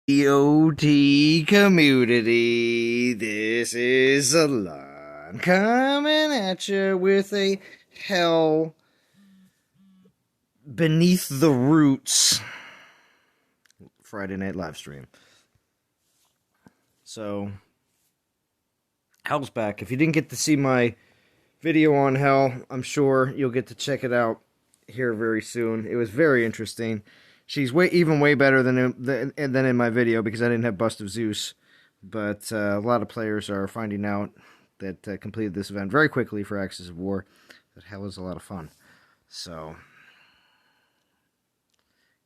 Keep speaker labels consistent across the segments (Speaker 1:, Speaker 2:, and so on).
Speaker 1: OT community, this is Alon coming at you with a Hell Beneath the Roots Friday night live stream. So, Hell's back. If you didn't get to see my video on Hell, I'm sure you'll get to check it out here very soon. It was very interesting. She's way better than in my video because I didn't have Bust of Zeus. But a lot of players are finding out that completed this event very quickly for Axis of War. That Hell is a lot of fun. So,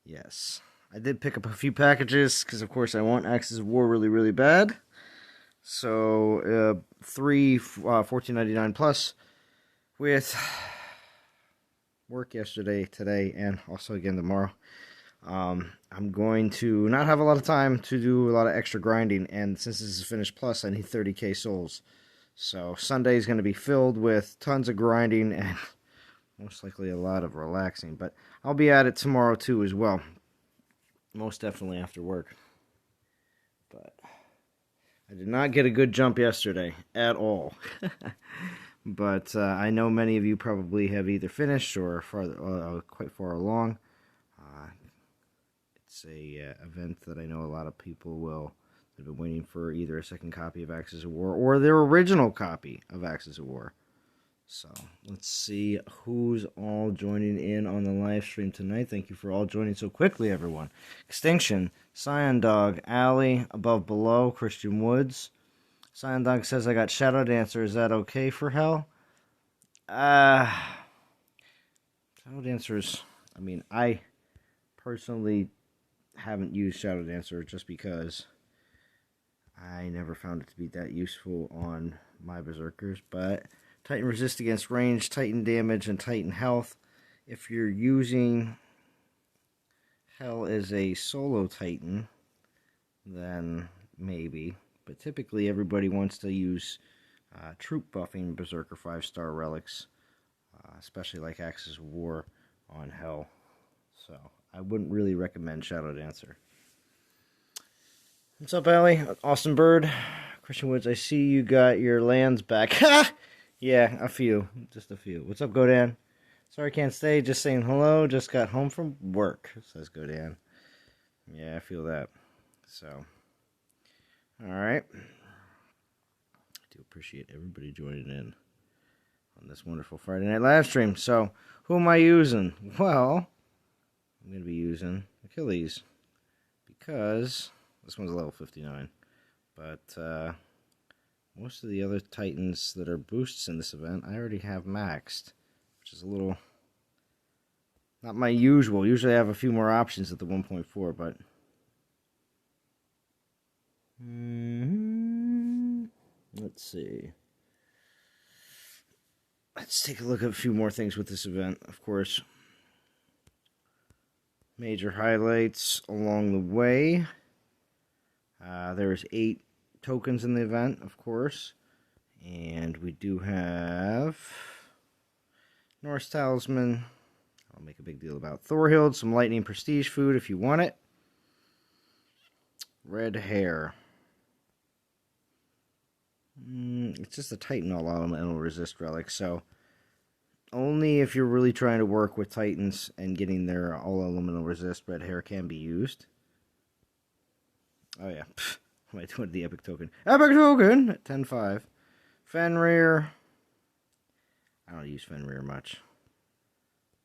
Speaker 1: yes. I did pick up a few packages because, of course, I want Axis of War really bad. So, 3 $14.99 plus with work yesterday, today, and also again tomorrow. I'm going to not have a lot of time to do a lot of extra grinding, and since this is finished plus, I need 30k souls. So Sunday is going to be filled with tons of grinding and most likely a lot of relaxing. But I'll be at it tomorrow too as well. Most definitely after work. But I did not get a good jump yesterday at all. But I know many of you probably have either finished or quite far along. It's a event that I know a lot of people have been waiting for either a second copy of Axis of War or their original copy of Axis of War. So let's see who's all joining in on the live stream tonight. Thank you for all joining so quickly, everyone. Extinction, Cyan Dog, Alley, Above Below, Christian Woods. Cyan Dog says I got Shadow Dancer. Is that okay for Hell? Shadow Dancers. I mean, I personally haven't used Shadow Dancer just because I never found it to be that useful on my Berserkers. But Titan Resist against range, Titan damage, and Titan health. If you're using Hell as a solo Titan, then maybe. But typically everybody wants to use troop buffing Berserker 5-star relics, especially like Axis of War on Hell. So I wouldn't really recommend Shadow Dancer. What's up, Allie? Austin Bird. Christian Woods, I see you got your lands back. Ha! Yeah, a few. Just a few. What's up, Godan? Sorry I can't stay. Just saying hello. Just got home from work, says Godan. Yeah, I feel that. So, alright. I do appreciate everybody joining in on this wonderful Friday night live stream. So, who am I using? Well, I'm going to be using Achilles because this one's level 59. But most of the other Titans that are boosts in this event, I already have maxed, which is a little not my usual. Usually I have a few more options at the 1.4, but let's see. Let's take a look at a few more things with this event, of course. Major highlights along the way. There's 8 tokens in the event, of course. And we do have Norse Talisman. I'll make a big deal about Thorhild. Some Lightning Prestige food if you want it. Red hair. It's just a Titan all elemental resist relic, so only if you're really trying to work with Titans and getting their all elemental resist, red hair can be used. Oh yeah, what am I doing? The epic token. Epic token at 10.5. Fenrir. I don't use Fenrir much.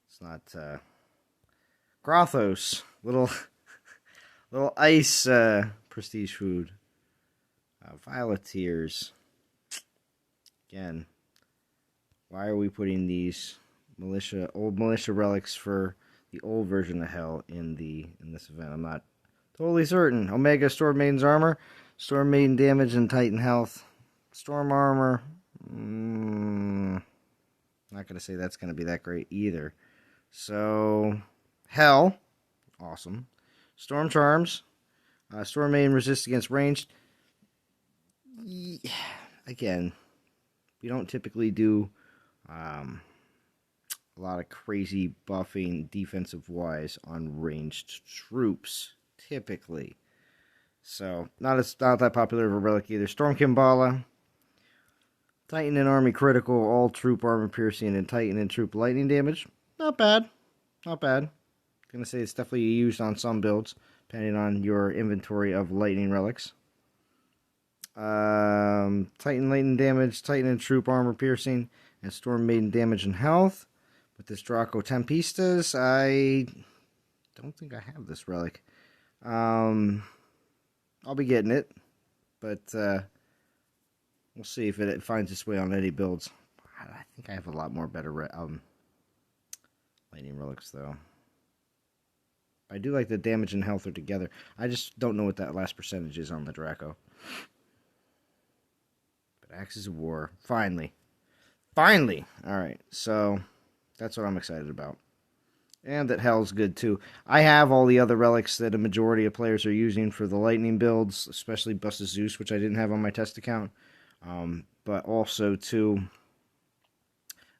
Speaker 1: It's not Grothos. Little ice prestige food. Violet Tears. Again, why are we putting these old militia relics for the old version of Hell in this event? I'm not totally certain. Omega Storm Maiden's armor, Storm Maiden damage and Titan health, Storm armor. Not gonna say that's gonna be that great either. So Hell, awesome. Storm charms, Storm Maiden resist against ranged. Again, we don't typically do a lot of crazy buffing defensive-wise on ranged troops, typically. So, not that popular of a relic either. Storm Kimbala, Titan and Army critical, all troop armor piercing, and Titan and troop lightning damage. Not bad. Not bad. Gonna say it's definitely used on some builds, depending on your inventory of lightning relics. Titan lightning damage, Titan and troop armor piercing, and Storm Maiden damage and health. With this Draco Tempistas, I don't think I have this relic. I'll be getting it, but we'll see if it finds its way on any builds. I think I have a lot more better lightning relics, though. I do like the damage and health are together. I just don't know what that last percentage is on the Draco. But Axes of War, finally. Finally! Alright, so that's what I'm excited about. And that Hell's good, too. I have all the other relics that a majority of players are using for the lightning builds, especially Bust of Zeus, which I didn't have on my test account. But also, too,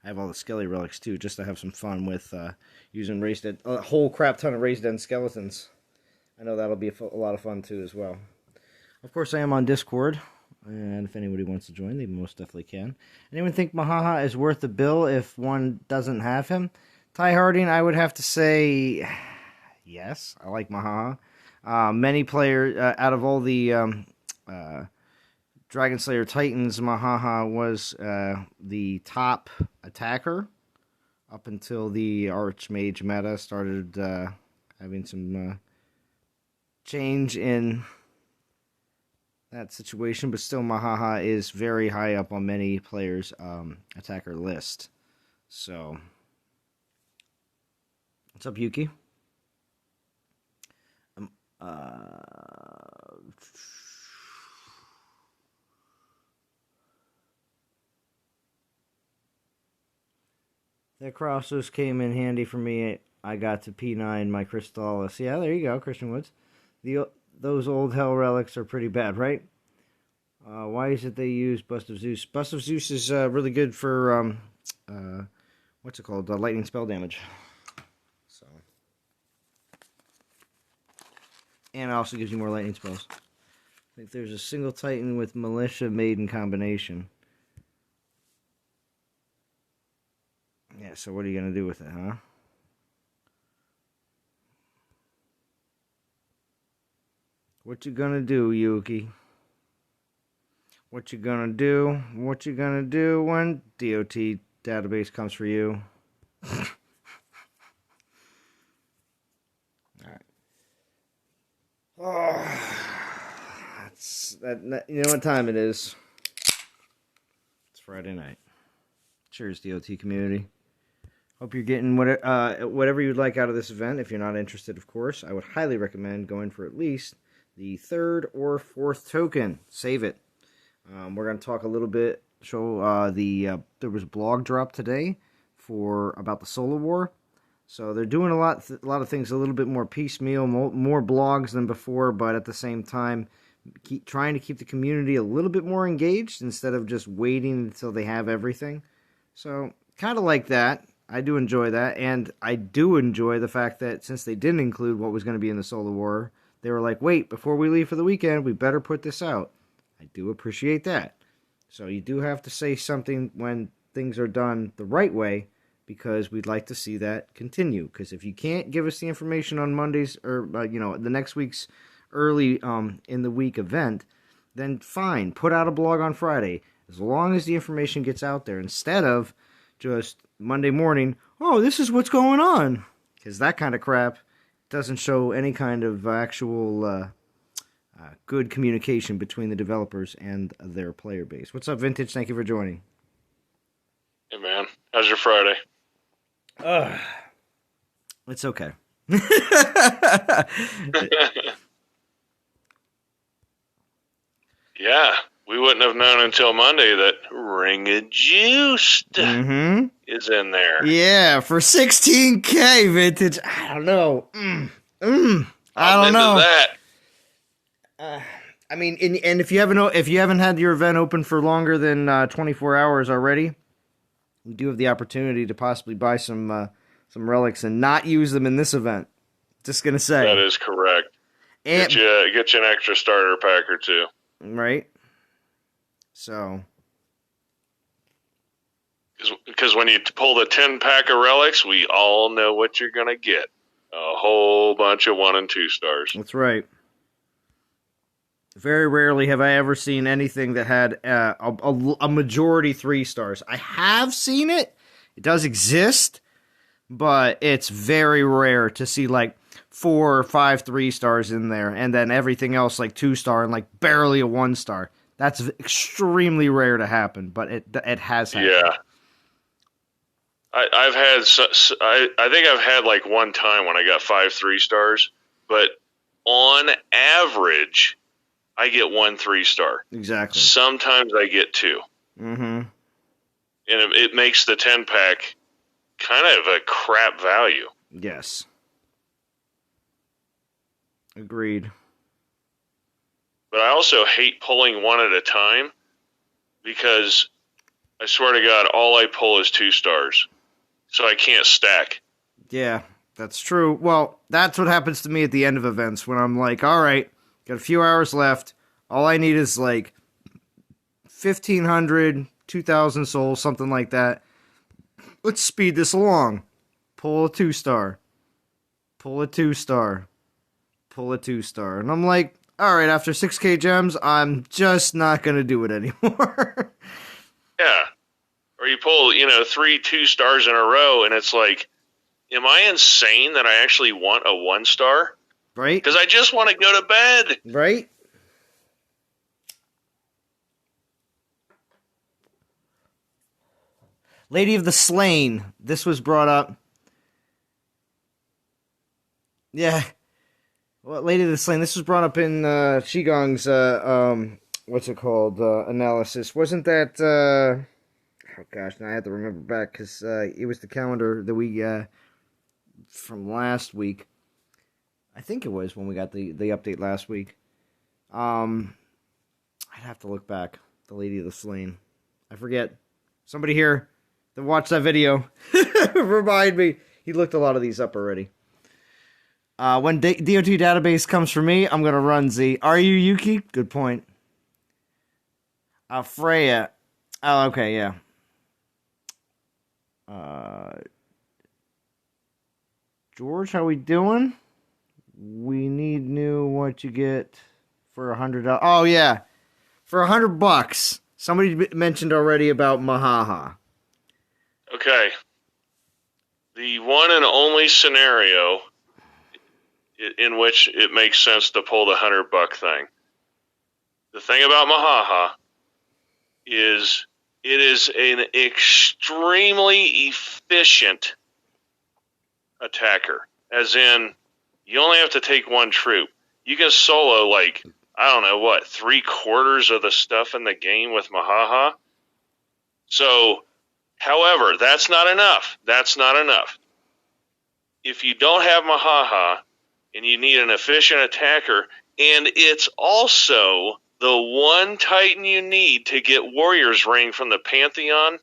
Speaker 1: I have all the Skelly relics, too, just to have some fun with using raised dead, a whole crap ton of raised dead skeletons. I know that'll be a lot of fun, too, as well. Of course, I am on Discord, and if anybody wants to join, they most definitely can. Anyone think Mahaha is worth the bill if one doesn't have him? Ty Harding, I would have to say yes. I like Mahaha. Many players, out of all the Dragon Slayer Titans, Mahaha was the top attacker up until the Archmage meta started having some change in that situation. But still, Mahaha is very high up on many players' attacker list. So... What's up, Yuki? That Crossos came in handy for me. I got to P9 my Crystallis. Yeah, there you go, Christian Woods. Those old Hell relics are pretty bad, right? Why is it they use Bust of Zeus? Bust of Zeus is really good for, what's it called? Lightning spell damage. So, and it also gives you more lightning spells. I think there's a single Titan with Militia Maiden combination. Yeah, so what are you going to do with it, huh? What you gonna do, Yuki? What you gonna do? What you gonna do when DOT database comes for you? Oh, you know what time it is? It's Friday night. Cheers, DOT community. Hope you're getting whatever you'd like out of this event. If you're not interested, of course, I would highly recommend going for at least the 3rd or 4th token. Save it. We're going to talk a little bit. There was a blog drop today about the Solar War. So they're doing a lot of things a little bit more piecemeal, more blogs than before, but at the same time, trying to keep the community a little bit more engaged instead of just waiting until they have everything. So kind of like that. I do enjoy that, and I do enjoy the fact that since they didn't include what was going to be in the Solar War, they were like, wait, before we leave for the weekend, we better put this out. I do appreciate that. So you do have to say something when things are done the right way, because we'd like to see that continue. Because if you can't give us the information on Mondays or the next week's early in the week event, then fine, put out a blog on Friday. As long as the information gets out there, instead of just Monday morning, oh, this is what's going on. Because that kind of crap doesn't show any kind of actual good communication between the developers and their player base. What's up, Vintage? Thank you for joining.
Speaker 2: Hey, man. How's your Friday?
Speaker 1: It's okay.
Speaker 2: Yeah, we wouldn't have known until Monday that Ring of Juiced is in there.
Speaker 1: Yeah, for 16K, Vintage. I don't know. I don't know.
Speaker 2: That.
Speaker 1: I mean, and if you haven't had your event open for longer than 24 hours already, we do have the opportunity to possibly buy some relics and not use them in this event. Just gonna say
Speaker 2: that is correct.
Speaker 1: And,
Speaker 2: get you an extra starter pack or two.
Speaker 1: Right. So.
Speaker 2: Because when you pull the 10-pack of relics, we all know what you're going to get. A whole bunch of 1 and 2 stars.
Speaker 1: That's right. Very rarely have I ever seen anything that had a majority 3 stars. I have seen it. It does exist. But it's very rare to see like 4 or 5 3 stars in there. And then everything else like 2 star and like barely a 1 star. That's extremely rare to happen. But it has happened.
Speaker 2: Yeah. I think I've had like one time when I got 5 3 stars, but on average, I get 1 3 star.
Speaker 1: Exactly.
Speaker 2: Sometimes I get 2.
Speaker 1: Mm-hmm.
Speaker 2: And it makes the 10-pack kind of a crap value.
Speaker 1: Yes. Agreed.
Speaker 2: But I also hate pulling one at a time because I swear to God, all I pull is 2 stars. So I can't stack.
Speaker 1: Yeah, that's true. Well, that's what happens to me at the end of events when I'm like, all right, got a few hours left. All I need is like 1,500, 2,000 souls, something like that. Let's speed this along. Pull a 2 star. Pull a 2 star. Pull a 2 star. And I'm like, all right, after 6k gems, I'm just not going to do it anymore.
Speaker 2: Yeah. Or you pull, 3 2 stars in a row, and it's like, am I insane that I actually want a 1 star?
Speaker 1: Right?
Speaker 2: Because I just want to go to bed.
Speaker 1: Right? Lady of the Slain. This was brought up. Yeah. Well, Lady of the Slain. This was brought up in Qigong's, what's it called, analysis. Wasn't that, oh gosh, now I have to remember back, because it was the calendar that we, from last week. I think it was when we got the update last week. I'd have to look back. The Lady of the Slain. I forget. Somebody here that watched that video remind me. He looked a lot of these up already. When DOT database comes for me, I'm going to run Z. Are you, Yuki? Good point. Freya. Oh, okay, yeah. George, how we doing? We need new what you get for $100. Oh, yeah. For $100. Somebody mentioned already about Mahaha.
Speaker 2: Okay. The one and only scenario in which it makes sense to pull the $100 thing. The thing about Mahaha is it is an extremely efficient attacker. As in, you only have to take 1 troop. You can solo, like, I don't know, 3/4 of the stuff in the game with Mahaha? So, however, that's not enough. That's not enough. If you don't have Mahaha, and you need an efficient attacker, and it's also the one Titan you need to get Warrior's Ring from the Pantheon,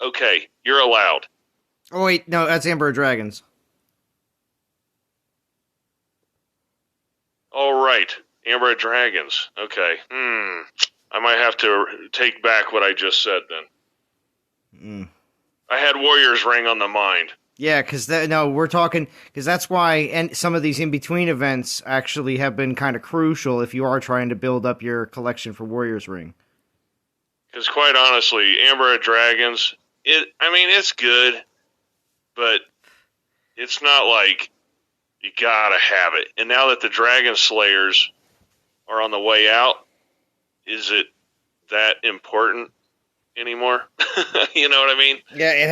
Speaker 2: okay, you're allowed.
Speaker 1: Oh, wait, no, that's Amber Dragons.
Speaker 2: All right, Amber Dragons. Okay. I might have to take back what I just said then. I had Warrior's Ring on the mind.
Speaker 1: Yeah, because we're talking, because that's why and some of these in-between events actually have been kind of crucial if you are trying to build up your collection for Warrior's Ring.
Speaker 2: Because quite honestly, Amber of Dragons, it's good, but it's not like you gotta have it. And now that the Dragon Slayers are on the way out, is it that important anymore? You know what I mean?
Speaker 1: Yeah, it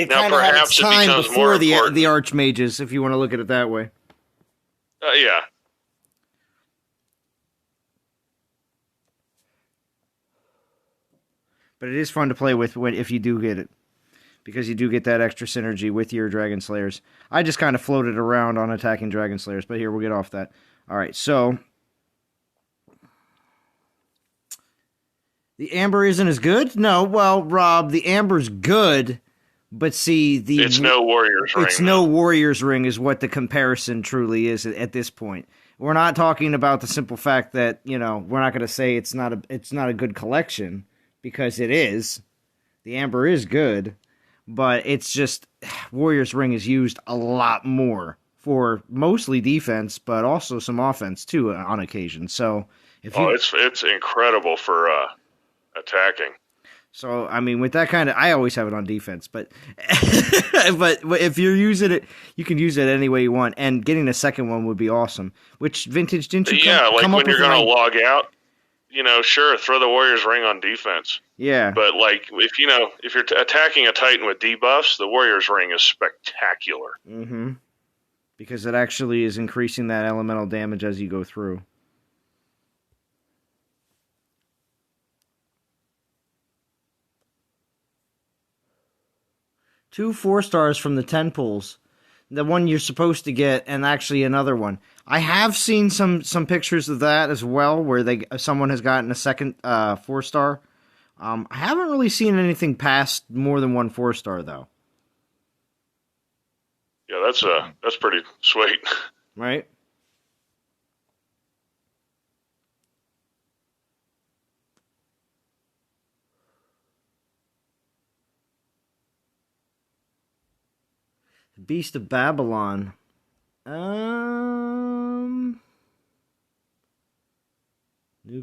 Speaker 1: kind of had its time before the Archmages, if you want to look at it that way.
Speaker 2: Yeah.
Speaker 1: But it is fun to play with if you do get it, because you do get that extra synergy with your Dragon Slayers. I just kind of floated around on attacking Dragon Slayers, but here, we'll get off that. All right, so the Amber isn't as good? No, well, Rob, the Amber's good, but see,
Speaker 2: it's no Warrior's Ring.
Speaker 1: It's no Warrior's Ring is what the comparison truly is at this point. We're not talking about the simple fact that, we're not going to say it's not a good collection, because it is. The Amber is good, but it's just Warrior's Ring is used a lot more for mostly defense, but also some offense too on occasion. So
Speaker 2: it's incredible for attacking.
Speaker 1: So, I mean, with that kind of, I always have it on defense, but but if you're using it, you can use it any way you want, and getting a second one would be awesome. Which Vintage, didn't you come
Speaker 2: when
Speaker 1: up
Speaker 2: you're
Speaker 1: with?
Speaker 2: Going to log out, sure, throw the Warrior's Ring on defense.
Speaker 1: Yeah.
Speaker 2: But, if you're attacking a Titan with debuffs, the Warrior's Ring is spectacular.
Speaker 1: Mm-hmm. Because it actually is increasing that elemental damage as you go through. Two 4-stars from the 10 pulls. The one you're supposed to get, and actually another one. I have seen some pictures of that as well, where someone has gotten a second 4-star. I haven't really seen anything past more than one 4-star, though.
Speaker 2: Yeah, that's pretty sweet.
Speaker 1: Right? Beast of Babylon. New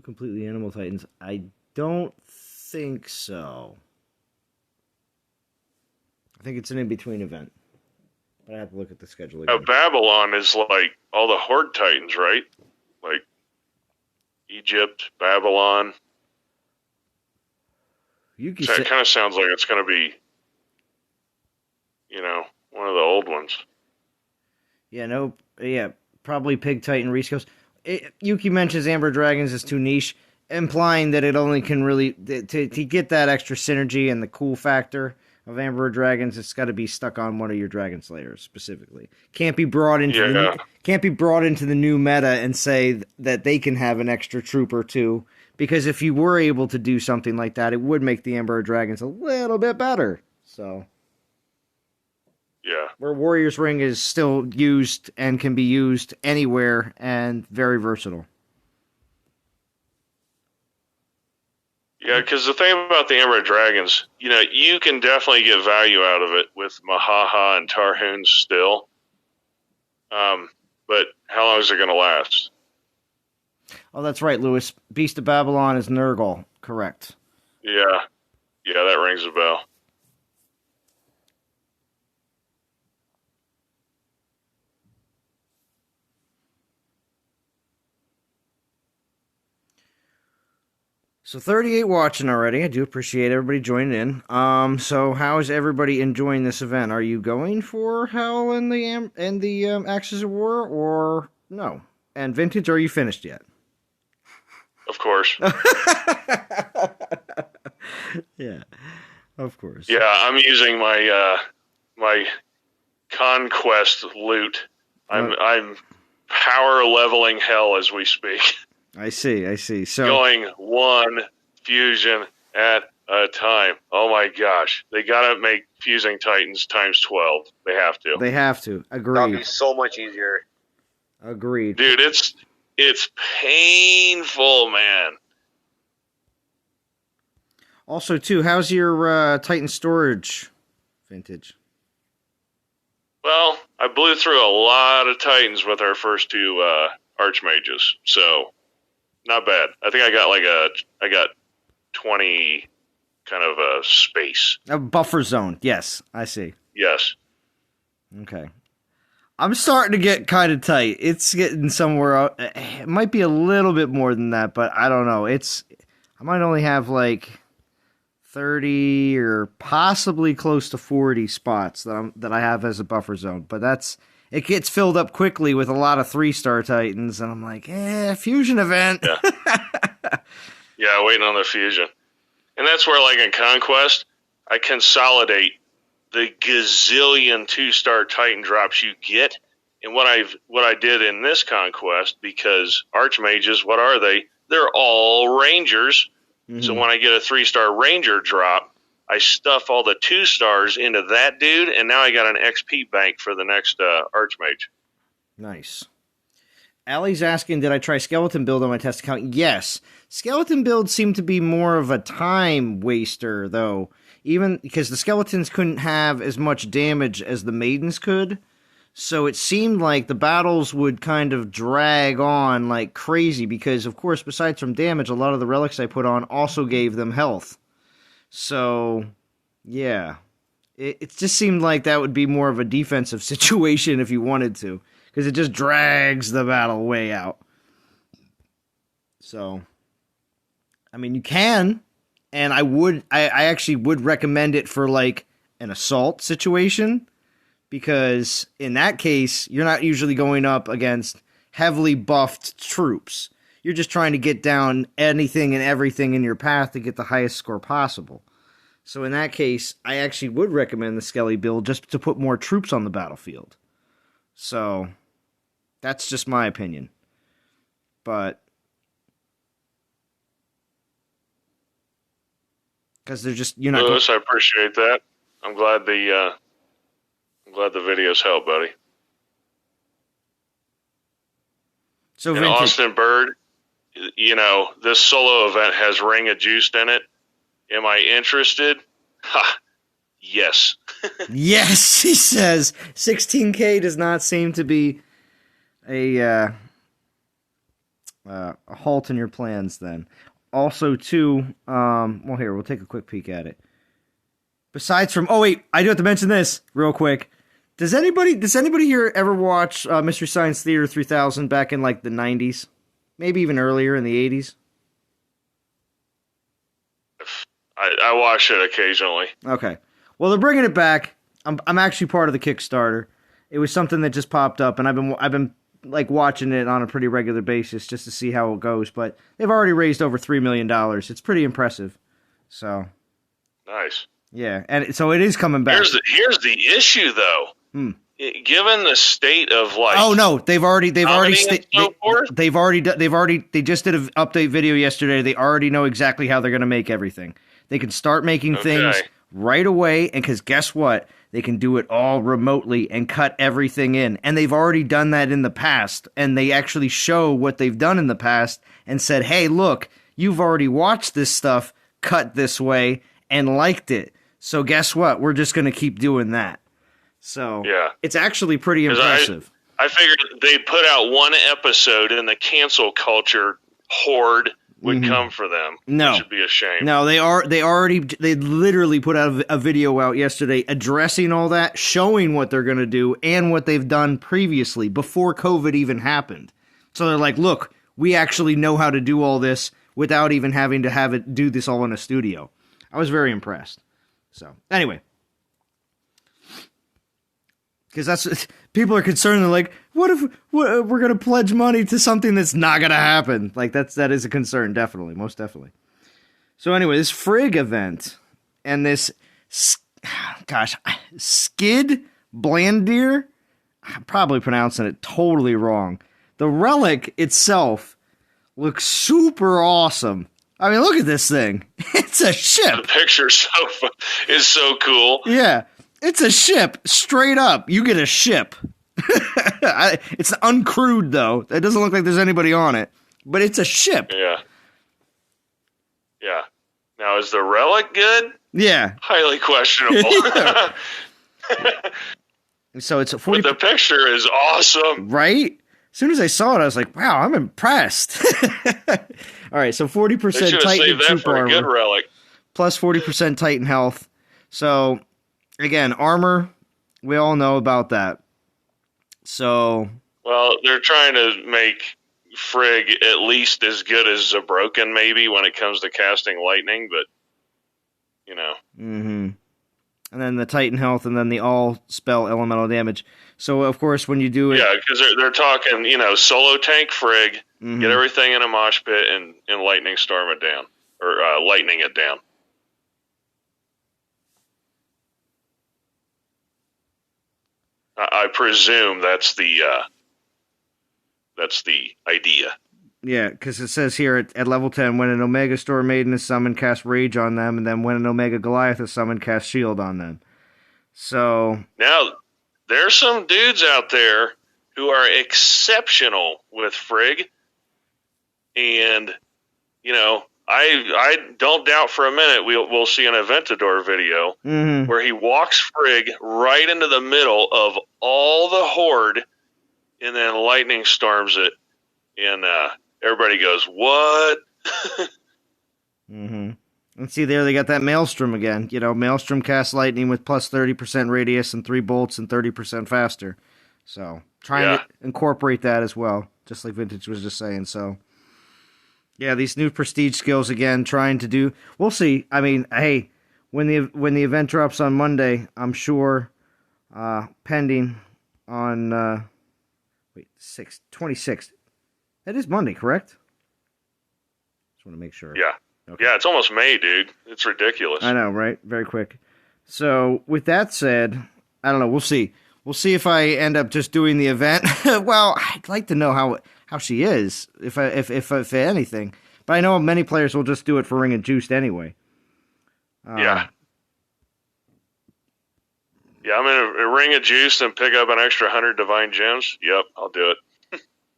Speaker 1: completely Animal Titans. I don't think so. I think it's an in-between event. But I have to look at the schedule again.
Speaker 2: Babylon is like all the Horde Titans, right? Like Egypt, Babylon. It kind of sounds like it's going to be, one of the old ones.
Speaker 1: Yeah, probably Pig Titan Rescos. Yuki mentions Amber Dragons is too niche, implying that it only can really, to get that extra synergy and the cool factor of Amber Dragons, it's got to be stuck on one of your Dragon Slayers specifically. Can't be brought into the new meta and say that they can have an extra troop or two, because if you were able to do something like that, it would make the Amber Dragons a little bit better. So,
Speaker 2: yeah,
Speaker 1: where Warrior's Ring is still used and can be used anywhere and very versatile.
Speaker 2: Yeah, because the thing about the Amber Dragons, you can definitely get value out of it with Mahaha and Tarhoon still. But how long is it going to last?
Speaker 1: Oh, that's right, Lewis. Beast of Babylon is Nurgle, correct.
Speaker 2: Yeah, that rings a bell.
Speaker 1: So 38 watching already. I do appreciate everybody joining in. So how is everybody enjoying this event? Are you going for Hell and the Axis of War, or no? And Vintage, are you finished yet?
Speaker 2: Of course.
Speaker 1: Yeah, of course.
Speaker 2: Yeah, I'm using my my conquest loot. I'm power leveling Hell as we speak.
Speaker 1: I see. So
Speaker 2: going one fusion at a time. Oh my gosh. They gotta make fusing Titans times 12. They have to.
Speaker 1: Agreed.
Speaker 3: That'll be so much easier.
Speaker 1: Agreed.
Speaker 2: Dude, it's painful, man.
Speaker 1: Also, too, how's your Titan storage, Vintage?
Speaker 2: Well, I blew through a lot of Titans with our first two Archmages, so not bad. I think I got 20 kind of a space.
Speaker 1: A buffer zone. Yes, I see.
Speaker 2: Yes.
Speaker 1: Okay. I'm starting to get kind of tight. It's getting somewhere. It might be a little bit more than that, but I don't know. I might only have like 30 or possibly close to 40 spots that I have as a buffer zone. But it gets filled up quickly with a lot of 3-star Titans, and I'm like, fusion event.
Speaker 2: Yeah, waiting on the fusion. And that's where, like in Conquest, I consolidate the gazillion 2-star Titan drops you get. And what I did in this Conquest, because Archmages, what are they? They're all Rangers. Mm-hmm. So when I get a 3-star Ranger drop, I stuff all the 2-stars into that dude, and now I got an XP bank for the next Archmage.
Speaker 1: Nice. Allie's asking, did I try skeleton build on my test account? Yes. Skeleton builds seem to be more of a time waster, though. Even because the skeletons couldn't have as much damage as the maidens could. So it seemed like the battles would kind of drag on like crazy because, of course, besides from damage, a lot of the relics I put on also gave them health. So, yeah. It just seemed like that would be more of a defensive situation if you wanted to. Because it just drags the battle way out. So, I mean, you can. And I actually would recommend it for like an assault situation. Because in that case, you're not usually going up against heavily buffed troops. You're just trying to get down anything and everything in your path to get the highest score possible. So in that case, I actually would recommend the Skelly build just to put more troops on the battlefield. So that's just my opinion. But because they're just
Speaker 2: Lewis, I appreciate that. I'm glad the videos help, buddy.
Speaker 1: So
Speaker 2: and Austin Bird, this solo event has Ring of Juice in it. Am I interested? Ha! Yes.
Speaker 1: Yes, he says. 16K does not seem to be a halt in your plans then. Also, too, well, here, we'll take a quick peek at it. Besides from, oh wait, I do have to mention this real quick. Does anybody here ever watch Mystery Science Theater 3000 back in like the 90s? Maybe even earlier in the 80s?
Speaker 2: I watch it occasionally.
Speaker 1: Okay. Well, they're bringing it back. I'm actually part of the Kickstarter. It was something that just popped up, and I've been like watching it on a pretty regular basis just to see how it goes. But they've already raised over $3 million. It's pretty impressive. So
Speaker 2: nice.
Speaker 1: Yeah, and so it is coming back.
Speaker 2: Here's the issue, though. Given the state of like,
Speaker 1: oh no, they just did an update video yesterday. They already know exactly how they're going to make everything. They can start making things right away, and because guess what? They can do it all remotely and cut everything in. And they've already done that in the past, and they actually show what they've done in the past and said, hey, look, you've already watched this stuff cut this way and liked it. So guess what? We're just going to keep doing that. So
Speaker 2: yeah,
Speaker 1: it's actually pretty impressive.
Speaker 2: I figured they'd put out one episode and the cancel culture horde would come for them.
Speaker 1: No,
Speaker 2: which would be a shame.
Speaker 1: No, they literally put out a video out yesterday addressing all that, showing what they're going to do and what they've done previously before COVID even happened. So they're like, look, we actually know how to do all this without even having to have it do this all in a studio. I was very impressed. So anyway, because that's people are concerned. They're like, what if we're going to pledge money to something that's not going to happen? Like that is a concern, definitely, most definitely. So anyway, this Frigg event and this, Skid Blandir, I'm probably pronouncing it totally wrong. The relic itself looks super awesome. I mean, look at this thing. It's a ship.
Speaker 2: The picture is so cool.
Speaker 1: Yeah. It's a ship, straight up. You get a ship. It's uncrewed, though. It doesn't look like there's anybody on it. But it's a ship.
Speaker 2: Yeah. Yeah. Now, is the relic good?
Speaker 1: Yeah.
Speaker 2: Highly questionable.
Speaker 1: So it's a 40...
Speaker 2: But the picture is awesome.
Speaker 1: Right? As soon as I saw it, I was like, wow, I'm impressed. All right, so 40% Titan troop armor.
Speaker 2: Good relic.
Speaker 1: Plus 40% Titan health. So, again, armor, we all know about that. So...
Speaker 2: Well, they're trying to make Frigg at least as good as Zabroken, maybe, when it comes to casting lightning, but,
Speaker 1: Mm-hmm. And then the Titan health, and then the all-spell elemental damage. So, of course, when you do it...
Speaker 2: Yeah, because they're talking, solo tank Frigg, get everything in a mosh pit, and lightning storm it down. Or lightning it down. I presume that's the idea.
Speaker 1: Yeah, because it says here at level 10, when an Omega Store Maiden is summoned, cast Rage on them, and then when an Omega Goliath is summoned, cast Shield on them. So...
Speaker 2: Now, there's some dudes out there who are exceptional with Frigg. And, I don't doubt for a minute we'll see an Aventador video where he walks Frigg right into the middle of all the horde and then lightning storms it. And everybody goes, what?
Speaker 1: And see there, they got that Maelstrom again. Maelstrom casts lightning with plus 30% radius and 3 bolts and 30% faster. So trying to incorporate that as well, just like Vintage was just saying. So yeah, these new prestige skills again, trying to do. We'll see. I mean, hey, when the event drops on Monday, I'm sure, pending on 26th. That is Monday, correct? Just want to make sure.
Speaker 2: Yeah. Okay. Yeah, it's almost May, dude. It's ridiculous.
Speaker 1: I know, right? Very quick. So, with that said, I don't know. We'll see. We'll see if I end up just doing the event. Well, I'd like to know how she is, if anything. But I know many players will just do it for Ring of Juiced anyway.
Speaker 2: Yeah. Yeah, I'm in a Ring of Juiced and pick up an extra 100 Divine Gems. Yep, I'll do it.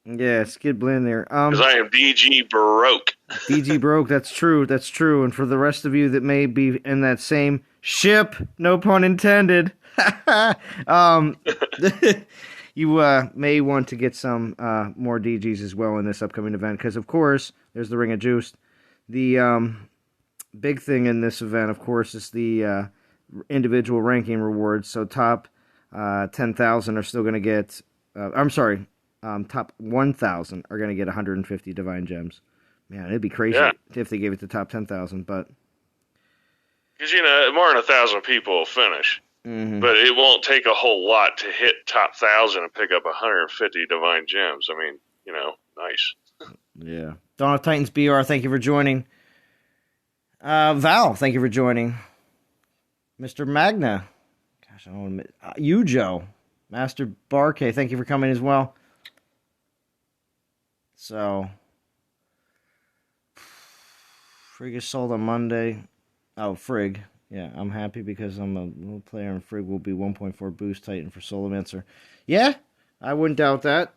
Speaker 1: Yeah, Skid Blend there.
Speaker 2: Because I am DG broke.
Speaker 1: DG broke, that's true. And for the rest of you that may be in that same ship, no pun intended, you may want to get some more DGs as well in this upcoming event. Because, of course, there's the Ring of Juice. The big thing in this event, of course, is the individual ranking rewards. So top 10,000 are still going to get... top 1,000 are going to get 150 Divine Gems. Man, it'd be crazy if they gave it to top 10,000, but...
Speaker 2: Because, more than 1,000 people will finish.
Speaker 1: Mm-hmm.
Speaker 2: But it won't take a whole lot to hit top 1,000 and pick up 150 Divine Gems. I mean, nice.
Speaker 1: Yeah. Dawn of Titans BR, thank you for joining. Val, thank you for joining. Mr. Magna. Gosh, I don't want to... Yujo. Master Barke, thank you for coming as well. So, Frigg is sold on Monday. Oh, Frigg. Yeah, I'm happy because I'm a little player and Frigg will be 1.4 boost Titan for Solomancer. Yeah, I wouldn't doubt that.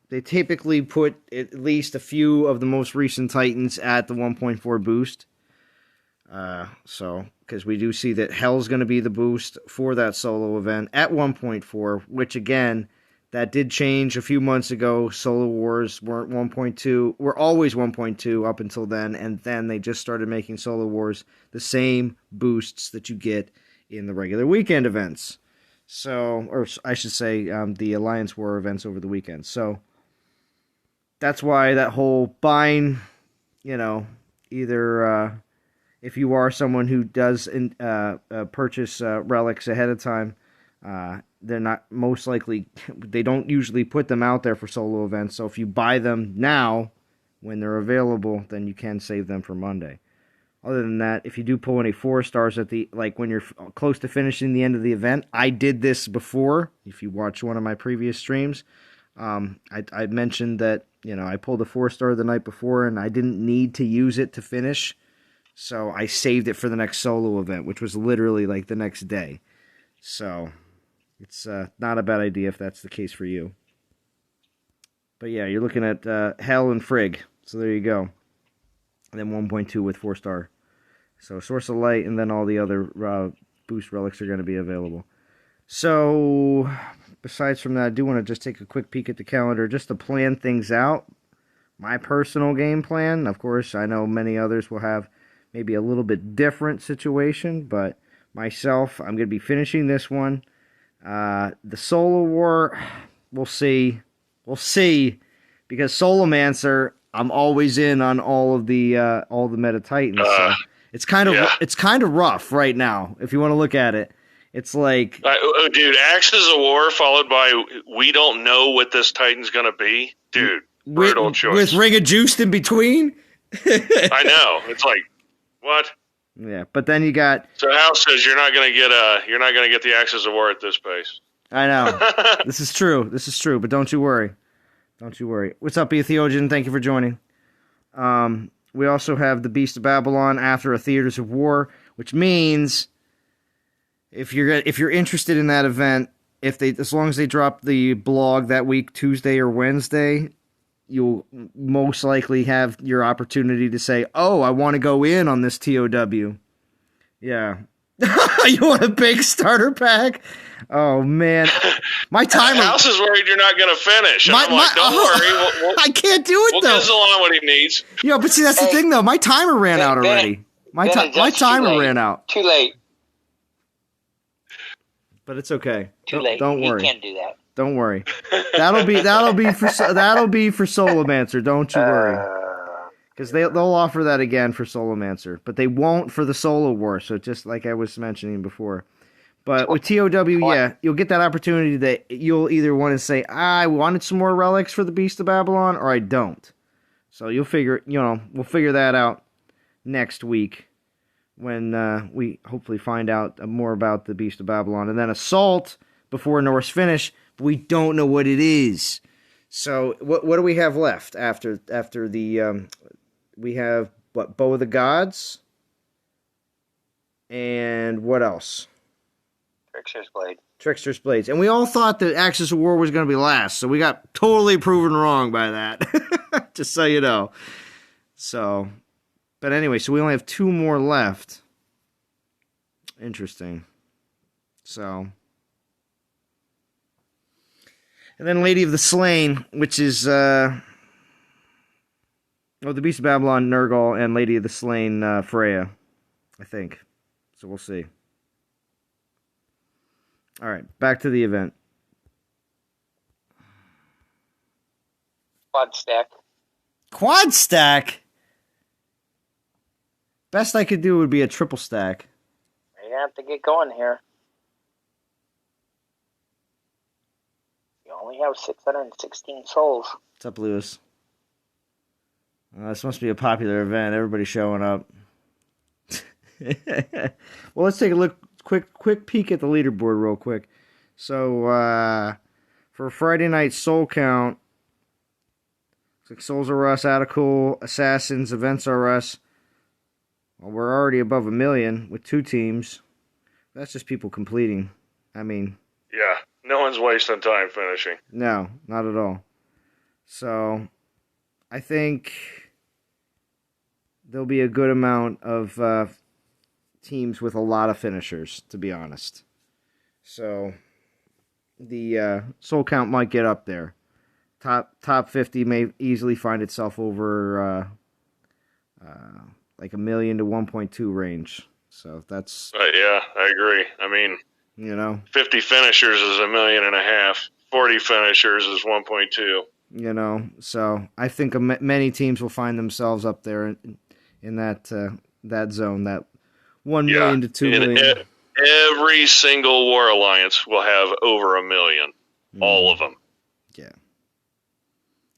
Speaker 1: They typically put at least a few of the most recent Titans at the 1.4 boost. Because we do see that Hell's going to be the boost for that solo event at 1.4, which again... That did change a few months ago. Solo Wars weren't 1.2. Were always 1.2 up until then. And then they just started making Solo Wars the same boosts that you get in the regular weekend events. So, or I should say, the Alliance War events over the weekend. So, that's why that whole buying, either if you are someone who does purchase relics ahead of time, they're not most likely, they don't usually put them out there for solo events. So if you buy them now, when they're available, then you can save them for Monday. Other than that, if you do pull any 4 stars at when you're close to finishing the end of the event, I did this before. If you watch one of my previous streams, I mentioned that, I pulled a 4-star the night before and I didn't need to use it to finish. So I saved it for the next solo event, which was literally like the next day. So... It's not a bad idea if that's the case for you. But yeah, you're looking at Hell and Frigg. So there you go. And then 1.2 with 4-star. So Source of Light and then all the other boost relics are going to be available. So besides from that, I do want to just take a quick peek at the calendar just to plan things out. My personal game plan. Of course, I know many others will have maybe a little bit different situation. But myself, I'm going to be finishing this one. The Solo War, we'll see. Because Solomancer, I'm always in on all the meta Titans. So it's kind of rough right now if you want to look at it. It's like,
Speaker 2: dude, Axes of War followed by we don't know what this Titan's gonna be, dude. Brutal choice
Speaker 1: with Ring of Juiced in between.
Speaker 2: I know. It's like, what?
Speaker 1: Yeah, but then you got...
Speaker 2: So Hal says you're not gonna get the Axes of War at this pace.
Speaker 1: I know. This is true, but don't you worry. What's up, Ethiopian? Thank you for joining. We also have the Beast of Babylon after a Theaters of War, which means if you're interested in that event, as long as they drop the blog that week, Tuesday or Wednesday, you'll most likely have your opportunity to say, "Oh, I want to go in on this TOW." Yeah. You want a big starter pack? Oh man, my timer.
Speaker 2: House is worried you're not going to finish. And I'm like, don't worry.
Speaker 1: I can't do it
Speaker 2: we'll
Speaker 1: though.
Speaker 2: We'll give Zalon what he needs.
Speaker 1: Yeah, but see, that's the thing though. My timer ran out already. My timer ran out.
Speaker 3: Too late.
Speaker 1: But it's okay.
Speaker 3: Too late.
Speaker 1: Don't worry.
Speaker 3: He can't do that.
Speaker 1: Don't worry. That'll be for Solomancer. Don't you worry. Because they'll offer that again for Solomancer, but they won't for the Solo War. So just like I was mentioning before, but with TOW, yeah, you'll get that opportunity that you'll either want to say, I wanted some more relics for the Beast of Babylon, or I don't. So we'll figure that out next week when we hopefully find out more about the Beast of Babylon, and then Assault before Norse finish. But we don't know what it is. So what do we have left after the? We have, Bow of the Gods? And what else? Trickster's Blades. And we all thought that Axis of War was going to be last, so we got totally proven wrong by that. Just so you know. So, but anyway, so we only have 2 more left. Interesting. So. And then Lady of the Slain, which is... the Beast of Babylon, Nurgle, and Lady of the Slain, Freya, I think. So we'll see. All right, back to the event.
Speaker 3: Quad stack?
Speaker 1: Best I could do would be a triple stack.
Speaker 3: You have to get going here. You only have 616 souls.
Speaker 1: What's up, Lewis? This must be a popular event. Everybody's showing up. Well, let's take a look. Quick peek at the leaderboard real quick. So, for Friday night soul count, looks like Souls R Us, Atacool, Assassins, Events R Us. Well, we're already above 1 million with 2 teams. That's just people completing. I mean...
Speaker 2: Yeah, no one's wasting time finishing.
Speaker 1: No, not at all. So, I think... there'll be a good amount of teams with a lot of finishers, to be honest. So the soul count might get up there. Top 50 may easily find itself over like 1 million to 1.2 range. So that's...
Speaker 2: yeah, I agree. I mean, 50 finishers is 1.5 million. 40 finishers is 1.2.
Speaker 1: So I think many teams will find themselves up there in that zone, that 1 million to 2 million.
Speaker 2: Every single War Alliance will have over 1 million. All of them.
Speaker 1: Yeah.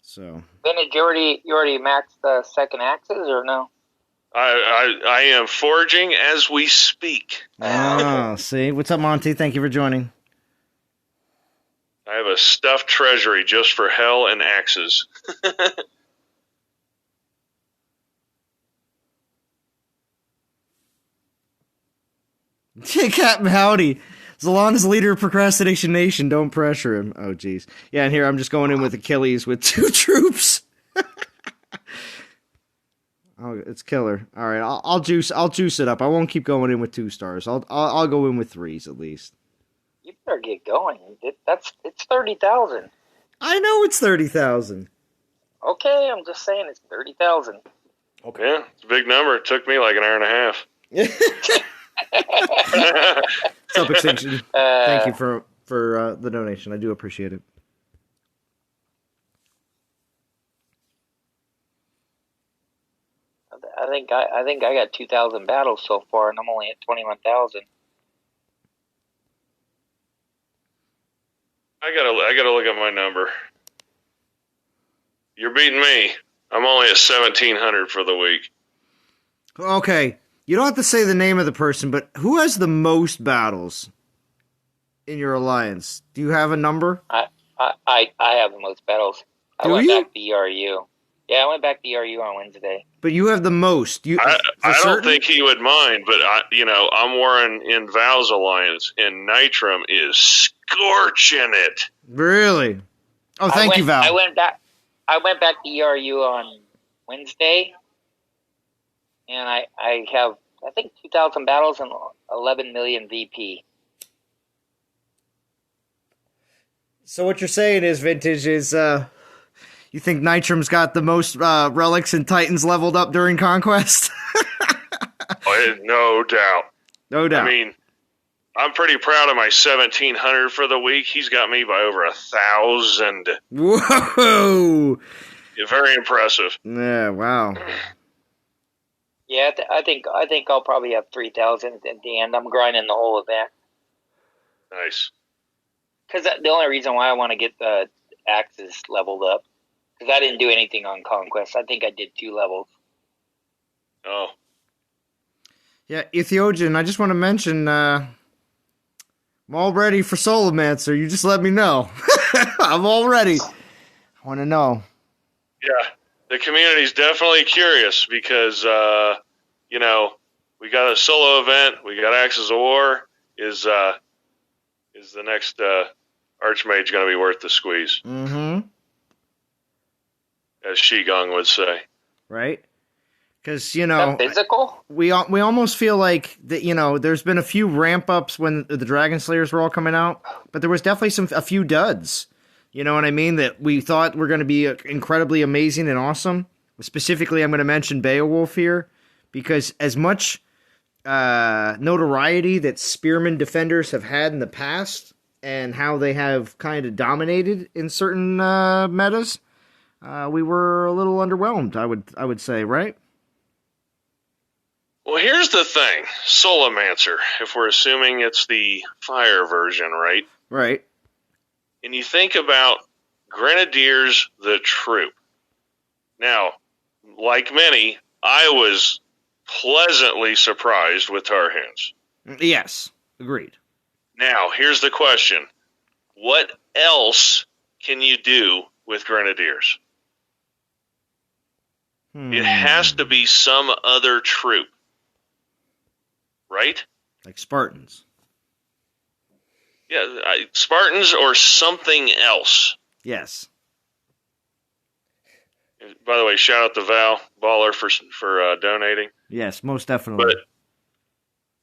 Speaker 1: So.
Speaker 3: Then did you already maxed the second axis or no?
Speaker 2: I am forging as we speak.
Speaker 1: Oh, see? What's up, Monty? Thank you for joining.
Speaker 2: I have a stuffed treasury just for hell and axes.
Speaker 1: Captain Howdy. Zalon is leader of Procrastination Nation. Don't pressure him. Oh, jeez. Yeah, and here I'm just going in with Achilles with 2 troops. Oh, it's killer. All right, I'll juice it up. I won't keep going in with 2 stars. I'll go in with 3s at least.
Speaker 3: You better get going. It's 30,000.
Speaker 1: I know it's 30,000.
Speaker 3: Okay, I'm just saying it's 30,000.
Speaker 2: Okay, yeah, it's a big number. It took me like an hour and a half.
Speaker 1: Self extinction. Thank you for the donation. I do appreciate it.
Speaker 3: I think I got 2,000 battles so far, and I'm only at 21,000.
Speaker 2: I gotta look at my number. You're beating me. I'm only at 1,700 for the week.
Speaker 1: Okay, you don't have to say the name of the person, but who has the most battles in your alliance? Do you have a number?
Speaker 3: I have the most battles. I went back to ERU. Yeah, I went back to ERU on Wednesday.
Speaker 1: But you have the most.
Speaker 2: I don't think he would mind, but I'm wearing in Val's alliance, and Nitram is scorching it.
Speaker 1: Really? Oh, thank you, Val.
Speaker 3: I went back to ERU on Wednesday, and I have, I think, 2,000 battles and 11 million VP.
Speaker 1: So what you're saying is, Vintage, is you think Nitrum's got the most relics and titans leveled up during Conquest?
Speaker 2: No doubt.
Speaker 1: No doubt.
Speaker 2: I mean, I'm pretty proud of my 1,700 for the week. He's got me by over 1,000.
Speaker 1: Whoa!
Speaker 2: Yeah, very impressive.
Speaker 1: Yeah, wow.
Speaker 3: Yeah, I think I'll probably have 3,000 at the end. I'm grinding the whole event.
Speaker 2: Nice.
Speaker 3: Because the only reason why I want to get the axes leveled up, because I didn't do anything on Conquest. I think I did 2 levels.
Speaker 2: Oh.
Speaker 1: Yeah, Ethiopian, I just want to mention, I'm all ready for Solomancer. You just let me know. I'm all ready. I want to know.
Speaker 2: Yeah, the community's definitely curious because, we got a solo event. We got Axes of War. Is the next Archmage going to be worth the squeeze?
Speaker 1: Mm-hmm.
Speaker 2: As Shigong would say.
Speaker 1: Right? Because,
Speaker 3: physical?
Speaker 1: we almost feel like that. There's been a few ramp ups when the Dragon Slayers were all coming out, but there was definitely a few duds. You know what I mean? That we thought were going to be incredibly amazing and awesome. Specifically, I'm going to mention Beowulf here because as much notoriety that Spearman defenders have had in the past and how they have kind of dominated in certain metas, we were a little underwhelmed. I would say, right?
Speaker 2: Well, here's the thing. Solomancer, if we're assuming it's the fire version, right?
Speaker 1: Right.
Speaker 2: And you think about Grenadiers the troop. Now, like many, I was pleasantly surprised with Tarhoons.
Speaker 1: Yes, agreed.
Speaker 2: Now, here's the question. What else can you do with Grenadiers? It has to be some other troop. Right?
Speaker 1: Like Spartans.
Speaker 2: Yeah, Spartans or something else.
Speaker 1: Yes.
Speaker 2: By the way, shout out to Val Baller for donating.
Speaker 1: Yes, most definitely.
Speaker 2: But,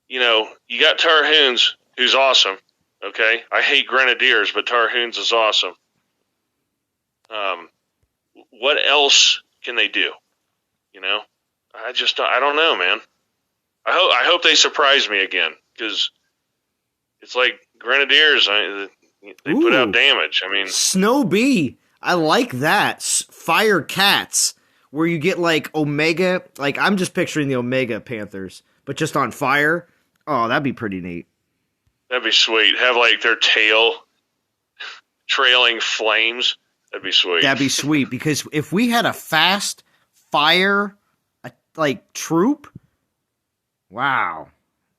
Speaker 2: you got Tarhoons, who's awesome. Okay? I hate Grenadiers, but Tarhoons is awesome. What else can they do? I don't know, man. I hope they surprise me again, because it's like Grenadiers, they put out damage. I mean,
Speaker 1: Snow Bee, I like that. Fire Cats, where you get like Omega, like I'm just picturing the Omega Panthers, but just on fire. Oh, that'd be pretty neat.
Speaker 2: That'd be sweet. Have like their tail trailing flames. That'd be sweet.
Speaker 1: That'd be sweet, because if we had a fast fire troop, wow,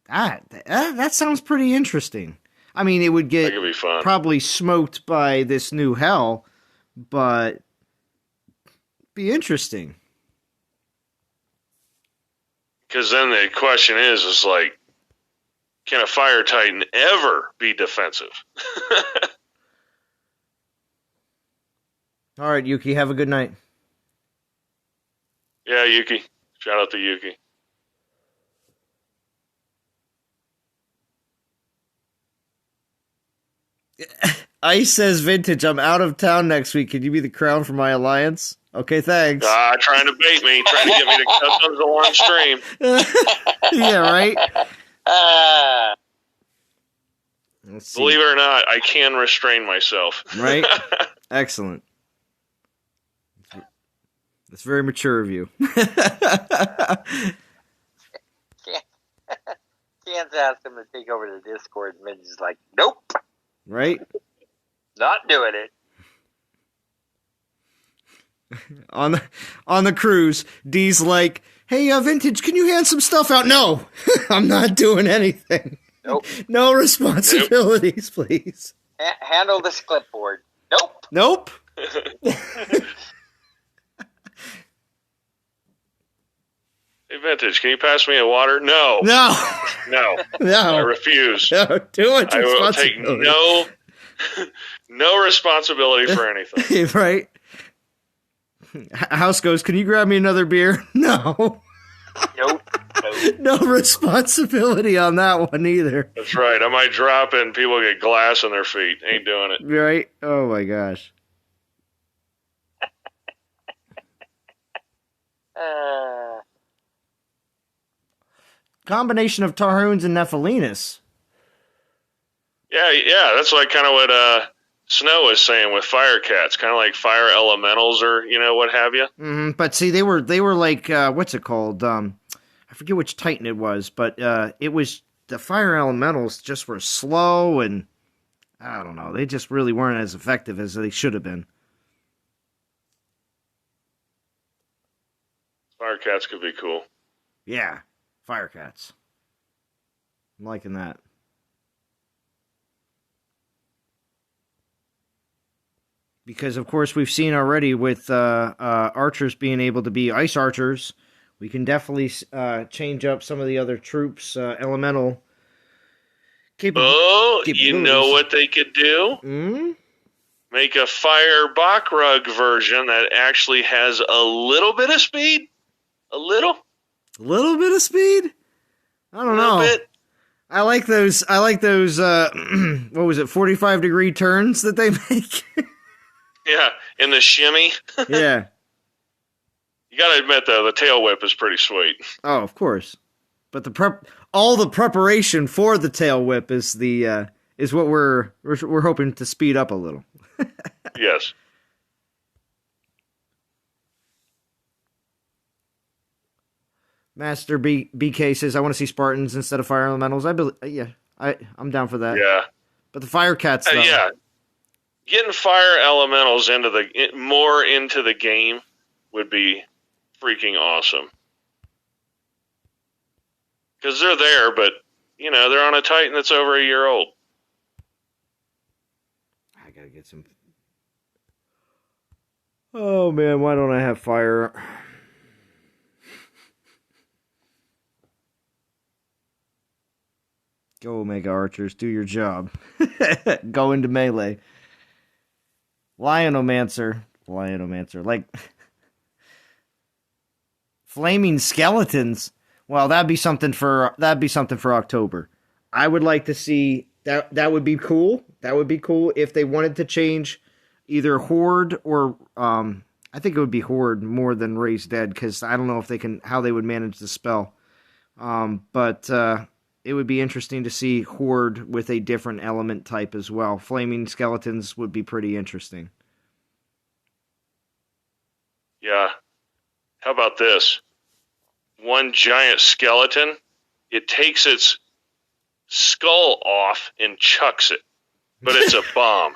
Speaker 1: that sounds pretty interesting. I mean, it would get
Speaker 2: be fun.
Speaker 1: Probably smoked by this new hell, but be interesting.
Speaker 2: Because then the question is like, can a Fire Titan ever be defensive?
Speaker 1: All right, Yuki, have a good night.
Speaker 2: Yeah, Yuki. Shout out to Yuki.
Speaker 1: Ice says, Vintage, I'm out of town next week. Can you be the crown for my alliance? Okay, thanks.
Speaker 2: Trying to bait me, trying to get me to customs the one stream.
Speaker 1: Yeah, right? Let's see.
Speaker 2: Believe it or not, I can restrain myself.
Speaker 1: Right? Excellent. That's very mature of you.
Speaker 3: Can't ask him to take over the Discord, and Midge is like, nope.
Speaker 1: Right?
Speaker 3: Not doing it.
Speaker 1: On the cruise, Dee's like, hey, Vintage, can you hand some stuff out? No, I'm not doing anything.
Speaker 3: Nope.
Speaker 1: No responsibilities, please.
Speaker 3: Handle this clipboard. Nope.
Speaker 1: Nope.
Speaker 2: Hey, Vintage, can you pass me a water? No.
Speaker 1: No.
Speaker 2: No.
Speaker 1: No.
Speaker 2: I refuse.
Speaker 1: No, too much
Speaker 2: I will take
Speaker 1: responsibility.
Speaker 2: no No responsibility for anything.
Speaker 1: Right? House goes, can you grab me another beer? No.
Speaker 3: Nope.
Speaker 1: No responsibility on that one either.
Speaker 2: That's right. I might drop it and people get glass on their feet. Ain't doing it.
Speaker 1: Right? Oh my gosh. Combination of Tarhoons and Nephilinus.
Speaker 2: Yeah, that's like kind of what Snow was saying with fire cats, kind of like fire elementals or what have you.
Speaker 1: But see, they were like what's it called? I forget which Titan it was, but it was the fire elementals just were slow and I don't know. They just really weren't as effective as they should have been.
Speaker 2: Fire cats could be cool.
Speaker 1: Yeah, fire cats. I'm liking that. Because, of course, we've seen already with archers being able to be ice archers, we can definitely change up some of the other troops' elemental capabilities.
Speaker 2: You know what they could do?
Speaker 1: Hmm?
Speaker 2: Make a fire Backrug version that actually has a little bit of speed. A little
Speaker 1: bit of speed? I don't know.
Speaker 2: Bit.
Speaker 1: I like those, what was it, 45-degree turns that they make?
Speaker 2: Yeah, in the shimmy.
Speaker 1: Yeah.
Speaker 2: You gotta admit, though, the tail whip is pretty sweet.
Speaker 1: Oh, of course. But all the preparation for the tail whip is what we're hoping to speed up a little.
Speaker 2: Yes.
Speaker 1: Master BK says, I want to see Spartans instead of fire elementals. I'm down for that.
Speaker 2: Yeah.
Speaker 1: But the fire cats, though.
Speaker 2: Yeah. Getting fire elementals more into the game would be freaking awesome. Because they're there, but, they're on a Titan that's over a year old.
Speaker 1: I gotta get some... Oh, man, why don't I have fire... Go, Omega Archers, do your job. Go into melee. Lionomancer, like flaming skeletons. Well, that'd be something for October. I would like to see that. That would be cool. That would be cool if they wanted to change either Horde or I think it would be Horde more than Raise Dead because I don't know if how they would manage the spell. But it would be interesting to see Horde with a different element type as well. Flaming skeletons would be pretty interesting.
Speaker 2: Yeah. How about this? One giant skeleton, it takes its skull off and chucks it. But it's a bomb.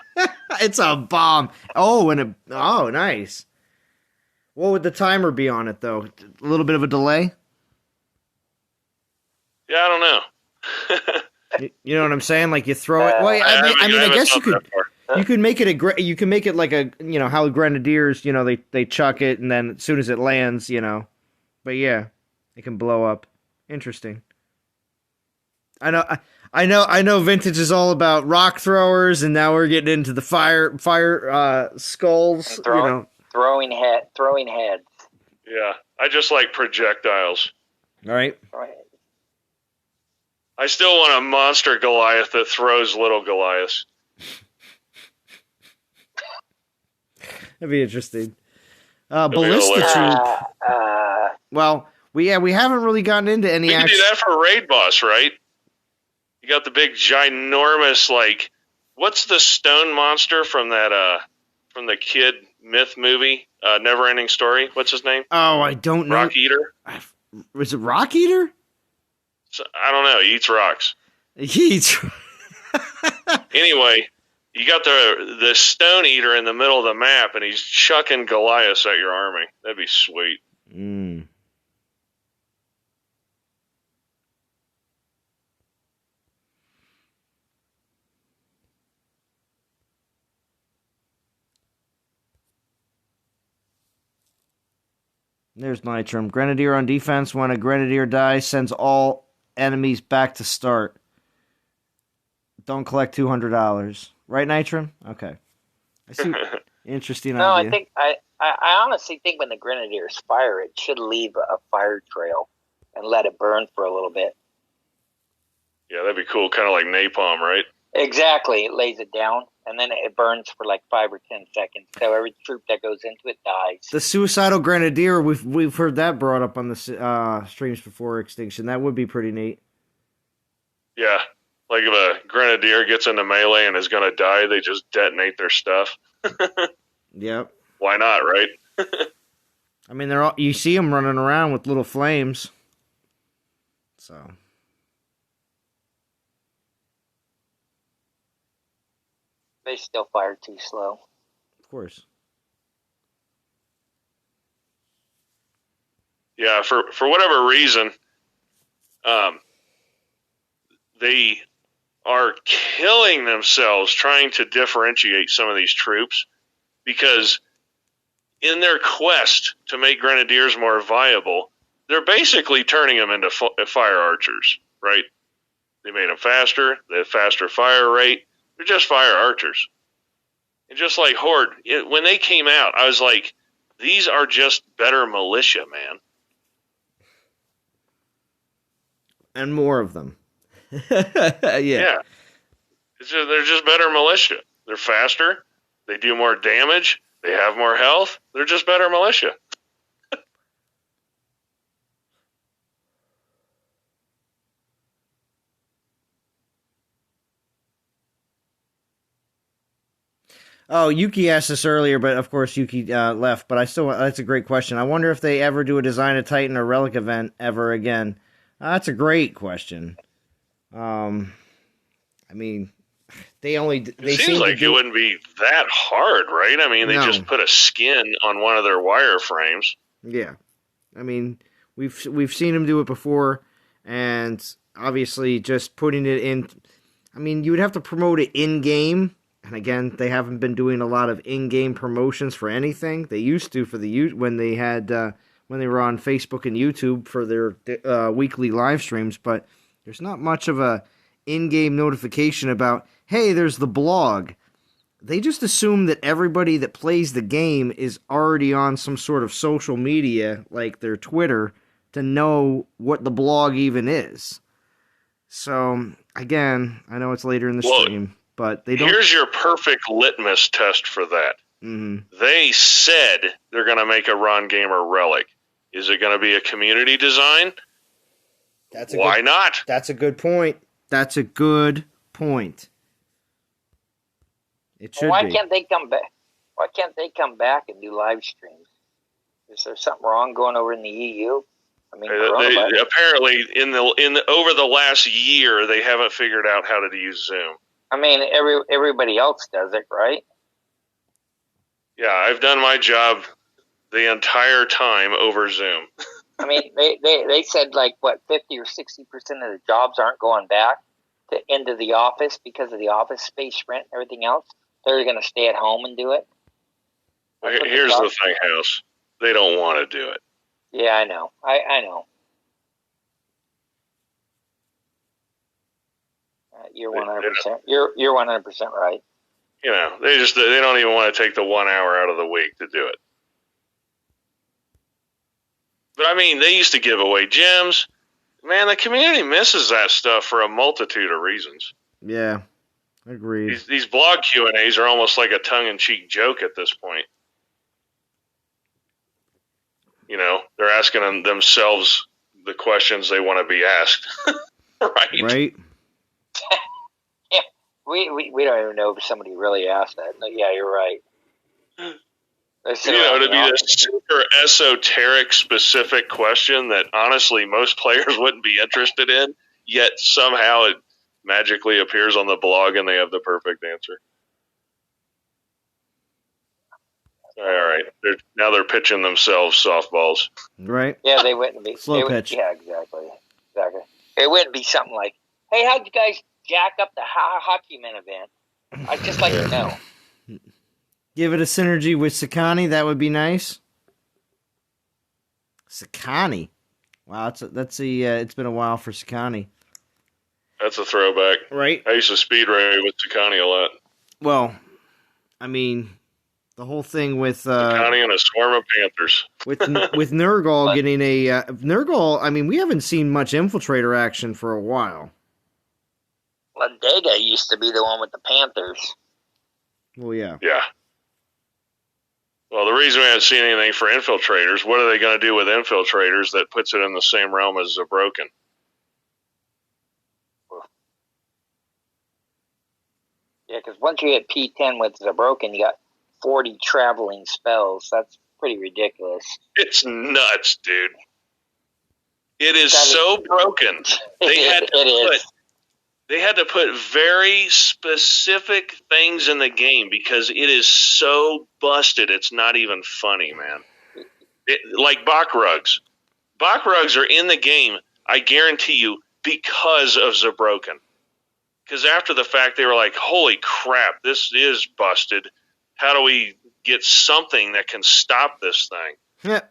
Speaker 1: It's a bomb. Oh, nice. What would the timer be on it, though? A little bit of a delay?
Speaker 2: Yeah, I don't know.
Speaker 1: You know what I'm saying? Like you throw it. Well, I guess you could make it like a how Grenadiers they chuck it and then as soon as it lands but yeah, it can blow up. Interesting. I know Vintage is all about rock throwers and now we're getting into the fire skulls.
Speaker 3: Throwing heads.
Speaker 2: Yeah, I just like projectiles.
Speaker 1: All right.
Speaker 2: I still want a monster Goliath that throws little Goliaths.
Speaker 1: That'd be interesting. Ballista troop. Well, we haven't really gotten into any.
Speaker 2: We can do that for raid boss, right? You got the big ginormous what's the stone monster from that from the Kid Myth movie, Never Ending Story? What's his name?
Speaker 1: Oh, I don't know.
Speaker 2: Rock Eater.
Speaker 1: Was it Rock Eater?
Speaker 2: So, I don't know. He eats rocks. Anyway, you got the Stone Eater in the middle of the map, and he's chucking Goliaths at your army. That'd be sweet.
Speaker 1: Mm. There's Nitrum. Grenadier on defense. When a Grenadier dies, sends all enemies back to start. Don't collect $200. Right, Nitron? Okay. I see. Interesting
Speaker 3: No,
Speaker 1: idea.
Speaker 3: I think I honestly think when the grenadiers fire, it should leave a fire trail and let it burn for a little bit.
Speaker 2: Yeah, that'd be cool. Kind of like napalm, right?
Speaker 3: Exactly. It lays it down, and then it burns for like 5 or 10 seconds. So every troop that goes into it dies.
Speaker 1: The suicidal grenadier, we've heard that brought up on the streams before Extinction. That would be pretty neat.
Speaker 2: Yeah. Like if a grenadier gets into melee and is going to die, they just detonate their stuff.
Speaker 1: Yep.
Speaker 2: Why not, right?
Speaker 1: I mean, you see them running around with little flames. So.
Speaker 3: They still fire too slow.
Speaker 1: Of course.
Speaker 2: Yeah, for whatever reason, they are killing themselves trying to differentiate some of these troops because in their quest to make grenadiers more viable, they're basically turning them into fire archers, right? They made them faster, they have faster fire rate. They're just fire archers. And just like Horde, when they came out, I was like, these are just better militia, man.
Speaker 1: And more of them. Yeah.
Speaker 2: They're just better militia. They're faster. They do more damage. They have more health. They're just better militia.
Speaker 1: Oh, Yuki asked this earlier, but of course Yuki left. But that's a great question. I wonder if they ever do a Design a Titan or Relic event ever again. That's a great question. I mean,
Speaker 2: It seems like it wouldn't be that hard, right? I mean, they just put a skin on one of their wireframes.
Speaker 1: Yeah, I mean, we've seen them do it before, and obviously just putting it in. I mean, you would have to promote it in game, and again, they haven't been doing a lot of in-game promotions for anything. They used to when they were on Facebook and YouTube for their weekly live streams, but there's not much of a in-game notification about, hey, there's the blog. They just assume that everybody that plays the game is already on some sort of social media, like their Twitter, to know what the blog even is. So, again, I know it's later in the stream, but they don't...
Speaker 2: Here's your perfect litmus test for that.
Speaker 1: Mm-hmm.
Speaker 2: They said they're going to make a Ron Gamer Relic. Is it going to be a community design? Why not?
Speaker 1: That's a good point. That's a good point. It should
Speaker 3: Why
Speaker 1: be.
Speaker 3: can't they come back? Why can't they come back and do live streams? Is there something wrong going over in the EU? I mean,
Speaker 2: apparently over the last year they haven't figured out how to use Zoom.
Speaker 3: I mean, everybody else does it, right?
Speaker 2: Yeah, I've done my job the entire time over Zoom.
Speaker 3: I mean, they said like what 50 or 60% of the jobs aren't going back into the office because of the office space rent and everything else. They're going to stay at home and do it.
Speaker 2: Here's the thing, House. They don't want to do it.
Speaker 3: Yeah, I know. I know. You're 100%. You're 100% right.
Speaker 2: You know, they don't even want to take the 1 hour out of the week to do it. But I mean, they used to give away gems. Man, the community misses that stuff for a multitude of reasons.
Speaker 1: Yeah, agreed.
Speaker 2: These blog Q&As are almost like a tongue-in-cheek joke at this point. You know, they're asking themselves the questions they want to be asked. Right?
Speaker 3: Yeah, we don't even know if somebody really asked that. Yeah, you're right.
Speaker 2: You know, to be a super esoteric, specific question that honestly most players wouldn't be interested in, yet somehow it magically appears on the blog and they have the perfect answer. All right. Now they're pitching themselves softballs.
Speaker 1: Right.
Speaker 3: Yeah, they wouldn't be.
Speaker 1: Slow pitch.
Speaker 3: Yeah, exactly. It wouldn't be something like, hey, how'd you guys jack up the Hockey Men event? I'd just like to know.
Speaker 1: Give it a synergy with Sakani. That would be nice. Sakani. Wow, it's been a while for Sakani.
Speaker 2: That's a throwback.
Speaker 1: Right.
Speaker 2: I used to speed raid with Sakani a lot.
Speaker 1: Well, I mean, the whole thing with
Speaker 2: Connie and a swarm of panthers.
Speaker 1: with Nurgle getting a Nurgle. I mean, we haven't seen much infiltrator action for a while.
Speaker 3: Ladega used to be the one with the Panthers.
Speaker 1: Well, yeah.
Speaker 2: Yeah. Well, the reason we haven't seen anything for infiltrators, what are they going to do with infiltrators that puts it in the same realm as Zabroken?
Speaker 3: Yeah, because once you hit P10 with Zabroken, you got 40 traveling spells. That's pretty ridiculous.
Speaker 2: It's nuts, dude. It is so broken. They had to put very specific things in the game because it is so busted. It's not even funny, man. Like Bach rugs. Bach rugs are in the game, I guarantee you, because of Zabroken. Because after the fact, they were like, holy crap, this is busted. How do we get something that can stop this thing?
Speaker 1: Yeah.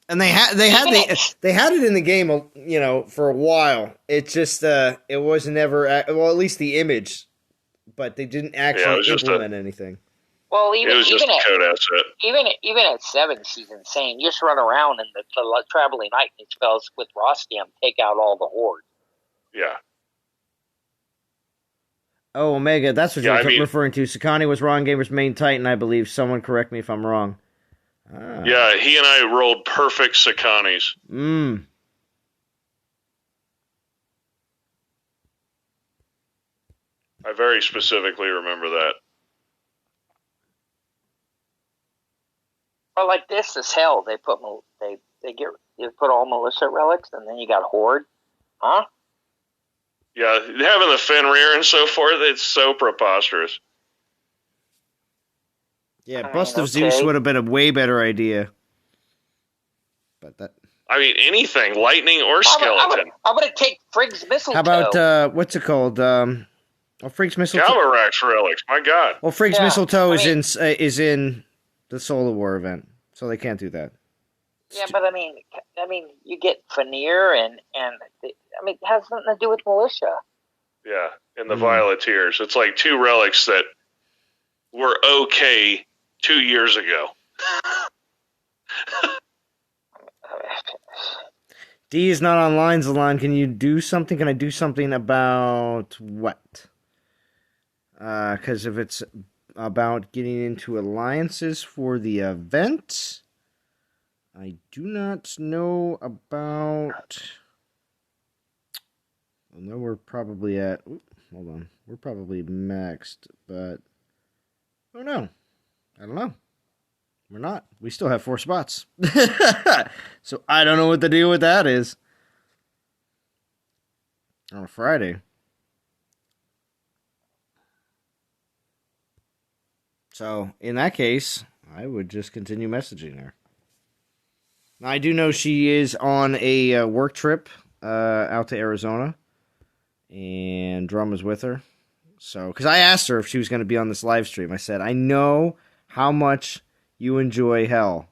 Speaker 1: And they had it in the game, for a while. It just it was never well, at least the image, but they didn't actually implement anything.
Speaker 3: Well,
Speaker 2: it was just a code asset.
Speaker 3: Even at 7, she's insane. You just run around and the traveling lightning spells with Rostium take out all the horde.
Speaker 2: Yeah.
Speaker 1: Oh, Omega, that's what you're referring to. Sakani was Ron Gamer's main Titan, I believe. Someone correct me if I'm wrong.
Speaker 2: Yeah, he and I rolled perfect Sakanis. I very specifically remember that.
Speaker 3: Well, like this is hell. They put all militia relics, and then you got horde, huh?
Speaker 2: Yeah, having the Fenrir and so forth, it's so preposterous.
Speaker 1: Yeah, Bust of Zeus would have been a way better idea. But that...
Speaker 2: I mean, anything, lightning or skeleton.
Speaker 3: I'm going to take Frigg's Mistletoe.
Speaker 1: How about, what's it called? Frigg's Mistletoe.
Speaker 2: Galvarax relics, my God.
Speaker 1: Well, Frigg's Mistletoe is in the Solar War event, so they can't do that.
Speaker 3: Yeah, but I mean, you get Fenrir and it has nothing to do with militia.
Speaker 2: Yeah, and the Violeteers. It's like 2 relics that were okay 2 years ago.
Speaker 1: D is not online, Zalon. Can you do something? Can I do something about what? Because if it's about getting into alliances for the event, I do not know about... I know we're probably at... hold on. We're probably maxed, but... oh, no. I don't know. We're not. We still have 4 spots. So I don't know what the deal with that is. On a Friday. So, in that case, I would just continue messaging her. Now, I do know she is on a work trip out to Arizona. And Drum is with her. So, because I asked her if she was going to be on this live stream. I said, I know how much you enjoy Hell.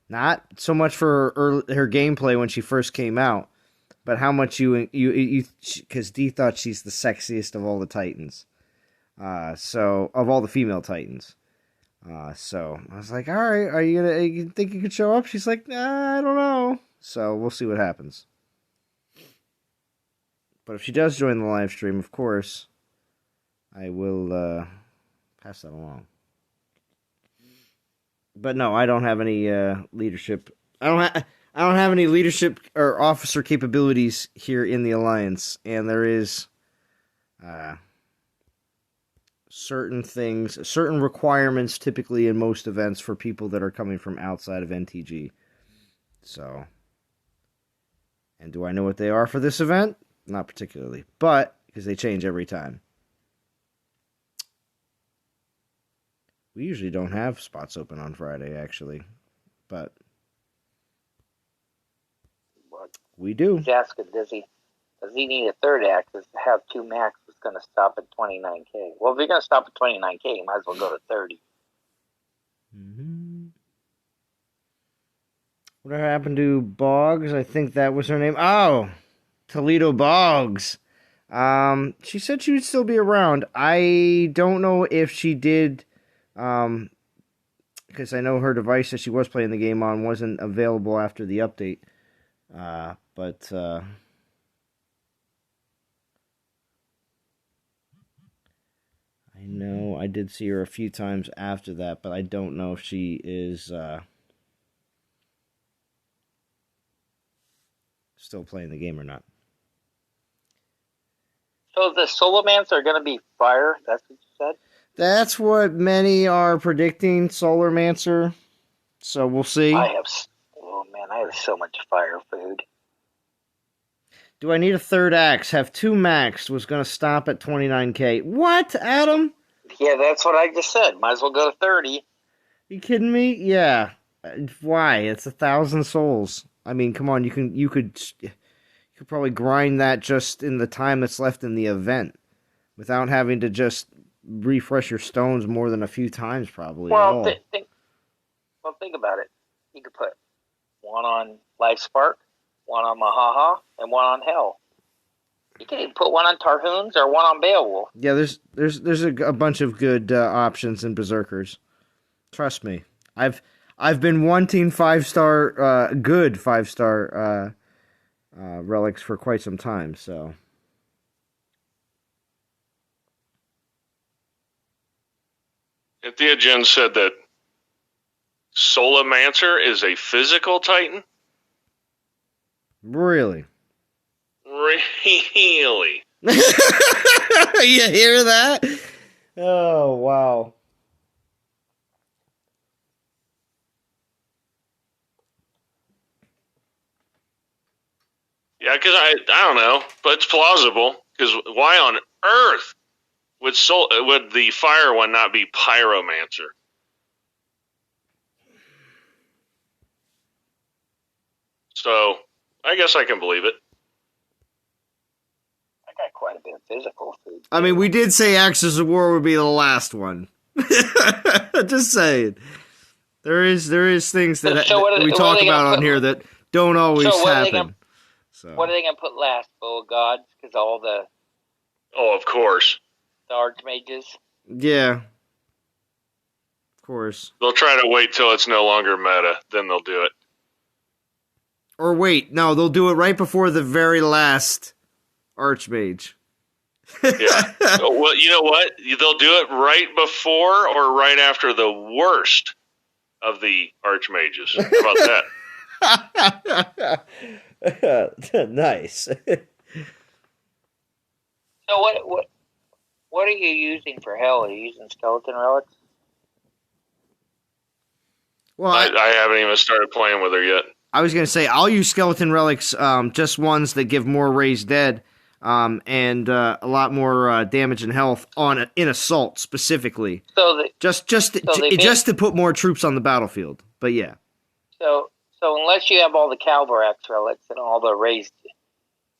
Speaker 1: Not so much for her gameplay when she first came out, but how much you because Dee thought she's the sexiest of all the Titans. So, of all the female Titans. So, I was like, all right, you think you could show up? She's like, nah, I don't know. So, we'll see what happens. But if she does join the live stream, of course, I will pass that along. But no, I don't have any leadership. I don't have any leadership or officer capabilities here in the Alliance, and there is certain requirements typically in most events for people that are coming from outside of NTG. So, and do I know what they are for this event? Not particularly, but because they change every time. We usually don't have spots open on Friday, actually, but we do.
Speaker 3: He's asking, does he need a third axis to have 2 max that's going to stop at 29K? Well, if you're going to stop at 29K, you might as well go to 30.
Speaker 1: Mm-hmm. What happened to Boggs? I think that was her name. Oh, Toledo Boggs. She said she would still be around. I don't know if she did, because I know her device that she was playing the game on wasn't available after the update. But I know I did see her a few times after that, but I don't know if she is still playing the game or not.
Speaker 3: So the Solomans are going to be fire. That's what you said.
Speaker 1: That's what many are predicting, Solarmancer. So we'll see.
Speaker 3: I have so much fire food.
Speaker 1: Do I need a third axe? Have 2 maxed. Was going to stop at 29k. What, Adam?
Speaker 3: Yeah, that's what I just said. Might as well go to 30.
Speaker 1: You kidding me? Yeah. Why? It's 1,000 souls. I mean, come on. You could probably grind that just in the time that's left in the event, without having to just refresh your stones more than a few times, probably.
Speaker 3: Well, think about it. You could put one on Life Spark, one on Mahaha, and one on Hell. You can even put one on Tarhoons or one on Beowulf.
Speaker 1: Yeah, there's a bunch of good options in Berserkers. Trust me, I've been wanting 5-star, good 5-star relics for quite some time. So
Speaker 2: Entheogen said that Solomancer is a physical titan.
Speaker 1: really.
Speaker 2: Really?
Speaker 1: You hear that? Oh, wow.
Speaker 2: Yeah, because I don't know, but it's plausible. Because why on earth would the fire one not be Pyromancer? So I guess I can believe it.
Speaker 3: I got quite a bit of physical food.
Speaker 1: I mean, we did say Axis of War would be the last one. Just saying. There is things that we talk about on here that don't always happen.
Speaker 3: What are they going to put last? Bow of Gods? Because all the...
Speaker 2: Oh, of course.
Speaker 3: The Archmages?
Speaker 1: Yeah. Of course.
Speaker 2: They'll try to wait till it's no longer meta, then they'll do it.
Speaker 1: Or wait, no, they'll do it right before the very last Archmage.
Speaker 2: Yeah. Well, you know what? They'll do it right before or right after the worst of the Archmages. How about
Speaker 1: that? Nice.
Speaker 3: So what are you using for Hell? Are you using skeleton relics?
Speaker 1: Well,
Speaker 2: I haven't even started playing with her yet.
Speaker 1: I was going to say, I'll use skeleton relics, just ones that give more raised dead, and a lot more damage and health in assault specifically.
Speaker 3: So
Speaker 1: just to put more troops on the battlefield. But yeah.
Speaker 3: So unless you have all the Calvarax relics and all the raised,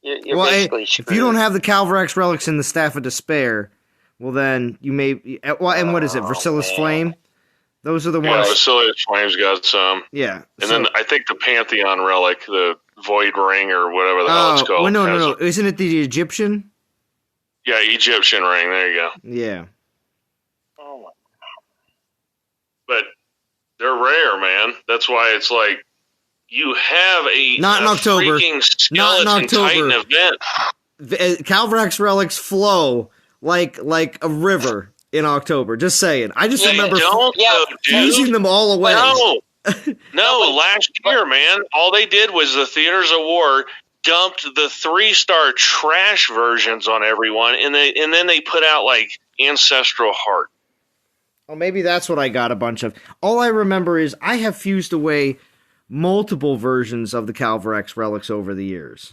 Speaker 3: you're basically screwed.
Speaker 1: If you don't have the Calvarax relics and the Staff of Despair, well then you may. Well, and what is it? Versilis Flame. Those are the ones.
Speaker 2: Yeah, Versilis Flame's got some.
Speaker 1: Yeah.
Speaker 2: And then I think the Pantheon relic, the Void Ring or whatever the hell it's called.
Speaker 1: Well, no. Isn't it the Egyptian?
Speaker 2: Yeah, Egyptian ring. There you go.
Speaker 1: Yeah.
Speaker 3: Oh my.
Speaker 2: But they're rare, man. That's why it's like you have a
Speaker 1: not in October. Not in October.
Speaker 2: Titan event.
Speaker 1: Calvarax relics flow like a river. In October, just saying. I just remember using them all away.
Speaker 2: No, last year, man, all they did was the Theaters of War dumped the 3-star trash versions on everyone, and then they put out like Ancestral Heart.
Speaker 1: Oh, maybe that's what I got a bunch of. All I remember is I have fused away multiple versions of the Calvarax relics over the years.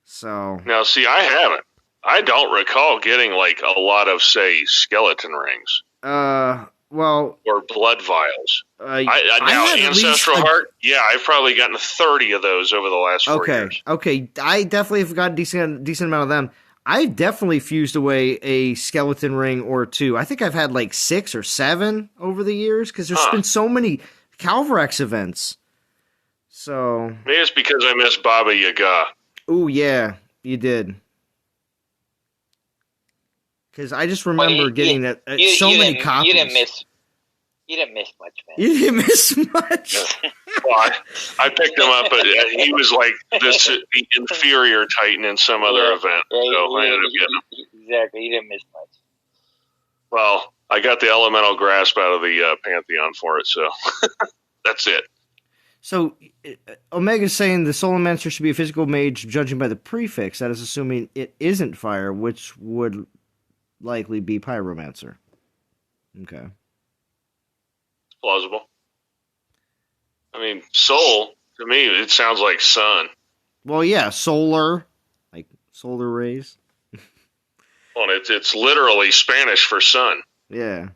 Speaker 1: So
Speaker 2: now, see, I haven't. I don't recall getting like a lot of, say, skeleton rings.
Speaker 1: Well,
Speaker 2: or blood vials. Now Ancestral Heart. Yeah, I've probably gotten 30 of those over the last 4 years.
Speaker 1: Okay, I definitely have got a decent amount of them. I've definitely fused away a skeleton ring or two. I think I've had like 6 or 7 over the years because there's been so many Calvarax events. So
Speaker 2: maybe it's because I missed Baba Yaga.
Speaker 1: Ooh, yeah, you did. Because I just remember getting that so many copies.
Speaker 3: You didn't miss much, man.
Speaker 1: You didn't miss much.
Speaker 2: Well, I picked him up, but he was like the inferior Titan in some other event. So I ended up getting him.
Speaker 3: Exactly, you didn't miss much.
Speaker 2: Well, I got the elemental grasp out of the Pantheon for it, so that's it.
Speaker 1: So, Omega's saying the Solomancer should be a physical mage, judging by the prefix. That is assuming it isn't fire, which would likely be Pyromancer. Okay.
Speaker 2: Plausible. I mean, soul, to me, it sounds like sun.
Speaker 1: Well, yeah, solar, like solar rays.
Speaker 2: Well, it's literally Spanish for sun.
Speaker 1: Yeah.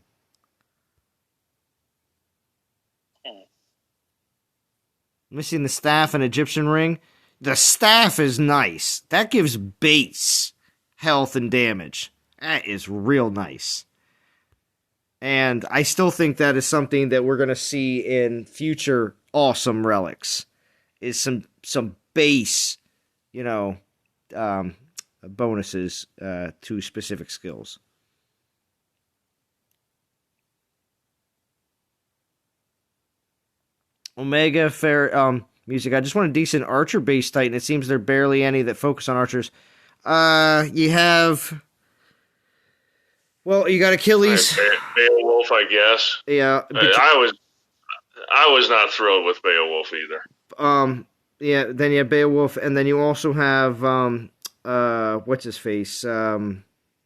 Speaker 1: Missing the staff and Egyptian ring. The staff is nice. That gives base health and damage. That is real nice. And I still think that is something that we're going to see in future awesome relics. Is some base, bonuses to specific skills. Omega fair music. I just want a decent archer base Titan. It seems there are barely any that focus on archers. You have. Well, you got Achilles.
Speaker 2: Beowulf, I guess.
Speaker 1: Yeah,
Speaker 2: I was not thrilled with Beowulf either.
Speaker 1: Yeah. Then you have Beowulf, and then you also have what's his face?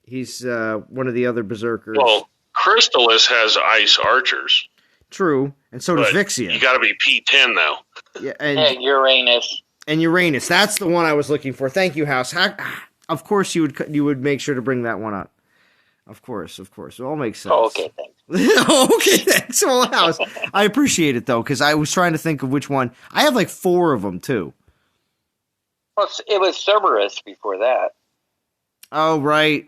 Speaker 1: He's one of the other berserkers.
Speaker 2: Well, Chrysalis has ice archers.
Speaker 1: True, and so does Vixia.
Speaker 2: You got to be P10 though.
Speaker 1: Yeah,
Speaker 3: and Uranus.
Speaker 1: And Uranus. That's the one I was looking for. Thank you, House. Of course, you would make sure to bring that one up. Of course. It all makes sense.
Speaker 3: Oh, okay, thanks.
Speaker 1: Okay, thanks, Full House. I appreciate it, though, because I was trying to think of which one. I have like 4 of them, too.
Speaker 3: Well, it was Cerberus before that.
Speaker 1: Oh, right.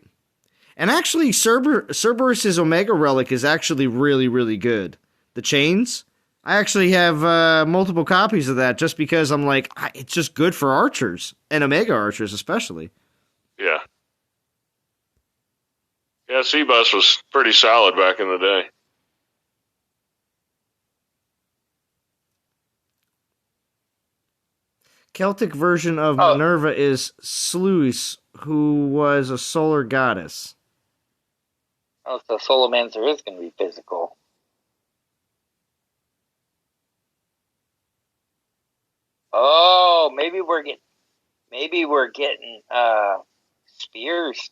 Speaker 1: And actually, Cerberus's Omega Relic is actually really, really good. The chains, I actually have multiple copies of that just because I'm like, it's just good for archers, and Omega archers especially.
Speaker 2: Yeah. Yeah, C-Bus was pretty solid back in the day.
Speaker 1: Celtic version of Minerva is Sluis, who was a solar goddess.
Speaker 3: Oh, so Solomancer is going to be physical. Oh, maybe we're getting spears.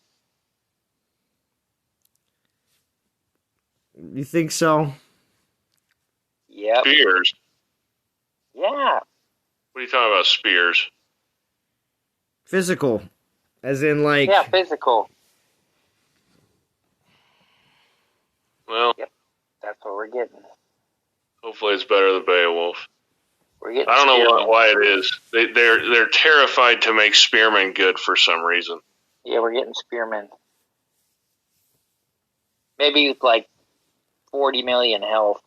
Speaker 1: You think so?
Speaker 3: Yep.
Speaker 2: Spears?
Speaker 3: Yeah.
Speaker 2: What are you talking about, spears?
Speaker 1: Physical. As in, like...
Speaker 3: Yeah, physical.
Speaker 2: Well...
Speaker 3: Yep. That's what we're getting.
Speaker 2: Hopefully it's better than Beowulf.
Speaker 3: We're getting
Speaker 2: I don't know
Speaker 3: spearmen.
Speaker 2: why it is. They're terrified to make spearmen good for some reason.
Speaker 3: Yeah, we're getting spearmen. Maybe like 40 million health.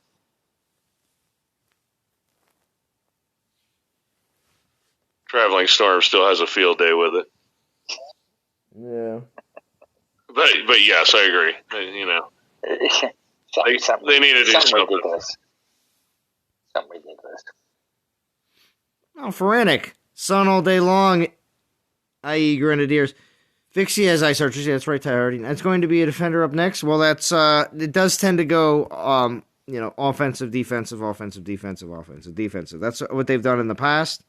Speaker 2: Traveling Storm still has a field day with it.
Speaker 1: Yeah.
Speaker 2: But yes, I agree. They need to do something.
Speaker 3: Ridiculous. Something ridiculous.
Speaker 1: Oh, Pharenic. Sun all day long, i.e. Grenadiers. Vixie has ice archers. Yeah, that's right, Ty. That's going to be a defender up next. Well, that's it does tend to go, offensive, defensive, offensive, defensive, offensive, defensive. That's what they've done in the past.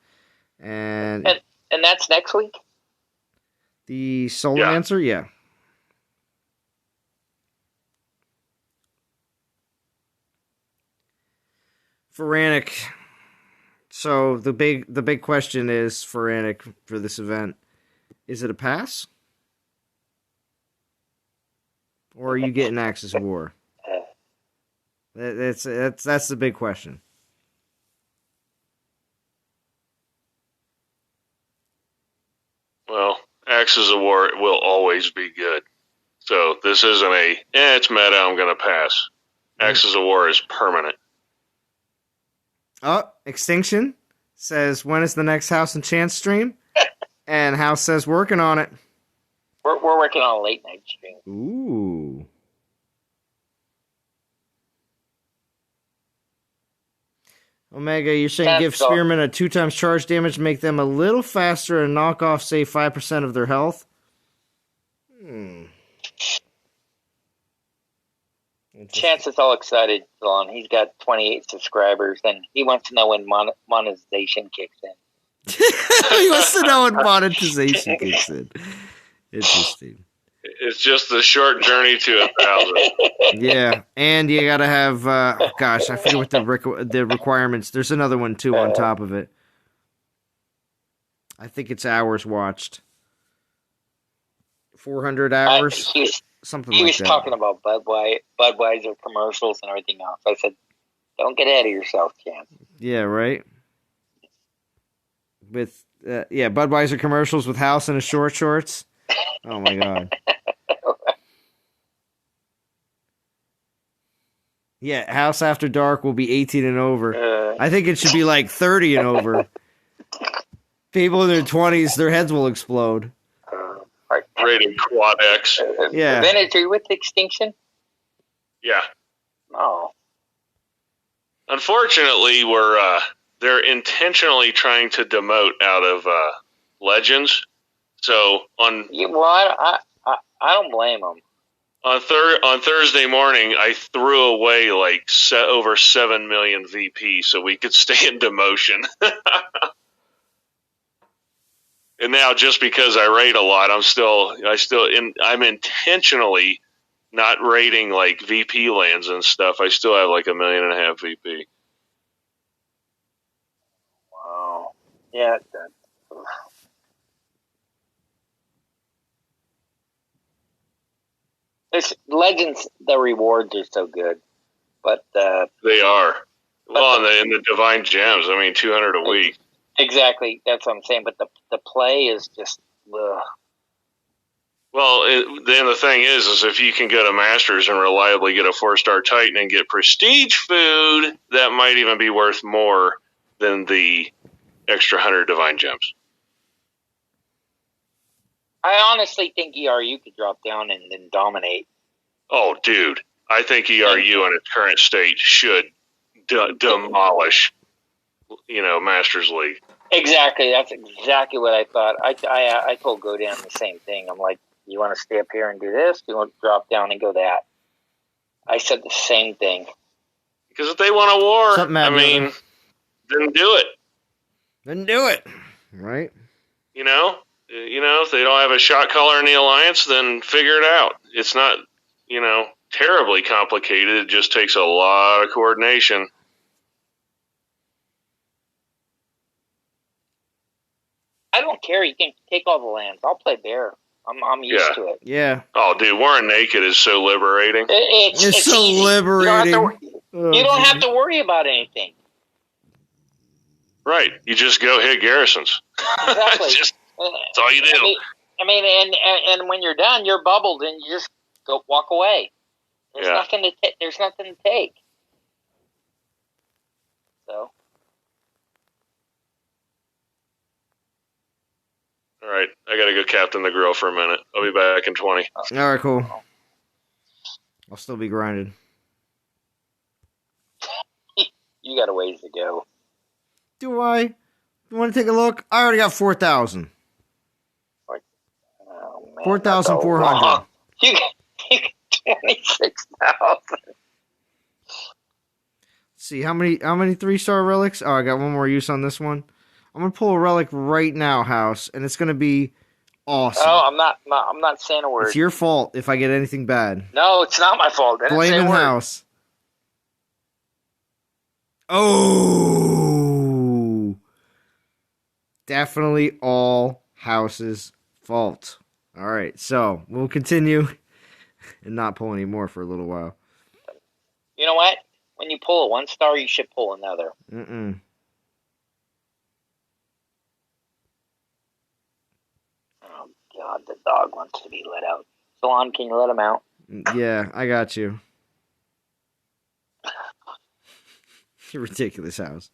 Speaker 1: And
Speaker 3: that's next week?
Speaker 1: The Solomancer, yeah. Pharenic. So the big question is Pharenic for this event. Is it a pass? Or are you getting Axis of War? That's the big question.
Speaker 2: Well, Axis of War will always be good. So this isn't it's meta, I'm going to pass. Axis of War is permanent.
Speaker 1: Oh, Extinction says, when is the next House and Chance stream? And House says, working on it.
Speaker 3: We're working on a late night stream.
Speaker 1: Ooh. Omega, you're saying give Spearmen a 2 times charge damage, make them a little faster, and knock off, say, 5% of their health?
Speaker 3: Chance is all excited, Dylan. He's got 28 subscribers, and he wants to know when monetization kicks in.
Speaker 1: He wants to know when monetization kicks in. Interesting.
Speaker 2: It's just the short journey to 1,000.
Speaker 1: Yeah, and you gotta have, gosh, I forget what the requirements. There's another one, too, on top of it. I think it's hours watched. 400 hours? Something like that.
Speaker 3: He was talking about Budweiser commercials and everything else. I said, don't get ahead of yourself, Chance.
Speaker 1: Yeah, right? With, Budweiser commercials with House in his shorts. Oh, my God. Yeah, House After Dark will be 18 and over. I think it should be like 30 and over. People in their 20s, their heads will explode.
Speaker 2: Rated Quad X.
Speaker 1: Yeah.
Speaker 3: Venator with Extinction?
Speaker 2: Yeah.
Speaker 3: Oh.
Speaker 2: Unfortunately, they're intentionally trying to demote out of Legends. So on
Speaker 3: I don't blame them.
Speaker 2: On Thursday morning, I threw away like over 7 million VP so we could stay in demotion. And now, just because I raid a lot, I'm intentionally not raiding like VP lands and stuff. I still have like 1.5 million VP.
Speaker 3: Wow. Yeah. This Legends, the rewards are so good, but
Speaker 2: they are. Well, in the Divine Gems, 200 a week.
Speaker 3: Exactly, that's what I'm saying. But the play is just. Ugh.
Speaker 2: Well, then the thing is if you can go to Masters and reliably get a 4-star Titan and get prestige food, that might even be worth more than the extra 100 Divine Gems.
Speaker 3: I honestly think ERU could drop down and then dominate.
Speaker 2: Oh, dude. I think ERU in its current state should demolish, Masters League.
Speaker 3: Exactly. That's exactly what I thought. I told Godan the same thing. I'm like, you want to stay up here and do this? You want to drop down and go that? I said the same thing.
Speaker 2: Because if they want a war, then do it.
Speaker 1: Then do it. Right?
Speaker 2: If they don't have a shot caller in the Alliance, then figure it out. It's not, terribly complicated. It just takes a lot of coordination.
Speaker 3: I don't care. You can take all the lands. I'll play Bear. I'm used to it.
Speaker 1: Yeah.
Speaker 2: Oh, dude, Warren Naked is so liberating.
Speaker 1: It's so
Speaker 3: easy.
Speaker 1: liberating.
Speaker 3: You don't have to worry about anything.
Speaker 2: Right. You just go hit garrisons.
Speaker 3: Exactly.
Speaker 2: That's all you do.
Speaker 3: And when you're done, you're bubbled, and you just go walk away. There's nothing to take. So.
Speaker 2: All right, I gotta go captain the grill for a minute. I'll be back in 20.
Speaker 1: All right, cool. I'll still be grinded.
Speaker 3: You got a ways to go.
Speaker 1: Do I? You want to take a look? I already got 4,000. 4,400.
Speaker 3: You got 26,000.
Speaker 1: See how many 3-star relics? Oh, I got one more use on this one. I'm gonna pull a relic right now, House, and it's gonna be awesome.
Speaker 3: Oh, I'm not saying a word.
Speaker 1: It's your fault if I get anything bad.
Speaker 3: No, it's not my fault.
Speaker 1: Blaming House. Oh, definitely all House's fault. All right, so we'll continue and not pull any more for a little while.
Speaker 3: You know what? When you pull a 1-star, you should pull another.
Speaker 1: Mm-mm.
Speaker 3: Oh, God, the dog wants to be let out. Salon, can you let him out?
Speaker 1: Yeah, I got you. You're ridiculous, House.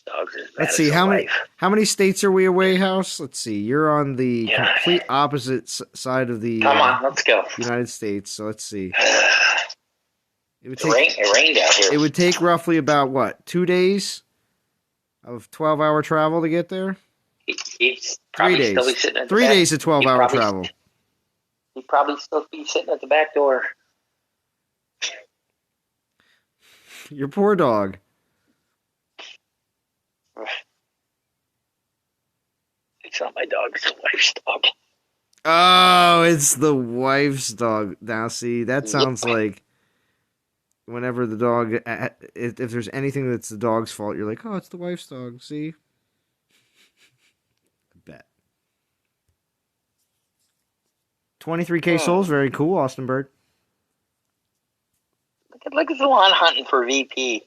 Speaker 3: Dogs as bad
Speaker 1: Let's
Speaker 3: as
Speaker 1: see,
Speaker 3: a wife.
Speaker 1: how many states are we away, House? Let's see. You're on the
Speaker 3: Yeah.
Speaker 1: complete opposite side of the
Speaker 3: Come on, let's go.
Speaker 1: United States. So let's see. It would
Speaker 3: It rained out here.
Speaker 1: It would take roughly about what, 2 days of 12-hour travel to get there?
Speaker 3: He'd
Speaker 1: 3
Speaker 3: probably still be
Speaker 1: days.
Speaker 3: sitting at the
Speaker 1: 3
Speaker 3: back.
Speaker 1: days of 12-hour travel.
Speaker 3: He'd probably still be sitting at the back door.
Speaker 1: Your poor dog.
Speaker 3: It's not my dog, it's the wife's dog.
Speaker 1: Oh, it's the wife's dog. Now, see, that sounds like whenever the dog, if there's anything that's the dog's fault, you're like, oh, it's the wife's dog. See? I bet. 23K souls, very cool, Austin Bird.
Speaker 3: Look at the one hunting for VP.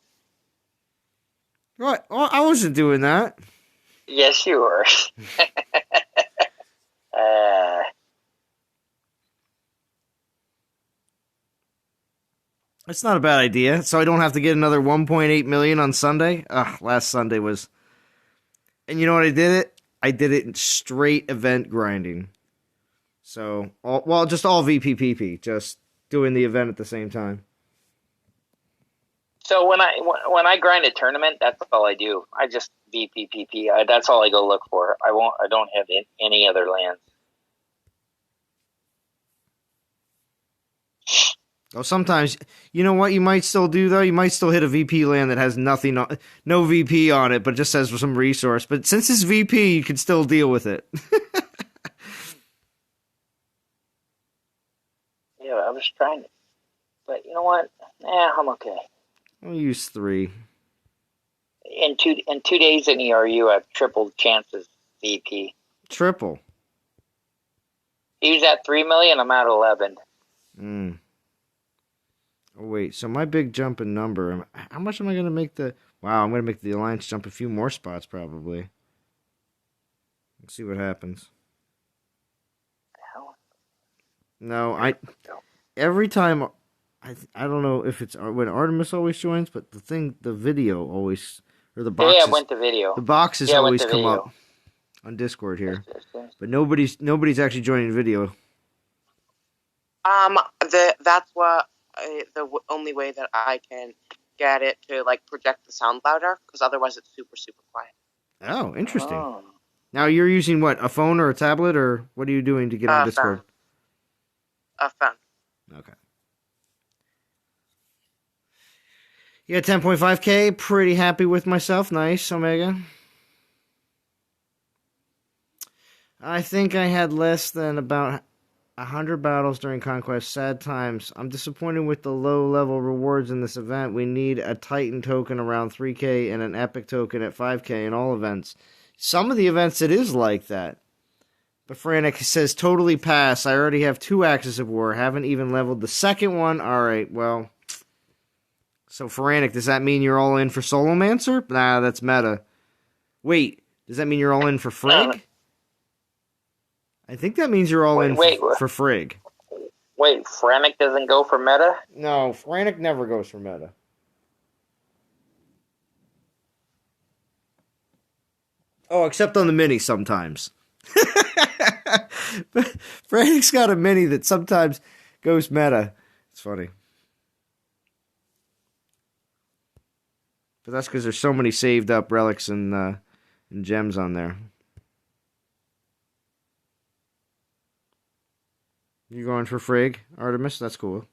Speaker 1: What? Oh, I wasn't doing that.
Speaker 3: Yes, you were.
Speaker 1: It's not a bad idea. So I don't have to get another 1.8 million on Sunday. Last Sunday was. And you know what I did it? I did it in straight event grinding. So, just all VPPP, just doing the event at the same time.
Speaker 3: So when I grind a tournament, that's all I do. I just VPPP. That's all I go look for. I don't have any other lands.
Speaker 1: Oh, sometimes, you know what you might still do, though? You might still hit a VP land that has nothing, no VP on it, but just has some resource. But since it's VP, you can still deal with it.
Speaker 3: Yeah, I was trying to. But you know what? I'm okay.
Speaker 1: I'll use 3.
Speaker 3: In 2 days in ERU, I've tripled chances VP.
Speaker 1: Triple.
Speaker 3: He was at 3 million, I'm at 11.
Speaker 1: Oh, wait, so my big jump in number, how much am I going to make wow, I'm going to make the Alliance jump a few more spots, probably. Let's see what happens. No, every time, I don't know if it's when Artemis always joins, but the video always, or the boxes.
Speaker 3: Yeah, I went to video.
Speaker 1: The boxes always come up on Discord here, but nobody's actually joining video.
Speaker 4: That's what the only way that I can get it to like project the sound louder, because otherwise it's super quiet.
Speaker 1: Oh, interesting. Now you're using what, a phone or a tablet, or what are you doing to get on Discord?
Speaker 4: A phone.
Speaker 1: Okay. Yeah, 10.5K. Pretty happy with myself. Nice, Omega. I think I had less than about 100 battles during Conquest. Sad times. I'm disappointed with the low-level rewards in this event. We need a Titan token around 3K and an Epic token at 5K in all events. Some of the events it is like that. But Frantic says, totally pass. I already have 2 Axes of War. Haven't even leveled the second one. Alright, well. So, Frantic, does that mean you're all in for Solomancer? Nah, that's meta. Wait, does that mean you're all in for Frigg? I think that means you're all in for Frigg.
Speaker 3: Wait, Frantic doesn't go for meta?
Speaker 1: No, Frantic never goes for meta. Oh, except on the mini sometimes. Frantic's got a mini that sometimes goes meta. It's funny. But that's because there's so many saved up relics and gems on there. You going for Frigg, Artemis? That's cool.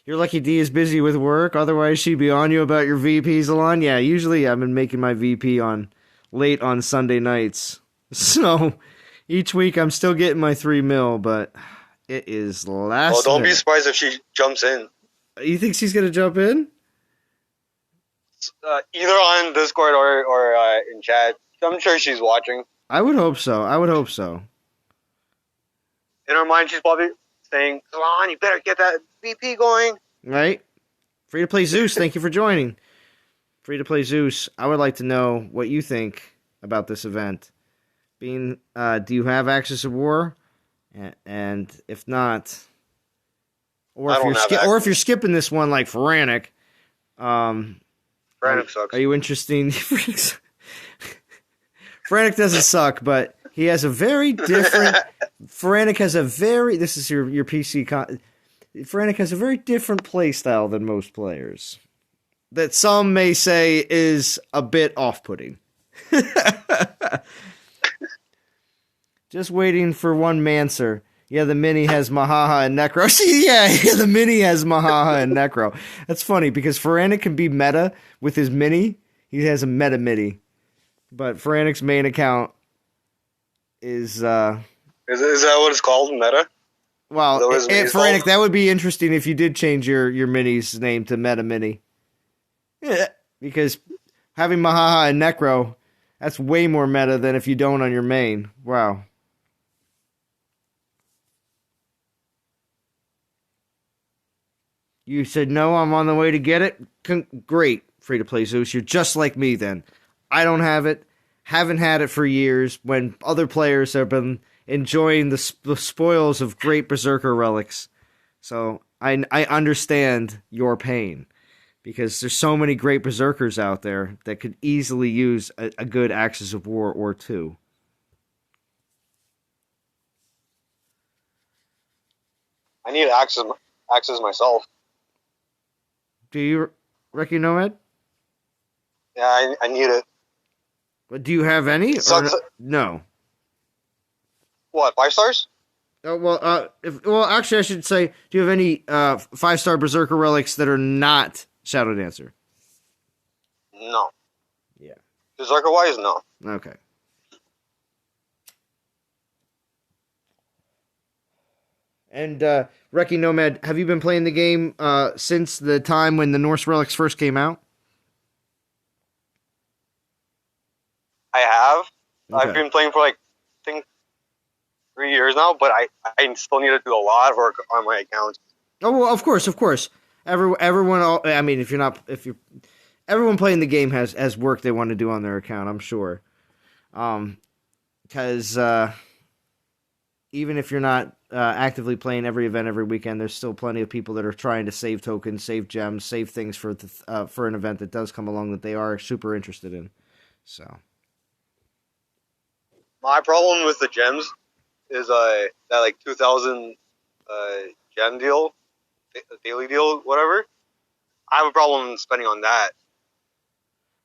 Speaker 1: You're lucky D is busy with work, otherwise she'd be on you about your VPs, Alon. Yeah, usually I've been making my VP late on Sunday nights. So, each week I'm still getting my 3 mil, but it is last
Speaker 5: Well, don't
Speaker 1: minute.
Speaker 5: be surprised if she jumps in.
Speaker 1: You think she's going to jump in?
Speaker 5: Either on Discord or in chat. I'm sure she's watching.
Speaker 1: I would hope so.
Speaker 5: In her mind, she's probably saying, "Come on, you better get that VP going."
Speaker 1: Right? Free to play Zeus, thank you for joining. Free to play Zeus, I would like to know what you think about this event. Do you have Axis of War? And if not, Or
Speaker 5: I
Speaker 1: if
Speaker 5: don't
Speaker 1: you're
Speaker 5: have
Speaker 1: or if you're skipping this one like Feranic,
Speaker 5: Brandon sucks.
Speaker 1: are you interesting? Feranic doesn't suck, but he has a very different. Feranic has a very. This is your PC. Feranic has a very different play style than most players. That some may say is a bit off-putting. Just waiting for one Mancer. Yeah, the mini has Mahaha and Necro. See, yeah, the mini has Mahaha and Necro. That's funny because Feranic can be meta with his mini. He has a meta mini. But Feranic's main account is...
Speaker 5: Is that what it's called, meta?
Speaker 1: Well, Feranic,
Speaker 5: called?
Speaker 1: that would be interesting if you did change your mini's name to Meta Mini. Yeah, because having Mahaha and Necro, that's way more meta than if you don't on your main. Wow. You said, no, I'm on the way to get it? Great, free-to-play Zeus. You're just like me then. I don't have it. Haven't had it for years when other players have been enjoying the spoils of great Berserker relics. So I understand your pain. Because there's so many great Berserkers out there that could easily use a good Axis of War or two.
Speaker 5: I need Axis myself.
Speaker 1: Do you, Reki Nomad?
Speaker 5: Yeah, I need it.
Speaker 1: But do you have any? Or no?
Speaker 5: What, 5 stars?
Speaker 1: Well, actually, I should say, do you have any 5-star Berserker relics that are not Shadow Dancer?
Speaker 5: No.
Speaker 1: Yeah.
Speaker 5: Berserker-wise, no.
Speaker 1: Okay. And Reki Nomad, have you been playing the game since the time when the Norse relics first came out?
Speaker 5: I have.
Speaker 1: Okay.
Speaker 5: I've been playing for I think 3 years now, but I still need to do a lot of work on my account.
Speaker 1: Oh well, of course. Everyone. I mean, everyone playing the game has work they want to do on their account. I'm sure. Because even if you're not actively playing every event every weekend, there's still plenty of people that are trying to save tokens, save gems, save things for an event that does come along that they are super interested in. So.
Speaker 5: My problem with the gems is that like 2,000 gem deal, daily deal, whatever. I have a problem spending on that.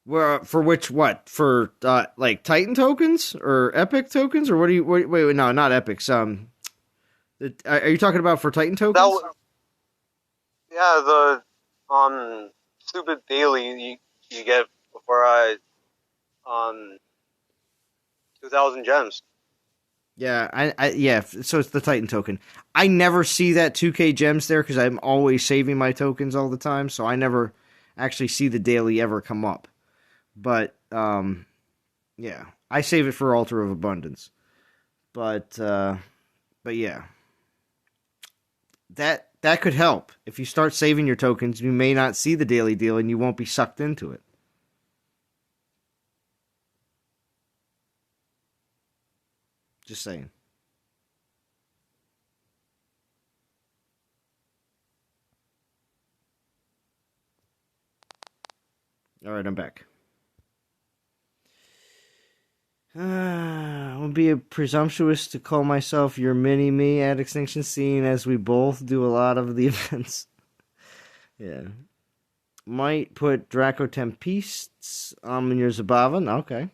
Speaker 1: Well, for which what? For like Titan tokens or Epic tokens or what do you wait, no, not Epics. Are you talking about for Titan tokens?
Speaker 5: The stupid daily you get for 2,000 gems.
Speaker 1: Yeah, so it's the Titan token. I never see that 2K gems there because I'm always saving my tokens all the time, so I never actually see the daily ever come up. But, yeah, I save it for Altar of Abundance. But yeah. That could help. If you start saving your tokens, you may not see the daily deal and you won't be sucked into it. Just saying. All right, I'm back. It would be presumptuous to call myself your mini-me at Extinction Scene, as we both do a lot of the events. Yeah. Might put Draco Tempistes in your Zabavan. Okay.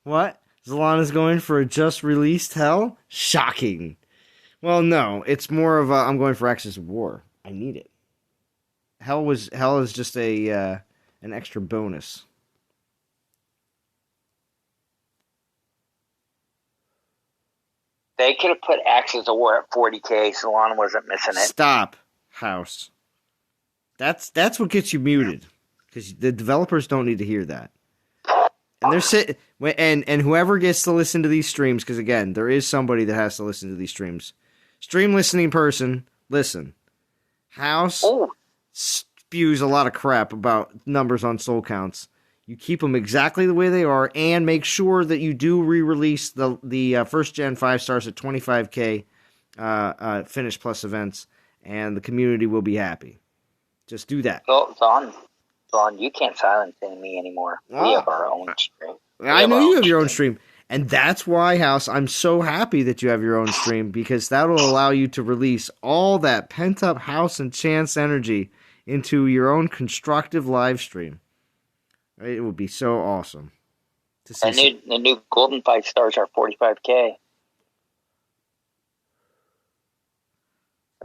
Speaker 1: What? Zalana's going for a just-released Hell? Shocking. Well, no. It's more of a, I'm going for Axis of War. I need it. Hell is just an extra bonus.
Speaker 3: They could have put Axis of War at 40k. Solana wasn't missing it.
Speaker 1: Stop, House. That's what gets you muted, because the developers don't need to hear that. And they're and whoever gets to listen to these streams, because again, there is somebody that has to listen to these streams. Stream listening person, listen. House spews a lot of crap about numbers on soul counts. You keep them exactly the way they are, and make sure that you do re-release the first gen 5 stars at 25K Finish Plus events, and the community will be happy. Just do that.
Speaker 3: So, Vaughn, you can't silence me anymore. We have our own stream.
Speaker 1: I know you have your own stream. And that's why, House, I'm so happy that you have your own stream, because that'll allow you to release all that pent-up House and Chance energy into your own constructive live stream. It would be so awesome to see.
Speaker 3: The new Golden 5 stars are 45K.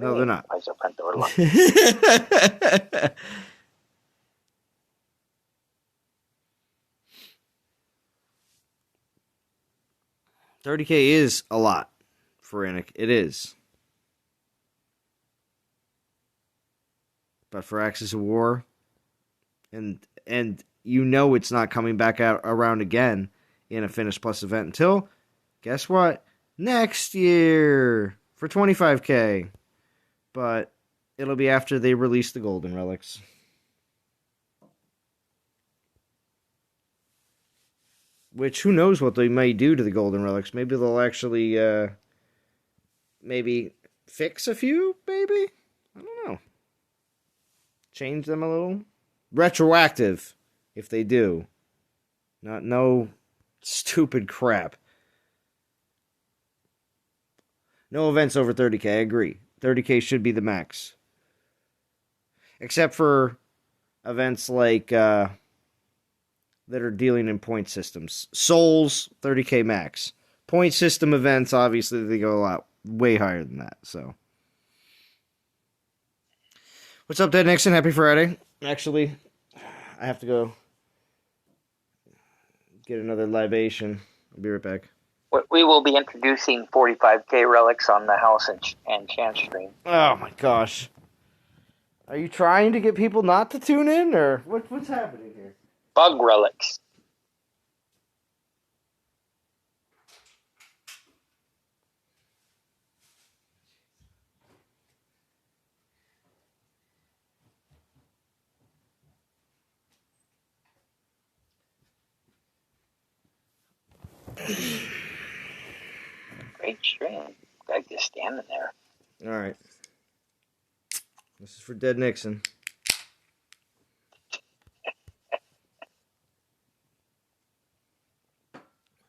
Speaker 1: No, they're not.
Speaker 3: Why is our front door locked?
Speaker 1: 30K is a lot for Anik. It is. But for Axis of War, and you know it's not coming back out around again in a Finish Plus event until, guess what? Next year for 25K. But it'll be after they release the Golden Relics. Which, who knows what they may do to the Golden Relics. Maybe they'll actually, maybe fix a few, maybe? I don't know. Change them a little. Retroactive, if they do. No stupid crap. No events over 30K, I agree. 30K should be the max. Except for events like, that are dealing in point systems. Souls, 30K max. Point system events, obviously, they go way higher than that, so. What's up, Dead Nixon? Happy Friday. Actually, I have to go get another libation. I'll be right back.
Speaker 3: We will be introducing 45K relics on the House and Chance stream.
Speaker 1: Oh my gosh. Are you trying to get people not to tune in, or what's happening here?
Speaker 3: Bug relics. Great stream. Guy just standing there.
Speaker 1: All right. This is for Dead Nixon.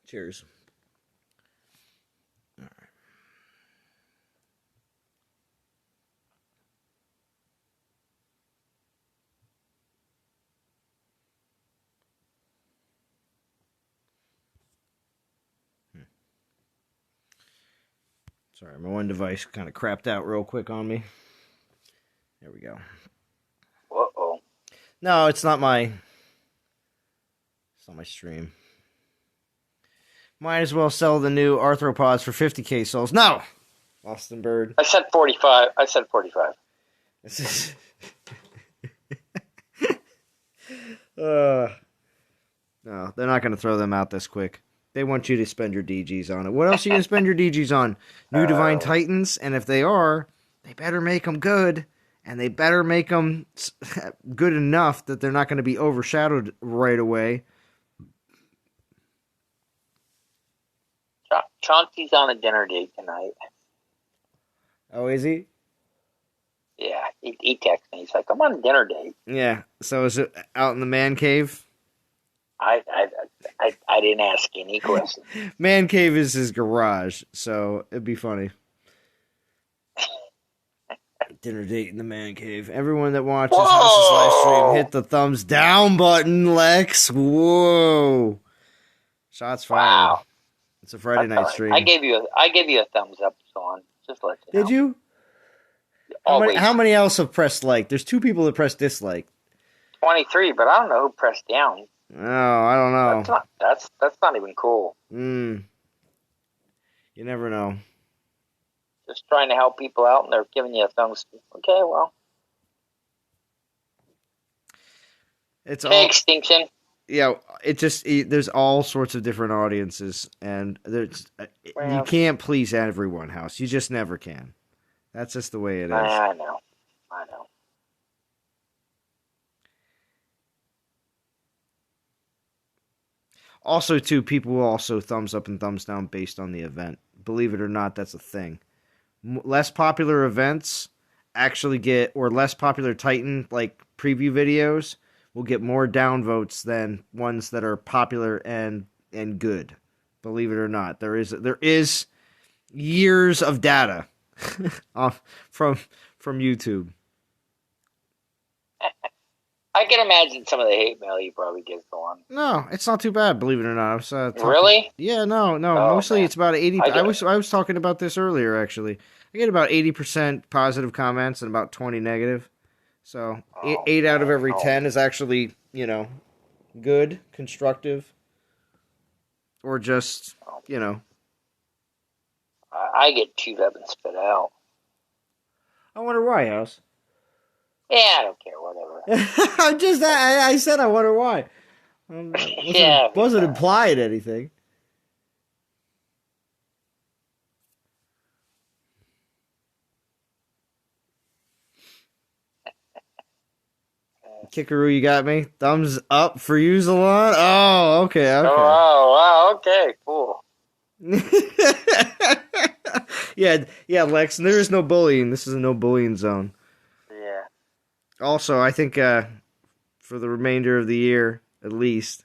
Speaker 1: Cheers. All right. Sorry, my one device kind of crapped out real quick on me. There we go.
Speaker 3: Uh-oh.
Speaker 1: No, it's not my stream. Might as well sell the new arthropods for 50K souls. No! Austin Bird.
Speaker 3: I said 45.
Speaker 1: This is... no, they're not going to throw them out this quick. They want you to spend your DGs on it. What else are you going to spend your DGs on? New Divine Titans? And if they are, they better make them good. And they better make them good enough that they're not going to be overshadowed right away.
Speaker 3: Chauncey's on a dinner date tonight.
Speaker 1: Oh, is he?
Speaker 3: Yeah, he texted me. He's like, I'm on a dinner date.
Speaker 1: Yeah. So is it out in the man cave?
Speaker 3: I didn't ask any questions.
Speaker 1: Man cave is his garage, so it'd be funny. Dinner date in the man cave. Everyone that watches House's live stream, hit the thumbs down button, Lex. Whoa. Shots fired. Wow. It's a Friday night stream.
Speaker 3: I gave you a thumbs up, Sean. Just let you know.
Speaker 1: Did you? How many else have pressed like? There's 2 people that pressed dislike.
Speaker 3: 23, but I don't know who pressed down.
Speaker 1: Oh, I don't know.
Speaker 3: That's not even cool.
Speaker 1: You never know.
Speaker 3: Just trying to help people out, and they're giving you a thumbs. Okay, well.
Speaker 1: It's
Speaker 3: extinction.
Speaker 1: Yeah, there's all sorts of different audiences, and you can't please everyone, House. You just never can. That's just the way it is.
Speaker 3: I know.
Speaker 1: Also, too, people will also thumbs up and thumbs down based on the event. Believe it or not, that's a thing. Less popular events actually get, or less popular Titan like preview videos will get more downvotes than ones that are popular and good. Believe it or not, there is years of data from YouTube.
Speaker 3: I can imagine some of the hate mail you probably get going.
Speaker 1: No, it's not too bad. Believe it or not, I was talking,
Speaker 3: Really?
Speaker 1: Yeah, no.
Speaker 3: Oh,
Speaker 1: mostly
Speaker 3: man.
Speaker 1: it's about 80.
Speaker 3: I
Speaker 1: I was talking about this earlier. Actually, I get about 80% positive comments and about 20 negative. So
Speaker 3: Oh,
Speaker 1: 8 out of every
Speaker 3: no.
Speaker 1: 10 is actually good, constructive, or just
Speaker 3: I get chewed up and spit out.
Speaker 1: I wonder why, House.
Speaker 3: Yeah, I don't care. Whatever.
Speaker 1: I said I wonder why. Wasn't implied anything. Kickaroo, you got me. Thumbs up for you, Zalon. Oh, okay.
Speaker 3: Oh, wow. Okay, cool.
Speaker 1: yeah, Lex. There is no bullying. This is a no bullying zone.
Speaker 3: Yeah.
Speaker 1: Also, I think for the remainder of the year, at least,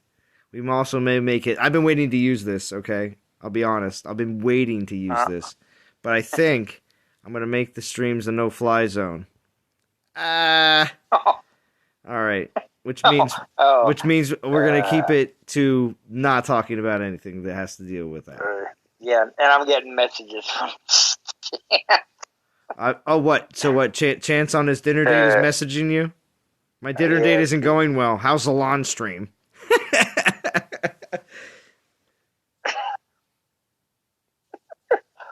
Speaker 1: we also may make it. I've been waiting to use this. Okay, I'll be honest. I've been waiting to use this, but I think I'm gonna make the streams a no-fly zone. All right. Which means we're gonna keep it to not talking about anything that has to deal with that.
Speaker 3: Yeah, and I'm getting messages from
Speaker 1: what? So what? Chance on his dinner date is messaging you? My dinner date isn't going well. How's the lawn stream?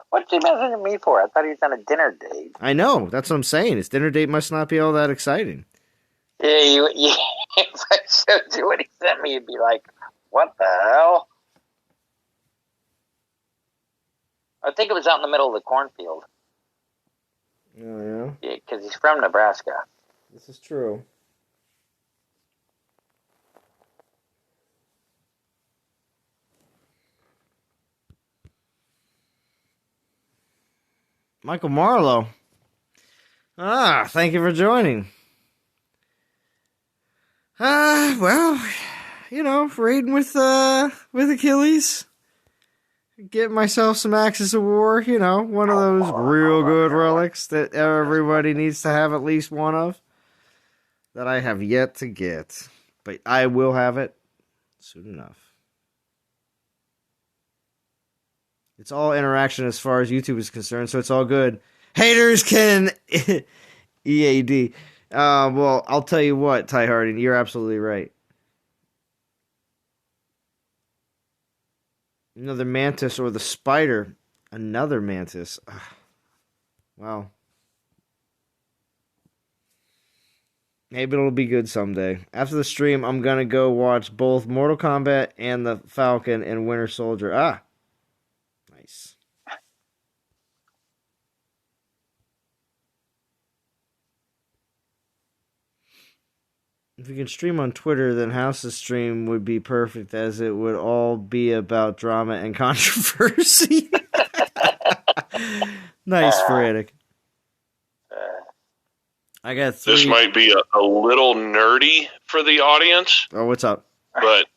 Speaker 3: What's he messaging me for? I thought he was on a dinner date.
Speaker 1: I know. That's what I'm saying. His dinner date must not be all that exciting.
Speaker 3: Yeah, if I showed you what he sent me, you'd be like, what the hell? I think it was out in the middle of the cornfield.
Speaker 1: Oh, yeah?
Speaker 3: Yeah, because he's from Nebraska.
Speaker 1: This is true. Michael Marlowe. Thank you for joining. Well, raiding with Achilles. Get myself some Axis of War, one of those real good relics that everybody needs to have at least one of. That I have yet to get. But I will have it soon enough. It's all interaction as far as YouTube is concerned, so it's all good. Haters can EAD. Well, I'll tell you what, Ty Harding, you're absolutely right. Another mantis or the spider. Another mantis. Wow. Maybe it'll be good someday. After the stream, I'm going to go watch both Mortal Kombat and the Falcon and Winter Soldier. Nice. If you can stream on Twitter, then House's stream would be perfect, as it would all be about drama and controversy. Nice, Frantic. I got 3.
Speaker 2: This might be a little nerdy for the audience.
Speaker 1: Oh, what's up?
Speaker 2: But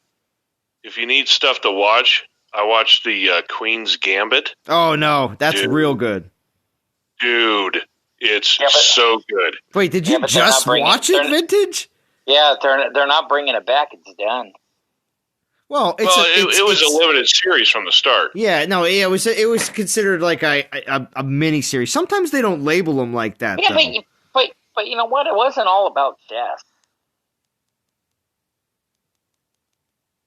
Speaker 2: if you need stuff to watch, I watched the Queen's Gambit.
Speaker 1: Oh, no. That's real good.
Speaker 2: Dude, it's so good.
Speaker 1: Wait, did you just watch it, Vintage?
Speaker 3: Yeah, they're not bringing it back. It's done.
Speaker 1: Well,
Speaker 2: it was a limited series from the start.
Speaker 1: Yeah, no, it was considered like a mini series. Sometimes they don't label them like that.
Speaker 3: Yeah,
Speaker 1: though.
Speaker 3: but you know what? It wasn't all about chess.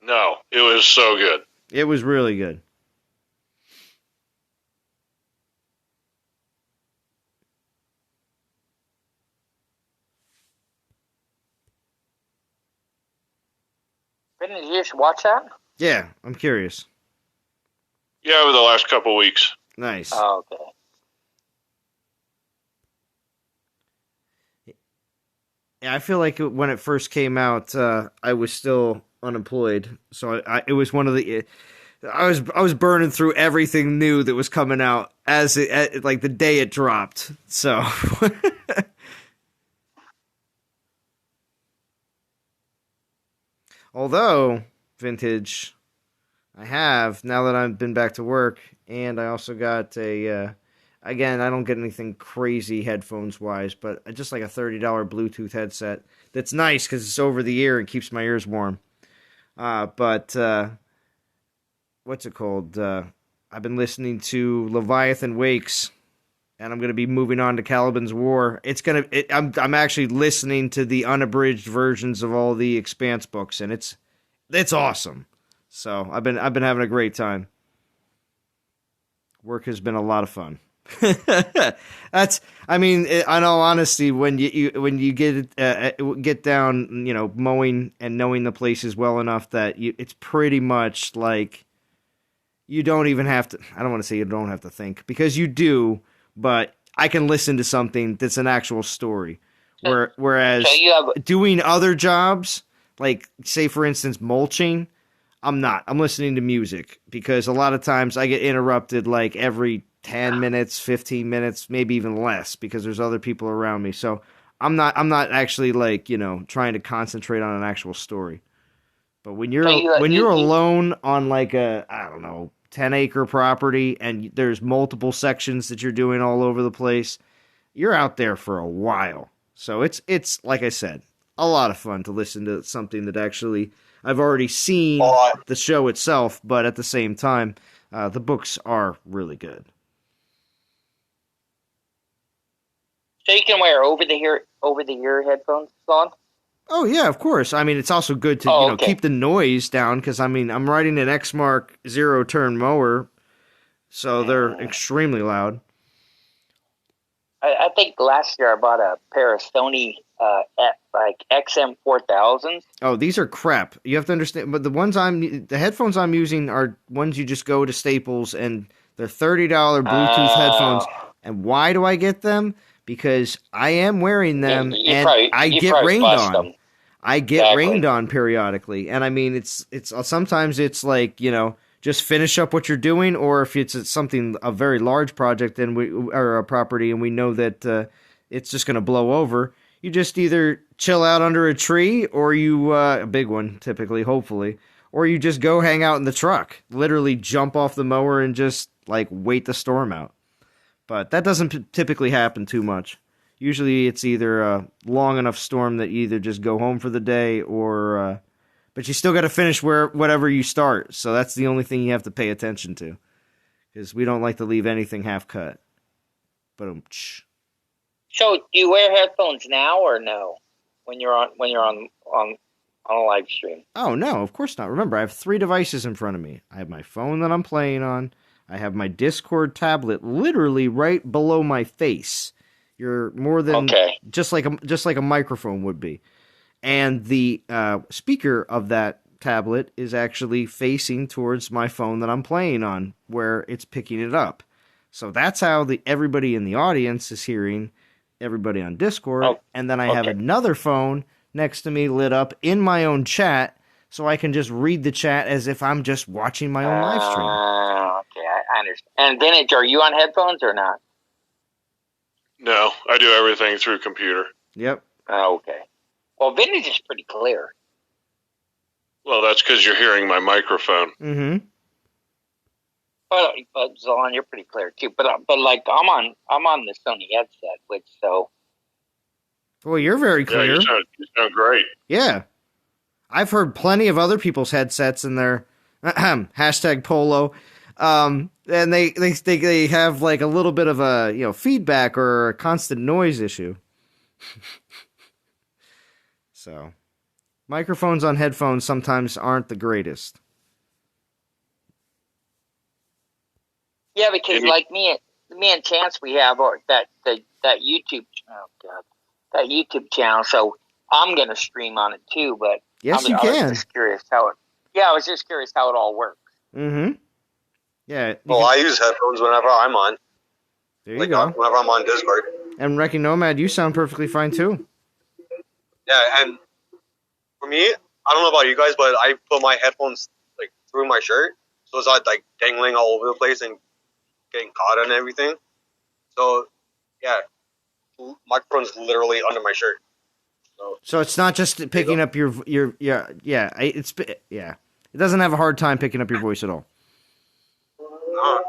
Speaker 2: No, it was so good.
Speaker 1: It was really good.
Speaker 3: Did you just watch that?
Speaker 1: Yeah, I'm curious.
Speaker 2: Yeah, over the last couple of weeks.
Speaker 1: Nice.
Speaker 3: Oh, okay.
Speaker 1: Yeah, I feel like when it first came out, I was still unemployed, so it was one of the. I was burning through everything new that was coming out like the day it dropped. So. Although vintage, I have now that I've been back to work, and I also got a. Again, I don't get anything crazy headphones wise, but just like a $30 Bluetooth headset that's nice because it's over the ear and keeps my ears warm. But what's it called? I've been listening to Leviathan Wakes, and I'm going to be moving on to Caliban's War. I'm actually listening to the unabridged versions of all the Expanse books, and it's awesome. So I've been having a great time. Work has been a lot of fun. In all honesty, when you get down, mowing and knowing the places well enough that it's pretty much like you don't even have to. I don't want to say you don't have to think, because you do, but I can listen to something that's an actual story. Whereas doing other jobs, like say for instance mulching, I'm not. I'm listening to music because a lot of times I get interrupted like every 10 minutes, 15 minutes, maybe even less, because there's other people around me. So I'm not actually like, trying to concentrate on an actual story. But when you're alone on like a, I don't know, 10-acre property and there's multiple sections that you're doing all over the place, you're out there for a while. So it's like I said, a lot of fun to listen to something that actually I've already seen the show itself, but at the same time, the books are really good.
Speaker 3: So you can wear over the ear headphones on?
Speaker 1: Oh yeah, of course. I mean, it's also good to keep the noise down, because I'm riding an Exmark 0-turn mower, so they're extremely loud.
Speaker 3: I think last year I bought a pair of Sony XM4000s.
Speaker 1: Oh, these are crap. You have to understand, but the headphones I'm using are ones you just go to Staples, and they're $30 Bluetooth headphones. And why do I get them? Because I am wearing them, I get rained on. I get rained on periodically, and I mean, it's sometimes it's like, just finish up what you're doing, or if it's a very large project or a property, and we know that it's just going to blow over, you just either chill out under a tree, or a big one typically, hopefully, or you just go hang out in the truck, literally jump off the mower and just like wait the storm out. But that doesn't typically happen too much. Usually it's either a long enough storm that you either just go home for the day, or but you still got to finish whatever you start. So that's the only thing you have to pay attention to, because we don't like to leave anything half cut.
Speaker 3: So do you wear headphones now or no when you're on a live stream?
Speaker 1: Oh no, of course not. Remember, I have 3 devices in front of me. I have my phone that I'm playing on. I have my Discord tablet literally right below my face. You're more than just like a microphone would be. And the speaker of that tablet is actually facing towards my phone that I'm playing on, where it's picking it up. So that's how everybody in the audience is hearing everybody on Discord. And then I have another phone next to me lit up in my own chat, so I can just read the chat as if I'm just watching my own live stream.
Speaker 3: Okay, I understand. And Vintage, are you on headphones or not?
Speaker 2: No, I do everything through computer.
Speaker 1: Yep.
Speaker 3: Okay. Well, Vintage is pretty clear.
Speaker 2: Well, that's because you're hearing my microphone.
Speaker 1: Mm-hmm.
Speaker 3: But Zalon, you're pretty clear too. But like I'm on the Sony headset, so.
Speaker 1: Well, you're very clear.
Speaker 2: Yeah, you sound great.
Speaker 1: Yeah. I've heard plenty of other people's headsets in their hashtag polo. And they have like a little bit of a, feedback or a constant noise issue. So microphones on headphones sometimes aren't the greatest.
Speaker 3: Yeah, because like me and Chance, we have that YouTube. Oh God, that YouTube channel. So I'm gonna stream on it too. But
Speaker 1: yes, you can.
Speaker 3: I was just curious how it all works.
Speaker 1: Mm-hmm. Yeah.
Speaker 5: Well, I use headphones whenever I'm on.
Speaker 1: There you go.
Speaker 5: Whenever I'm on Discord.
Speaker 1: And Wrecking Nomad, you sound perfectly fine too.
Speaker 5: Yeah, and for me, I don't know about you guys, but I put my headphones like through my shirt, so it's not like dangling all over the place and getting caught and everything. So yeah, microphone's literally under my shirt.
Speaker 1: So it's not just picking up your It doesn't have a hard time picking up your voice at all.
Speaker 5: No.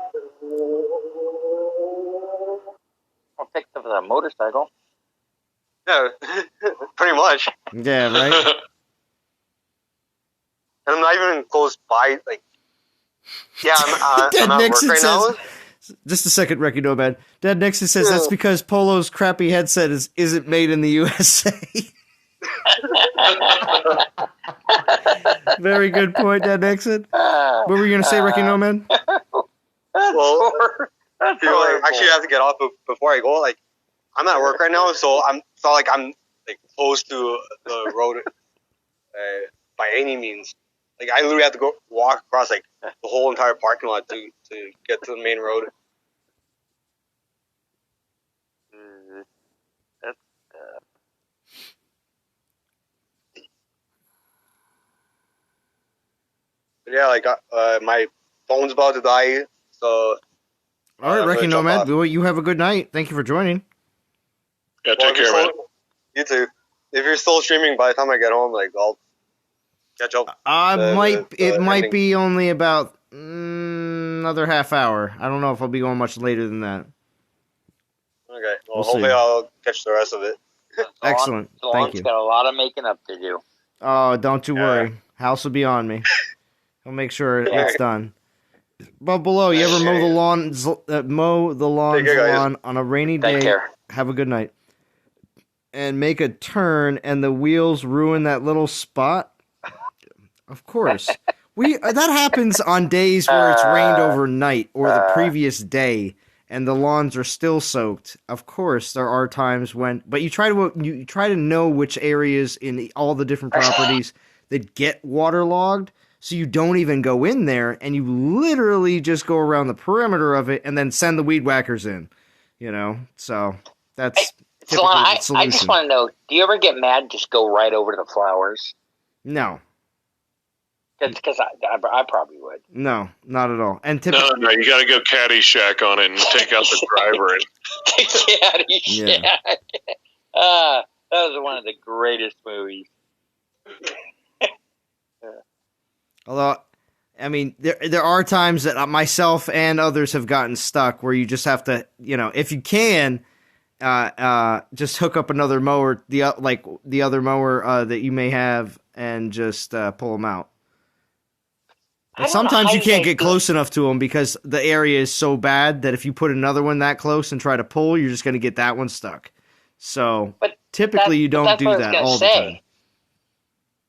Speaker 3: I'll pick up the motorcycle.
Speaker 5: Yeah, pretty much.
Speaker 1: Yeah, right.
Speaker 5: And I'm not even close by. Like, yeah, I'm
Speaker 1: Dad
Speaker 5: at work
Speaker 1: Nixon
Speaker 5: right now.
Speaker 1: Just a second, Ricky Nomad. Dad Nixon says that's because Polo's crappy headset isn't made in the USA. Very good point, Dad Nixon. What were you going to say, Ricky Nomad?
Speaker 5: Well, actually, I have to get off before I go. Like, I'm at work right now, so it's not like I'm like close to the road by any means. Like, I literally have to walk across like the whole entire parking lot to get to the main road.
Speaker 3: That's
Speaker 5: But yeah, like my phone's about to die, so.
Speaker 1: All right, Ricky Nomad. Well, you have a good night. Thank you for joining.
Speaker 2: Yeah, take care, man.
Speaker 5: You too. If you're still streaming by the time I get home, like I'll catch up.
Speaker 1: It might be only about another half hour. I don't know if I'll be going much later than that.
Speaker 5: Okay. Well,
Speaker 1: We'll
Speaker 5: hopefully
Speaker 1: see.
Speaker 5: I'll catch the rest of it.
Speaker 1: Excellent. Thank you.
Speaker 3: Got a lot of making up to do.
Speaker 1: Oh, don't you worry. House will be on me. I'll make sure it's done. But below, you ever mow the lawn's lawn on a rainy day?
Speaker 3: Take care.
Speaker 1: Have a good night. And make a turn, and the wheels ruin that little spot? Of course. That happens on days where it's rained overnight or the previous day, and the lawns are still soaked. Of course, there are times when, but you try to know which areas in all the different properties that get waterlogged, so you don't even go in there, and you literally just go around the perimeter of it, and then send the weed whackers in. So that's typically the solution.
Speaker 3: I just want to know: do you ever get mad? Just go right over to the flowers?
Speaker 1: No.
Speaker 3: Because I probably would.
Speaker 1: No, not at all. And
Speaker 2: No, you got to go Caddyshack on it and take out the driver. And
Speaker 3: Caddyshack.
Speaker 1: Yeah.
Speaker 3: That was one of the greatest movies.
Speaker 1: Although, I mean, there are times that myself and others have gotten stuck where you just have to, if you can, just hook up another mower, the other mower that you may have, and just pull them out. But sometimes you can't get close enough to them because the area is so bad that if you put another one that close and try to pull, you're just going to get that one stuck. So typically you don't do that all the time.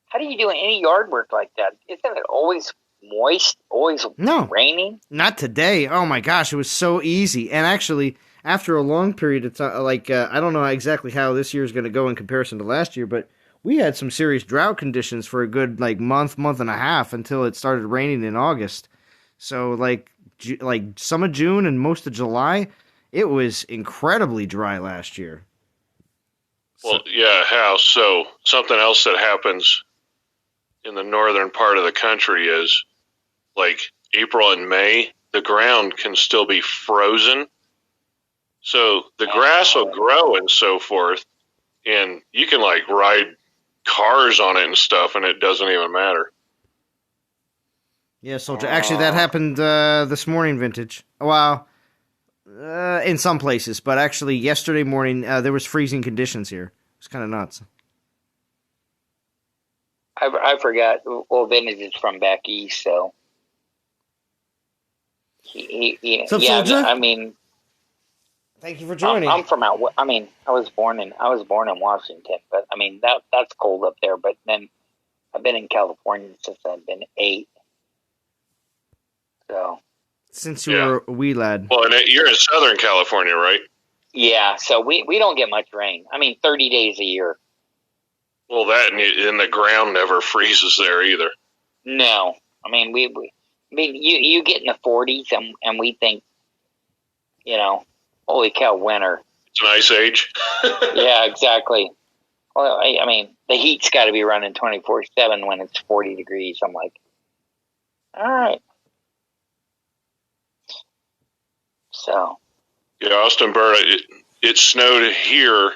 Speaker 3: How do you do any yard work like that? Isn't it always moist, always raining?
Speaker 1: Not today. Oh my gosh, it was so easy. And actually, after a long period of time, I don't know exactly how this year is going to go in comparison to last year, but we had some serious drought conditions for a good month and a half until it started raining in August. So some of June and most of July, it was incredibly dry last year.
Speaker 2: Well, yeah, how? So something else that happens in the northern part of the country is like April and May, the ground can still be frozen. So the grass will grow and so forth, and you can ride cars on it and stuff, and it doesn't even matter.
Speaker 1: Yeah, Soldier. Actually, that happened this morning, Vintage. Well, in some places, but actually yesterday morning there was freezing conditions here. It was kind of nuts.
Speaker 3: I forgot. Well, Vintage is from back east, so
Speaker 1: What's up, Soldier?
Speaker 3: I mean,
Speaker 1: thank you for joining.
Speaker 3: I'm from out. I mean, I was born in Washington, but I mean that's cold up there. But then I've been in California since I've been 8. So
Speaker 1: since you were a wee lad.
Speaker 2: Well, and you're in Southern California, right?
Speaker 3: Yeah, so we don't get much rain. I mean, 30 days a year.
Speaker 2: Well, that and the ground never freezes there either.
Speaker 3: No, I mean you get in the 40s and we think, holy cow, winter.
Speaker 2: It's an ice age.
Speaker 3: Yeah, exactly. Well, I mean, the heat's got to be running 24/7 when it's 40 degrees. I'm like, all right. So.
Speaker 2: Yeah, Austin Bird, it snowed here,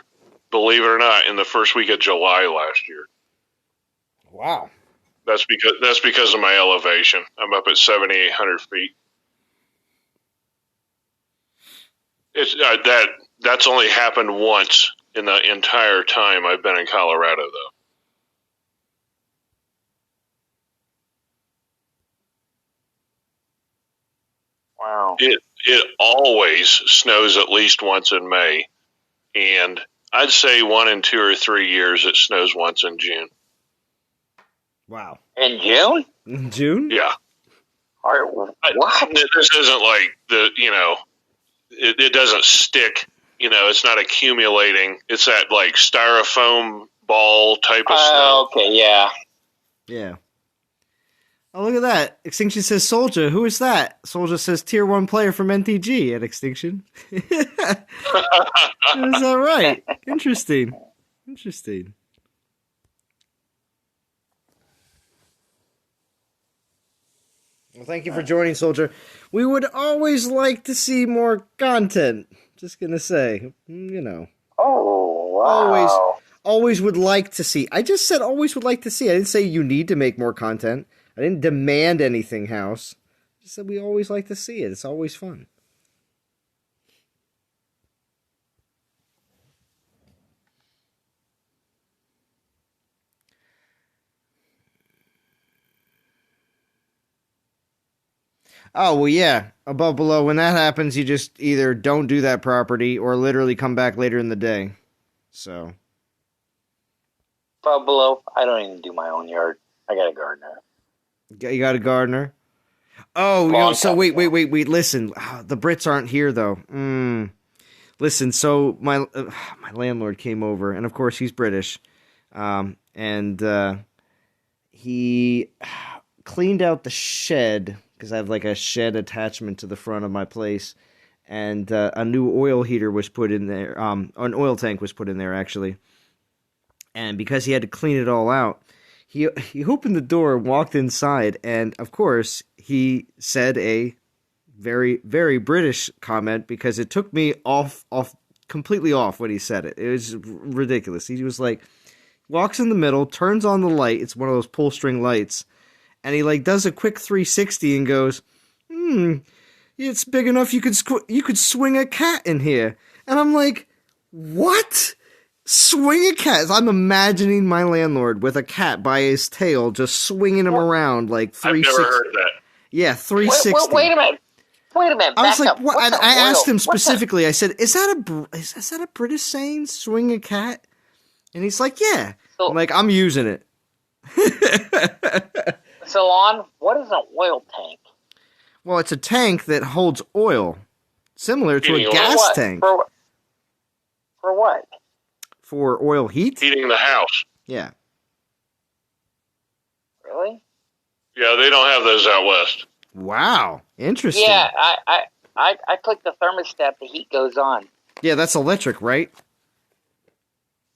Speaker 2: believe it or not, in the first week of July last year.
Speaker 1: Wow.
Speaker 2: That's because of my elevation. I'm up at 7,800 feet. It's that's only happened once in the entire time I've been in Colorado, though.
Speaker 3: Wow.
Speaker 2: It always snows at least once in May, and I'd say 1 in 2 or 3 years it snows once in June.
Speaker 1: Wow.
Speaker 3: In June?
Speaker 1: In June?
Speaker 2: Yeah.
Speaker 3: What?
Speaker 2: This isn't like it doesn't stick. It's not accumulating. It's that like styrofoam ball type of snow.
Speaker 3: Okay, yeah.
Speaker 1: Yeah. Oh, look at that. Extinction says Soldier. Who is that? Soldier says Tier 1 player from NTG at Extinction. Is that right? Interesting. Well, thank you for joining, Soldier. We would always like to see more content. Just gonna say,
Speaker 3: Oh, wow.
Speaker 1: Always would like to see. I just said always would like to see. I didn't say you need to make more content. I didn't demand anything, House. I just said we always like to see it. It's always fun. Oh, well, yeah. Above, below. When that happens, you just either don't do that property or literally come back later in the day. So.
Speaker 3: Above, below, I don't even do my own yard. I got a gardener.
Speaker 1: You got a gardener? Oh, so wait. Listen, the Brits aren't here, though. Listen, so my landlord came over, and of course he's British. And he cleaned out the shed, because I have like a shed attachment to the front of my place, and a new oil heater was put in there. An oil tank was put in there, actually. And because he had to clean it all out, he opened the door and walked inside, and of course he said a very, very British comment, because it took me completely off when he said it. It was ridiculous. He was like, walks in the middle, turns on the light. It's one of those pull string lights. And he like does a quick 360 and goes, it's big enough you could swing a cat in here. And I'm like, what? Swing a cat? I'm imagining my landlord with a cat by his tail, just swinging him around like 360.
Speaker 2: I've never heard that.
Speaker 1: Yeah, 360.
Speaker 3: Wait a minute.
Speaker 1: I was like,
Speaker 3: up.
Speaker 1: what? I asked him specifically. I said, "Is that a British saying? Swing a cat?" And he's like, "Yeah."
Speaker 3: So,
Speaker 1: I'm like, "I'm using it."
Speaker 3: So on, what is an oil tank?
Speaker 1: Well, it's a tank that holds oil, similar to a gas tank.
Speaker 3: For what?
Speaker 1: For oil heat?
Speaker 2: Heating the house.
Speaker 1: Yeah.
Speaker 3: Really?
Speaker 2: Yeah, they don't have those out west.
Speaker 1: Wow, interesting.
Speaker 3: Yeah, I click the thermostat, the heat goes on.
Speaker 1: Yeah, that's electric, right?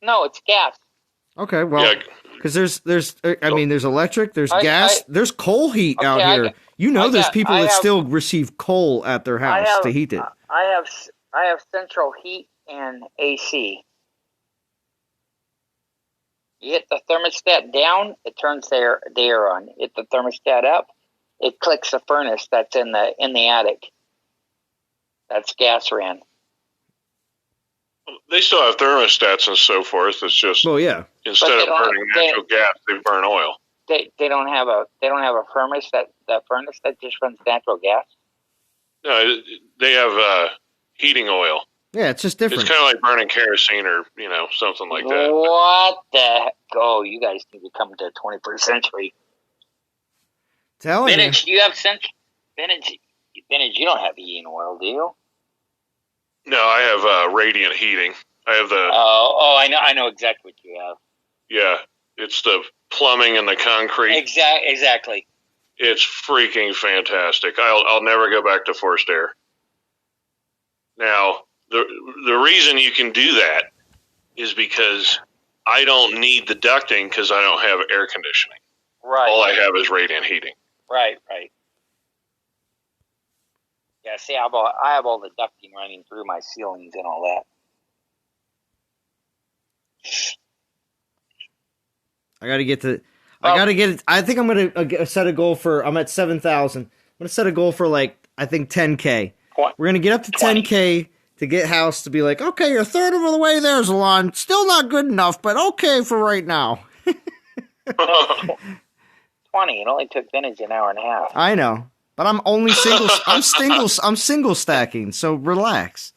Speaker 3: No, it's gas.
Speaker 1: Okay, well, because there's electric, there's gas, there's coal heat out here. There's people that still receive coal at their house to heat it.
Speaker 3: I have central heat and AC. You hit the thermostat down, it turns the air on. Hit the thermostat up, it clicks the furnace that's in the attic. That's gas ran.
Speaker 2: They still have thermostats and so forth. It's just instead of burning natural gas, they burn oil.
Speaker 3: They don't have a furnace that just runs natural gas.
Speaker 2: No, they have heating oil.
Speaker 1: Yeah, it's just different.
Speaker 2: It's kind of like burning kerosene or something like that.
Speaker 3: What the heck? Oh, you guys need to come to the 21st century.
Speaker 1: Tell me.
Speaker 3: Vintage, you have Vintage, you don't have heating oil, do you?
Speaker 2: No, I have radiant heating. I have the.
Speaker 3: Oh, I know exactly what you have.
Speaker 2: Yeah, it's the plumbing and the concrete.
Speaker 3: Exactly.
Speaker 2: It's freaking fantastic. I'll never go back to forced air. Now, the reason you can do that is because I don't need the ducting because I don't have air conditioning.
Speaker 3: Right.
Speaker 2: All I have is radiant heating.
Speaker 3: Right. Yeah, see, I have all the ducting running through my ceilings and all that.
Speaker 1: I got to get to. I got to get it. I think I'm gonna set a goal for. I'm at 7,000. I'm gonna set a goal for I think 10K. We're gonna get up to 10K to get House to be like, okay, you're a third of the way there, Zalon. Still not good enough, but okay for right now.
Speaker 3: 20. It only took Vintage an hour and a half.
Speaker 1: I know, but I'm only single. I'm single stacking, so relax.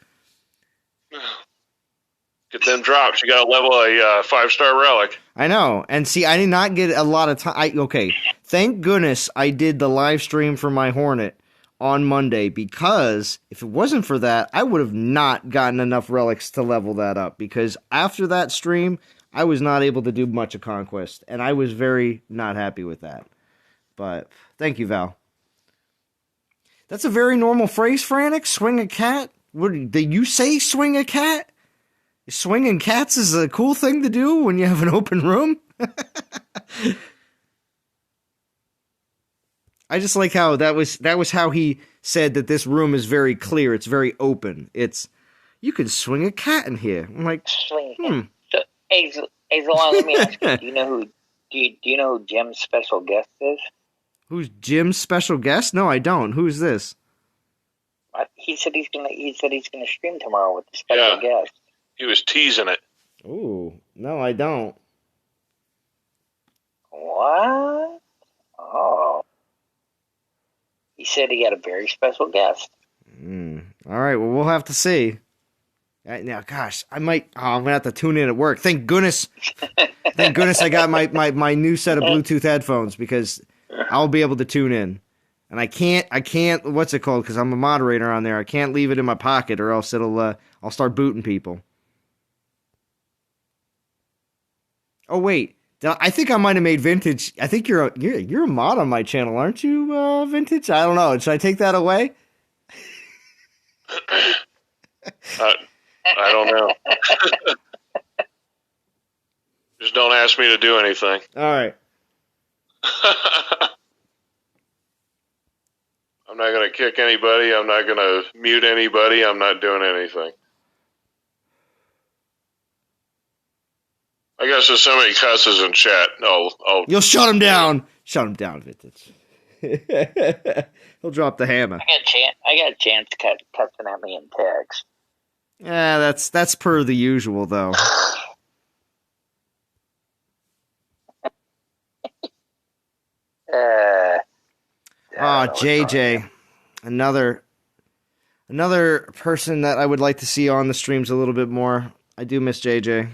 Speaker 2: Get them drops. You got to level a 5-star relic.
Speaker 1: I know, and see, I did not get a lot of time. Okay, thank goodness I did the live stream for my Hornet on Monday, because if it wasn't for that, I would have not gotten enough relics to level that up, because after that stream, I was not able to do much of Conquest, and I was very not happy with that. But thank you, Val. That's a very normal phrase, Frantic. Swing a cat? What did you say? Swing a cat? Swinging cats is a cool thing to do when you have an open room? I just like how that was how he said that this room is very clear. It's very open. You can swing a cat in here. I'm like,
Speaker 3: So, hey, Zalon, let me ask you. Do you know who Jim's special guest is?
Speaker 1: Who's Jim's special guest? No, I don't. Who's this?
Speaker 3: He said he's gonna stream tomorrow with the special guest.
Speaker 2: He was teasing it.
Speaker 1: Ooh, no, I don't.
Speaker 3: What? Oh. He said he had a very special guest.
Speaker 1: All right, well, we'll have to see. Now, gosh, I'm going to have to tune in at work. Thank goodness I got my new set of Bluetooth headphones, because I'll be able to tune in. And I can't, what's it called? Because I'm a moderator on there. I can't leave it in my pocket, or else I'll start booting people. Oh, wait. I think I might have made Vintage. I think you're a mod on my channel, aren't you, Vintage? I don't know. Should I take that away?
Speaker 2: I don't know. Just don't ask me to do anything.
Speaker 1: All right.
Speaker 2: I'm not going to kick anybody. I'm not going to mute anybody. I'm not doing anything. I guess there's so many cusses in chat. No,
Speaker 1: You'll shut him down. Shut him down, Vintage. He'll drop the hammer.
Speaker 3: I got a chance cussing at me in text.
Speaker 1: Yeah, that's per the usual, though. JJ, another person that I would like to see on the streams a little bit more. I do miss JJ.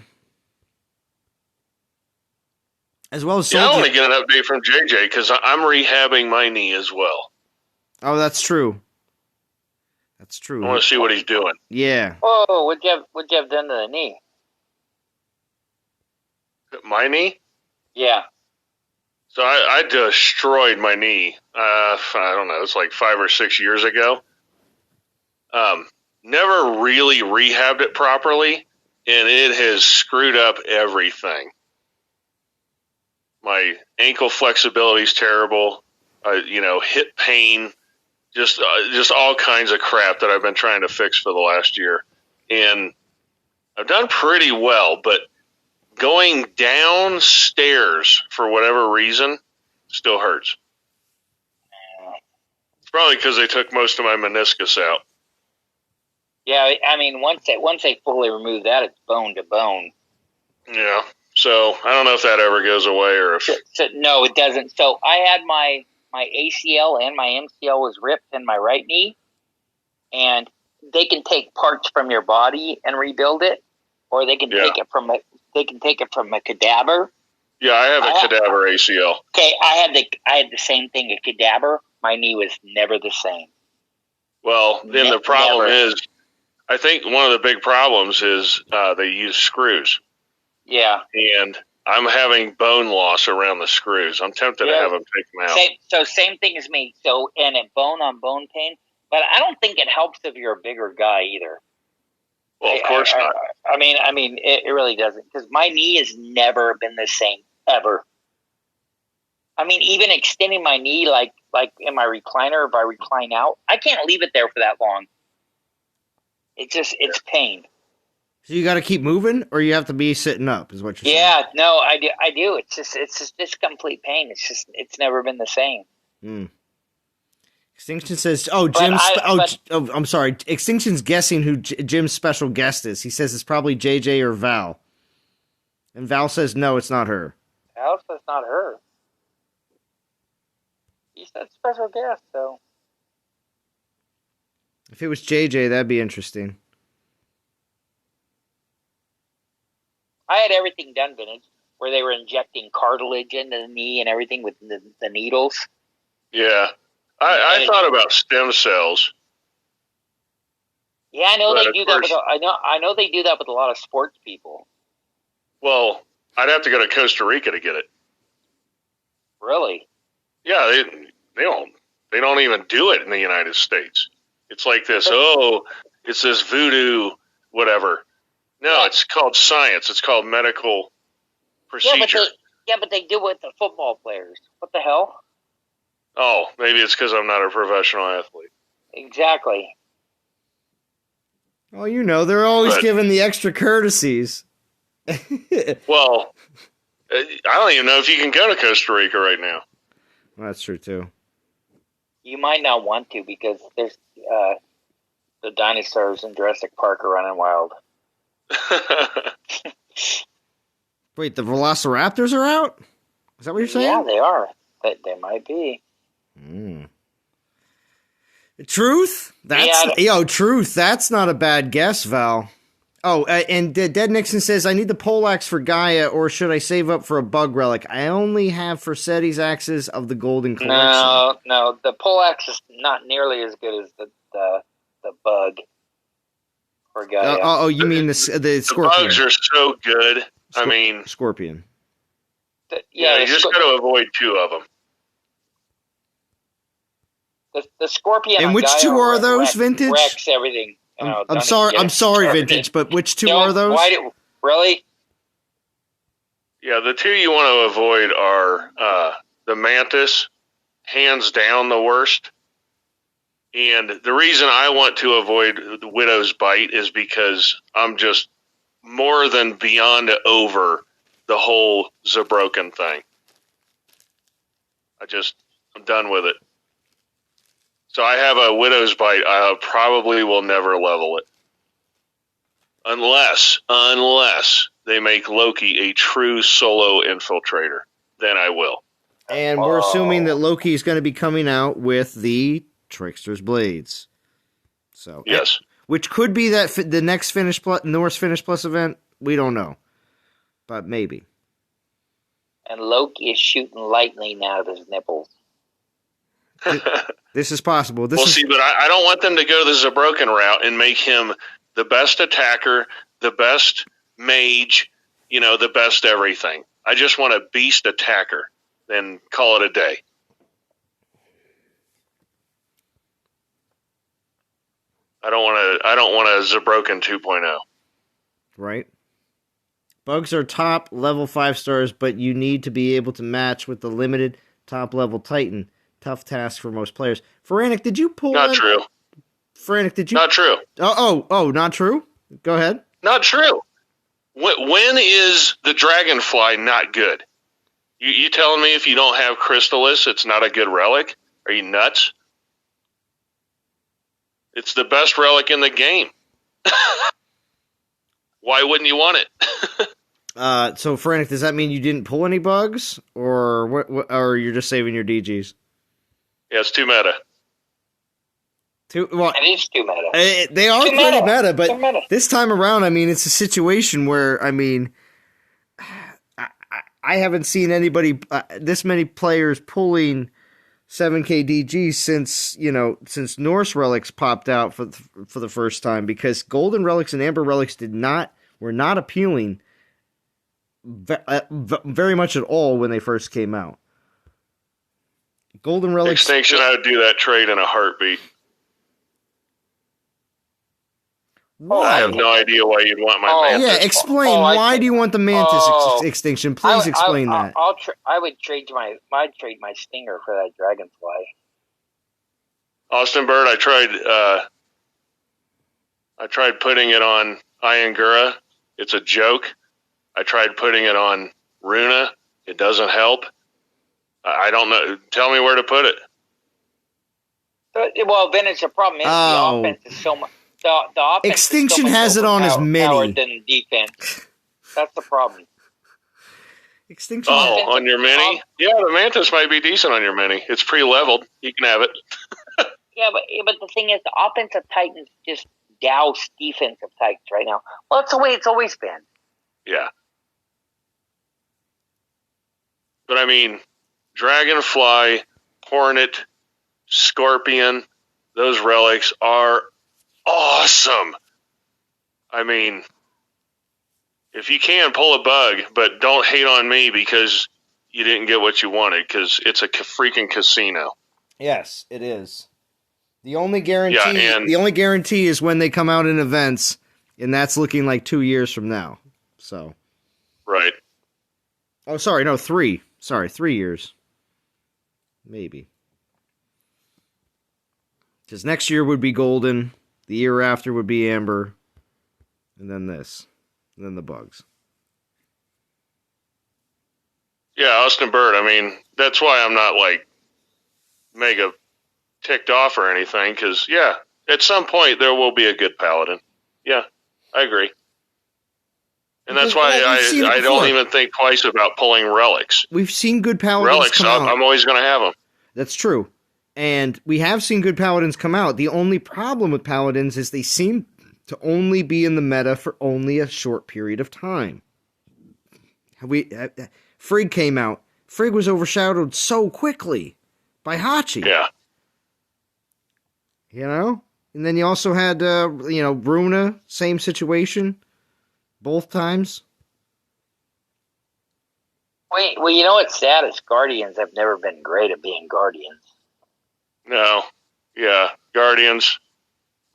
Speaker 1: As well as
Speaker 2: I want to get an update from JJ, because I'm rehabbing my knee as well.
Speaker 1: Oh, that's true. That's true.
Speaker 2: I want to see what he's doing.
Speaker 1: Yeah.
Speaker 3: Oh, what'd you have done to the knee?
Speaker 2: My knee?
Speaker 3: Yeah.
Speaker 2: So I destroyed my knee. I don't know. It's like 5 or 6 years ago. Never really rehabbed it properly, and it has screwed up everything. My ankle flexibility is terrible. Hip pain, just all kinds of crap that I've been trying to fix for the last year. And I've done pretty well, but going downstairs for whatever reason still hurts. It's probably because they took most of my meniscus out.
Speaker 3: Yeah, I mean, once they fully remove that, it's bone to bone.
Speaker 2: Yeah. So I don't know if that ever goes away or if...
Speaker 3: No, it doesn't. So I had my ACL and my MCL was ripped in my right knee, and they can take parts from your body and rebuild it, or they can take it from a cadaver. Yeah, I have a
Speaker 2: cadaver ACL.
Speaker 3: Okay, I had the same thing, a cadaver. My knee was never the same.
Speaker 2: Well, then the problem is, I think one of the big problems is they use screws.
Speaker 3: Yeah.
Speaker 2: And I'm having bone loss around the screws. I'm tempted to have them take them out.
Speaker 3: Same thing as me. So, and bone on bone pain. But I don't think it helps if you're a bigger guy either.
Speaker 2: Well, of course not.
Speaker 3: I mean, it really doesn't, because my knee has never been the same ever. I mean, even extending my knee, like in my recliner, if I recline out, I can't leave it there for that long. It's pain.
Speaker 1: So you got to keep moving, or you have to be sitting up, is what you're saying?
Speaker 3: Yeah, no, I do. It's just complete pain. It's never been the same.
Speaker 1: Extinction says, I'm sorry. Extinction's guessing who Jim's special guest is. He says it's probably JJ or Val. And Val says, no, it's not her.
Speaker 3: Val says not her. You said special guest, so.
Speaker 1: If it was JJ, that'd be interesting.
Speaker 3: I had everything done, Vintage, where they were injecting cartilage into the knee and everything with the needles.
Speaker 2: Yeah. I thought about stem cells.
Speaker 3: Yeah, I know they do that. I know they do that with a lot of sports people.
Speaker 2: Well, I'd have to go to Costa Rica to get it.
Speaker 3: Really?
Speaker 2: Yeah, they don't even do it in the United States. It's like this. It's this voodoo, whatever. No, it's called science. It's called medical procedure.
Speaker 3: But they do it with the football players. What the hell?
Speaker 2: Oh, maybe it's because I'm not a professional athlete.
Speaker 3: Exactly.
Speaker 1: Oh, they're always giving the extra courtesies.
Speaker 2: Well, I don't even know if you can go to Costa Rica right now.
Speaker 1: Well, that's true, too.
Speaker 3: You might not want to, because there's the dinosaurs in Jurassic Park are running wild.
Speaker 1: Wait, the Velociraptors are out? Is that what you're saying?
Speaker 3: Yeah, they are. They might be.
Speaker 1: Truth? Truth. That's not a bad guess, Val. Oh, and Dead Nixon says, I need the poleaxe for Gaia, or should I save up for a bug relic? I only have Forseti's axes of the Golden Collection.
Speaker 3: No, the poleaxe is not nearly as good as the bug for Gaia.
Speaker 1: You mean the Scorpion?
Speaker 2: The bugs are so good.
Speaker 1: Scorpion.
Speaker 2: You just got to avoid 2 of them.
Speaker 3: The Scorpion.
Speaker 1: And which 2 are those, Vintage?
Speaker 3: Wrecks everything.
Speaker 1: I'm sorry, Vintage, but which 2 are those?
Speaker 3: Really?
Speaker 2: Yeah, the 2 you want to avoid are the Mantis, hands down the worst. And the reason I want to avoid the Widow's Bite is because I'm just more than beyond over the whole Zabroken thing. I'm done with it. So I have a Widow's Bite. I probably will never level it. Unless they make Loki a true solo infiltrator. Then I will.
Speaker 1: And we're assuming that Loki is going to be coming out with the Trickster's Blades. So
Speaker 2: yes.
Speaker 1: Which could be the next Norse Finish Plus event. We don't know. But maybe.
Speaker 3: And Loki is shooting lightning out of his nipples.
Speaker 1: This is possible.
Speaker 2: See, but I don't want them to go the Zabroken route and make him the best attacker, the best mage, the best everything. I just want a beast attacker, then call it a day. I don't want a Zabroken 2.0.
Speaker 1: Right. Bugs are top level 5 stars, but you need to be able to match with the limited top level Titan. Tough task for most players. Frantic, did you pull
Speaker 2: Not true.
Speaker 1: Frantic, did you?
Speaker 2: Not true.
Speaker 1: Oh, not true? Go ahead.
Speaker 2: Not true. When is the Dragonfly not good? You telling me if you don't have Crystallis, it's not a good relic? Are you nuts? It's the best relic in the game. Why wouldn't you want it?
Speaker 1: So, Frantic, does that mean you didn't pull any bugs? Or what? Or you're just saving your DGs?
Speaker 2: Yeah, it's too meta.
Speaker 3: It is too meta.
Speaker 1: They are pretty meta, but this time around, it's a situation where, I haven't seen anybody, this many players pulling 7K DGs since Norse Relics popped out for the first time, because Golden Relics and Amber Relics were not appealing very much at all when they first came out. Golden Relics...
Speaker 2: Extinction, I would do that trade in a heartbeat. I have no idea why you'd want my mantis.
Speaker 1: Yeah, explain. Why do you want the mantis extinction? Please explain that.
Speaker 3: I would trade my stinger for that dragonfly.
Speaker 2: Austin Bird, I tried putting it on Iangura. It's a joke. I tried putting it on Runa. It doesn't help. I don't know. Tell me where to put it.
Speaker 3: Well, then it's a problem. The offense is so much. The offense
Speaker 1: Extinction
Speaker 3: is so much
Speaker 1: has it on his mini
Speaker 3: than defense. That's the problem.
Speaker 1: Extinction.
Speaker 2: On your mini? Yeah, the mantis might be decent on your mini. It's pre-leveled. You can have it.
Speaker 3: Yeah, but the thing is, the offensive Titans just douse defensive Titans right now. Well, it's the way it's always been.
Speaker 2: Yeah. But I mean, Dragonfly, Hornet, Scorpion, those relics are awesome. I mean, if you can, pull a bug, but don't hate on me because you didn't get what you wanted, because it's a freaking casino.
Speaker 1: Yes, it is. The only guarantee is when they come out in events, and that's looking like 2 years from now. So.
Speaker 2: Right.
Speaker 1: Oh, sorry, no, 3. Sorry, 3 years. Maybe. Because next year would be golden, the year after would be amber, and then this, and then the bugs.
Speaker 2: Yeah, Austin Bird, I mean, that's why I'm not, like, mega ticked off or anything, because, yeah, at some point there will be a good paladin. Yeah, I agree. And that's why I don't even think twice about pulling relics.
Speaker 1: We've seen good paladins
Speaker 2: relics,
Speaker 1: come out.
Speaker 2: I'm always going to have them.
Speaker 1: That's true. And we have seen good paladins come out. The only problem with paladins is they seem to only be in the meta for only a short period of time. Frigg came out. Frigg was overshadowed so quickly by Hachi.
Speaker 2: Yeah.
Speaker 1: You know? And then you also had, Runa, same situation. Both times.
Speaker 3: Wait, well, you know what's sad is Guardians have never been great at being Guardians.
Speaker 2: No. Yeah. Guardians,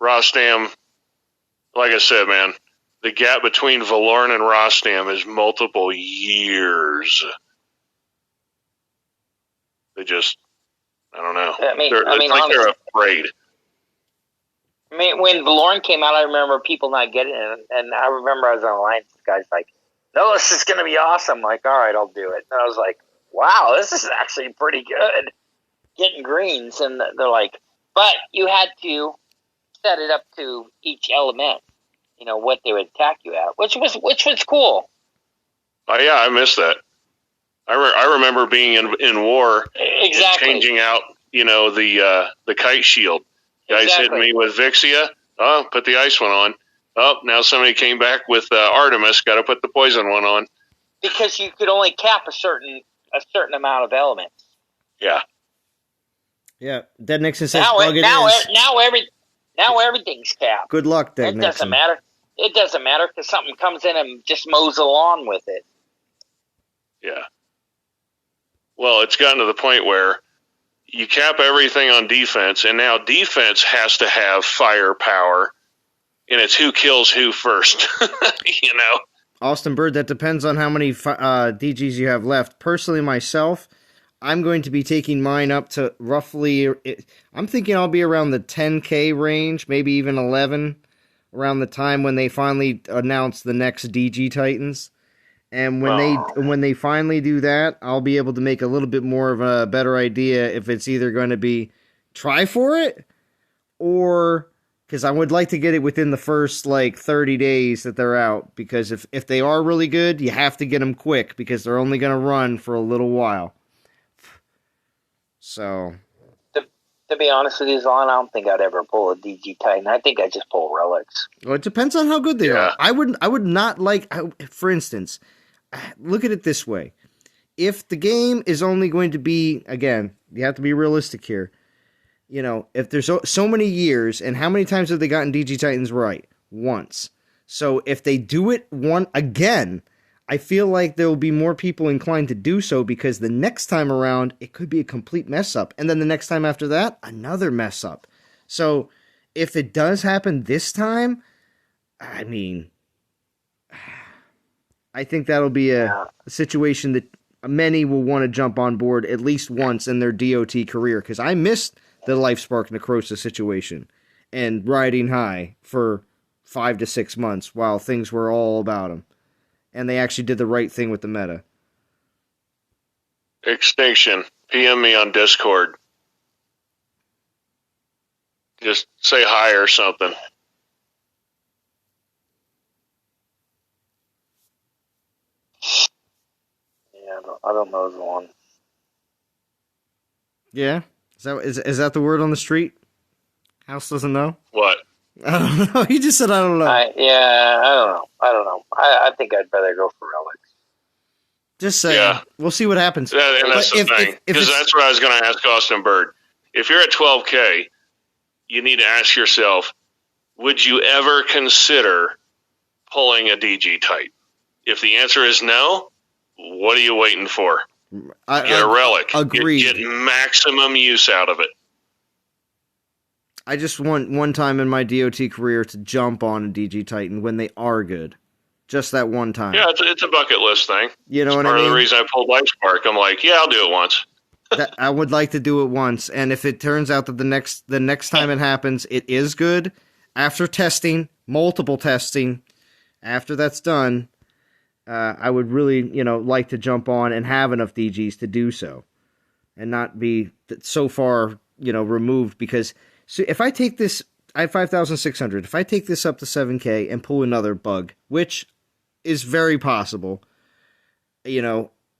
Speaker 2: Rostam. Like I said, man, the gap between Valorn and Rostam is multiple years. They just, I don't know. They're afraid.
Speaker 3: I mean, when Valorn came out, I remember people not getting it, and I remember I was on Alliance, the guy's like, no, this is going to be awesome. I'm like, all right, I'll do it. And I was like, wow, this is actually pretty good. Getting greens, and they're like, but you had to set it up to each element, what they would attack you at, which was cool.
Speaker 2: Oh, yeah, I missed that. I remember being in war and changing out, the kite shield. Guys hitting me with Vixia. Oh, put the ice one on. Oh, now somebody came back with Artemis. Got to put the poison one on.
Speaker 3: Because you could only cap a certain amount of elements.
Speaker 2: Yeah.
Speaker 1: Yeah. Dead Nixon says
Speaker 3: now everything's capped.
Speaker 1: Good luck, Dead Nixon.
Speaker 3: It doesn't matter. It doesn't matter because something comes in and just mows the lawn with it.
Speaker 2: Yeah. Well, it's gotten to the point where you cap everything on defense, and now defense has to have firepower, and it's who kills who first,
Speaker 1: Austin Bird, that depends on how many DGs you have left. Personally, myself, I'm going to be taking mine up to roughly, I'm thinking I'll be around the 10K range, maybe even 11, around the time when they finally announce the next DG Titans. And when they finally do that, I'll be able to make a little bit more of a better idea if it's either going to be try for it, or because I would like to get it within the first 30 days that they're out, because if they are really good, you have to get them quick because they're only going to run for a little while. So,
Speaker 3: to be honest with you, Zon, I don't think I'd ever pull a DG Titan. I think I just pull relics.
Speaker 1: Well, it depends on how good they are. I would not for instance. Look at it this way. If the game is only going to be, again, you have to be realistic here. If there's so many years, and how many times have they gotten DG Titans right? Once. So if they do it again, I feel like there will be more people inclined to do so, because the next time around, it could be a complete mess up. And then the next time after that, another mess up. So if it does happen this time, I mean, I think that'll be a situation that many will want to jump on board at least once in their DOT career, because I missed the Life Spark Necrosis situation and riding high for 5 to 6 months while things were all about them. And they actually did the right thing with the meta.
Speaker 2: Extinction. PM me on Discord. Just say hi or something.
Speaker 3: Yeah, I don't know the one.
Speaker 1: Yeah? Is that the word on the street? House doesn't know?
Speaker 2: What?
Speaker 1: I don't know. He just said I don't know.
Speaker 3: I don't know. I think I'd rather go for Relics.
Speaker 1: Just saying.
Speaker 2: Yeah.
Speaker 1: We'll see what happens.
Speaker 2: And that's the thing. Because that's what I was going to ask Austin Bird. If you're at 12K, you need to ask yourself, would you ever consider pulling a DG Titan? If the answer is no, what are you waiting for? Get a Relic.
Speaker 1: Agreed.
Speaker 2: Get maximum use out of it.
Speaker 1: I just want one time in my DOT career to jump on a DG Titan when they are good. Just that one time.
Speaker 2: Yeah, it's a bucket list thing.
Speaker 1: You know
Speaker 2: it's
Speaker 1: what I mean?
Speaker 2: part of the reason I pulled Life Spark. I'm like, yeah, I'll do it once.
Speaker 1: I would like to do it once, and if it turns out that the next time it happens, it is good, after testing, multiple testing, after that's done, I would really, like to jump on and have enough DGs to do so, and not be so far, removed, because if I take this, I have 5,600, if I take this up to 7K and pull another bug, which is very possible,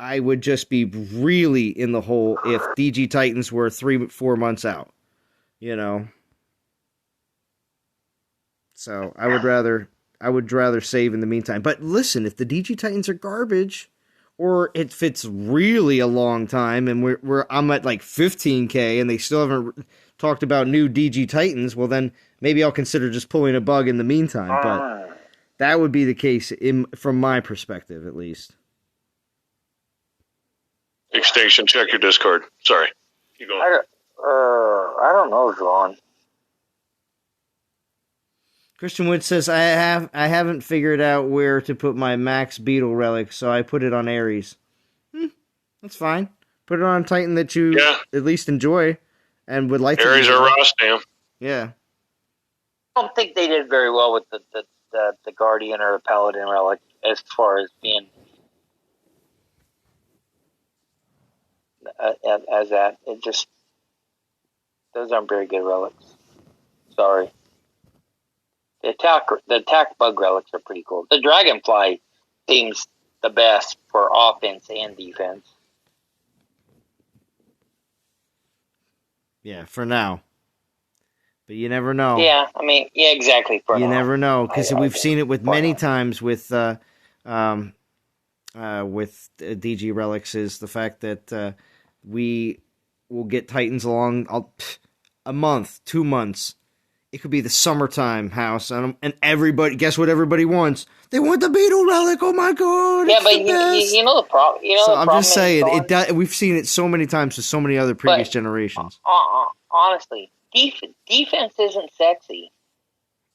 Speaker 1: I would just be really in the hole if DG Titans were 3-4 months out, So I would rather save in the meantime. But listen, if the DG Titans are garbage, or if it's really a long time and I'm at like 15K and they still haven't talked about new DG Titans, well then maybe I'll consider just pulling a bug in the meantime. But that would be the case from my perspective, at least.
Speaker 2: Extinction, check your Discord. Sorry. Keep going.
Speaker 3: I don't know, John.
Speaker 1: Christian Wood says, I haven't figured out where to put my max beetle relic, so I put it on Ares. That's fine. Put it on Titan that you at least enjoy and would like to
Speaker 2: Ares or Rostam.
Speaker 1: Yeah.
Speaker 3: I don't think they did very well with the Guardian or the Paladin relic as far as being as that. It just, those aren't very good relics. Sorry. The attack bug relics are pretty cool. The Dragonfly seems the best for offense and defense.
Speaker 1: Yeah, for now. But you never know.
Speaker 3: Yeah, exactly.
Speaker 1: You never know, because we've seen it with many times with DG relics, is the fact that we will get Titans along a month, 2 months. It could be the summertime house, and everybody, guess what everybody wants? They want the beetle relic. Oh my god!
Speaker 3: Yeah, but you know the problem.
Speaker 1: So I'm just saying, we've seen it so many times with so many other previous generations.
Speaker 3: Honestly, defense isn't sexy.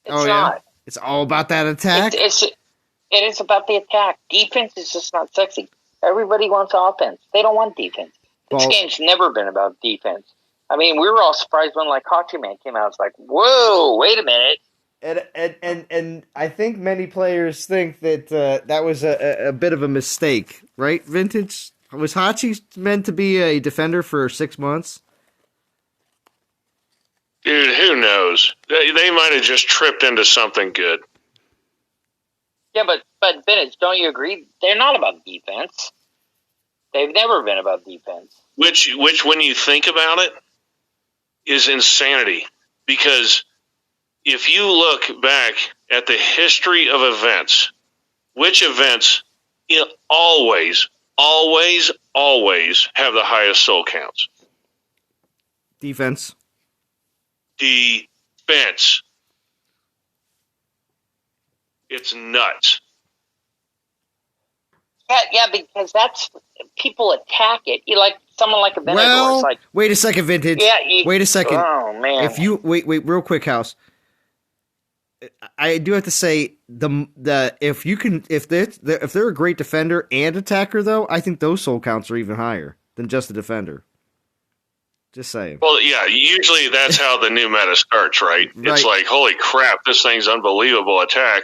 Speaker 3: It's not.
Speaker 1: It's all about that attack.
Speaker 3: It is about the attack. Defense is just not sexy. Everybody wants offense. They don't want defense. This game's never been about defense. We were all surprised when Hachiman came out. It's like, whoa, wait a minute.
Speaker 1: And I think many players think that that was a bit of a mistake, right, Vintage? Was Hachi meant to be a defender for 6 months?
Speaker 2: Dude, who knows? They might have just tripped into something good.
Speaker 3: Yeah, but Vintage, don't you agree? They're not about defense. They've never been about defense.
Speaker 2: Which, when you think about it, is insanity, because if you look back at the history of events, which events always have the highest soul counts?
Speaker 1: Defense.
Speaker 2: It's nuts.
Speaker 3: Yeah, because that's, people attack it. You like someone like a Benedor.
Speaker 1: Well,
Speaker 3: it's like,
Speaker 1: wait a second, Vintage.
Speaker 3: Yeah,
Speaker 1: wait a second.
Speaker 3: Oh man.
Speaker 1: If you wait, real quick, House. I do have to say if they're a great defender and attacker though, I think those soul counts are even higher than just a defender. Just saying.
Speaker 2: Well, yeah, usually that's how the new meta starts, right? It's like, holy crap, this thing's unbelievable attack.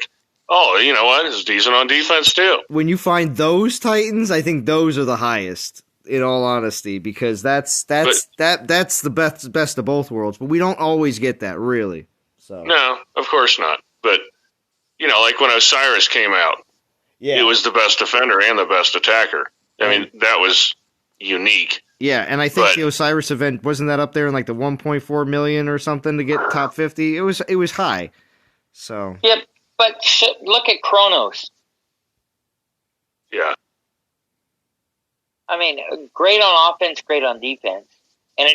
Speaker 2: Oh, you know what? It's decent on defense too.
Speaker 1: When you find those Titans, I think those are the highest, in all honesty, because that's the best of both worlds. But we don't always get that, really. So
Speaker 2: no, of course not. But like when Osiris came out, it was the best defender and the best attacker. I mean, that was unique.
Speaker 1: Yeah, and I think the Osiris event, wasn't that up there in like the 1.4 million or something to get top 50? It was high. So
Speaker 3: yep, but look at Kronos.
Speaker 2: Yeah.
Speaker 3: I mean, great on offense, great on defense, and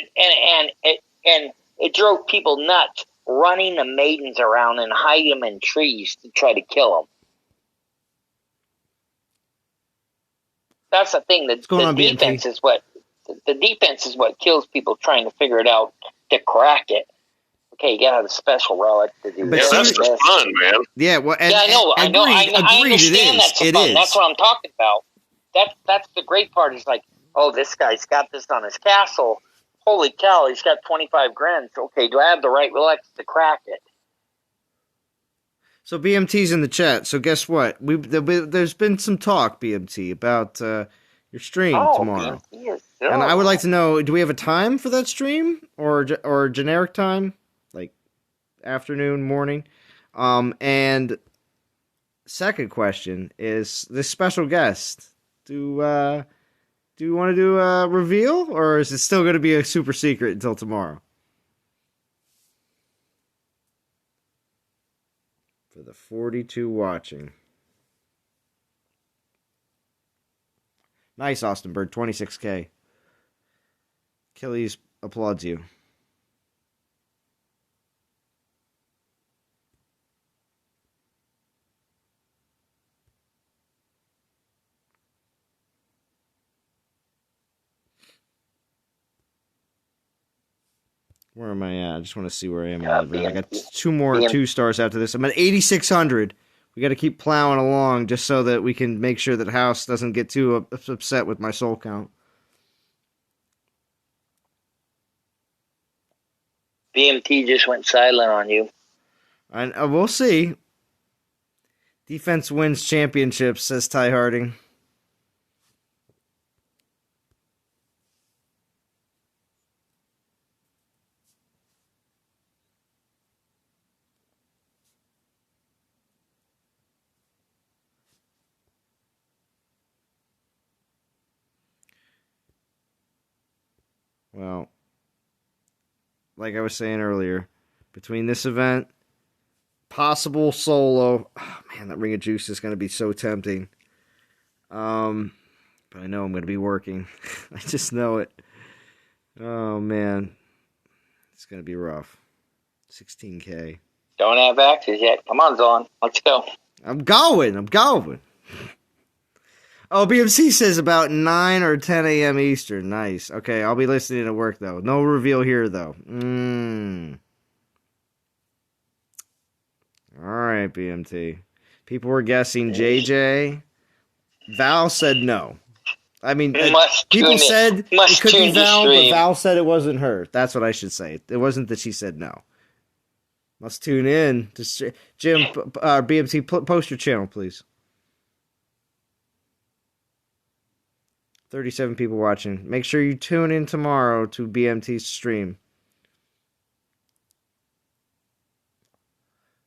Speaker 3: it drove people nuts running the maidens around and hide them in trees to try to kill them. That's the thing. The defense is what kills people trying to figure it out to crack it. Okay, you gotta have a special relic to do
Speaker 2: this. That's the fun, man.
Speaker 1: Yeah, well,
Speaker 3: I know. I understand that's the fun. That's what I'm talking about. That's the great part. Is like, oh, this guy's got this on his castle. Holy cow, he's got 25 grand. Okay, do I have the right relics to crack it?
Speaker 1: So BMT's in the chat. So guess what? There's been some talk, BMT, about your stream tomorrow. And I would like to know, do we have a time for that stream or generic time, like afternoon, morning? And second question is this special guest. Do you want to do a reveal, or is it still going to be a super secret until tomorrow? For the 42 watching. Nice, Austin Bird, 26K. Achilles applauds you. Where am I at? I just want to see where I am. I got two more 2 stars after this. I'm at 8,600. We got to keep plowing along just so that we can make sure that House doesn't get too upset with my soul count.
Speaker 3: BMT just went silent on you.
Speaker 1: And we'll see. Defense wins championships, says Ty Harding. Well, like I was saying earlier, between this event, possible solo, oh man, that Ring of Juice is going to be so tempting. But I know I'm going to be working. I just know it. Oh man, it's going to be rough. 16K.
Speaker 3: Don't have access yet. Come on, Zon. Let's go.
Speaker 1: I'm going. Oh, BMC says about 9 or 10 a.m. Eastern. Nice. Okay, I'll be listening at work, though. No reveal here, though. All right, BMT. People were guessing JJ. Val said no. I mean, people said it could be Val, but Val said it wasn't her. That's what I should say. It wasn't that she said no. Must tune in. Jim, BMT, post your channel, please. 37 people watching. Make sure you tune in tomorrow to BMT's stream.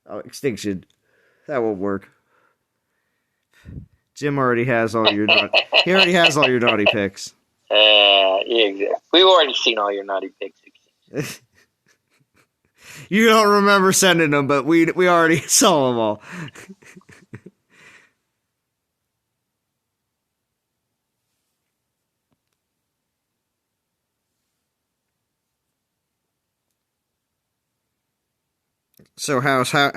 Speaker 1: Oh, Extinction. That won't work. Jim already has all your he already has all your naughty picks.
Speaker 3: Yeah, exactly. We've already seen all your naughty picks.
Speaker 1: You don't remember sending them, but we already saw them all. So, House, how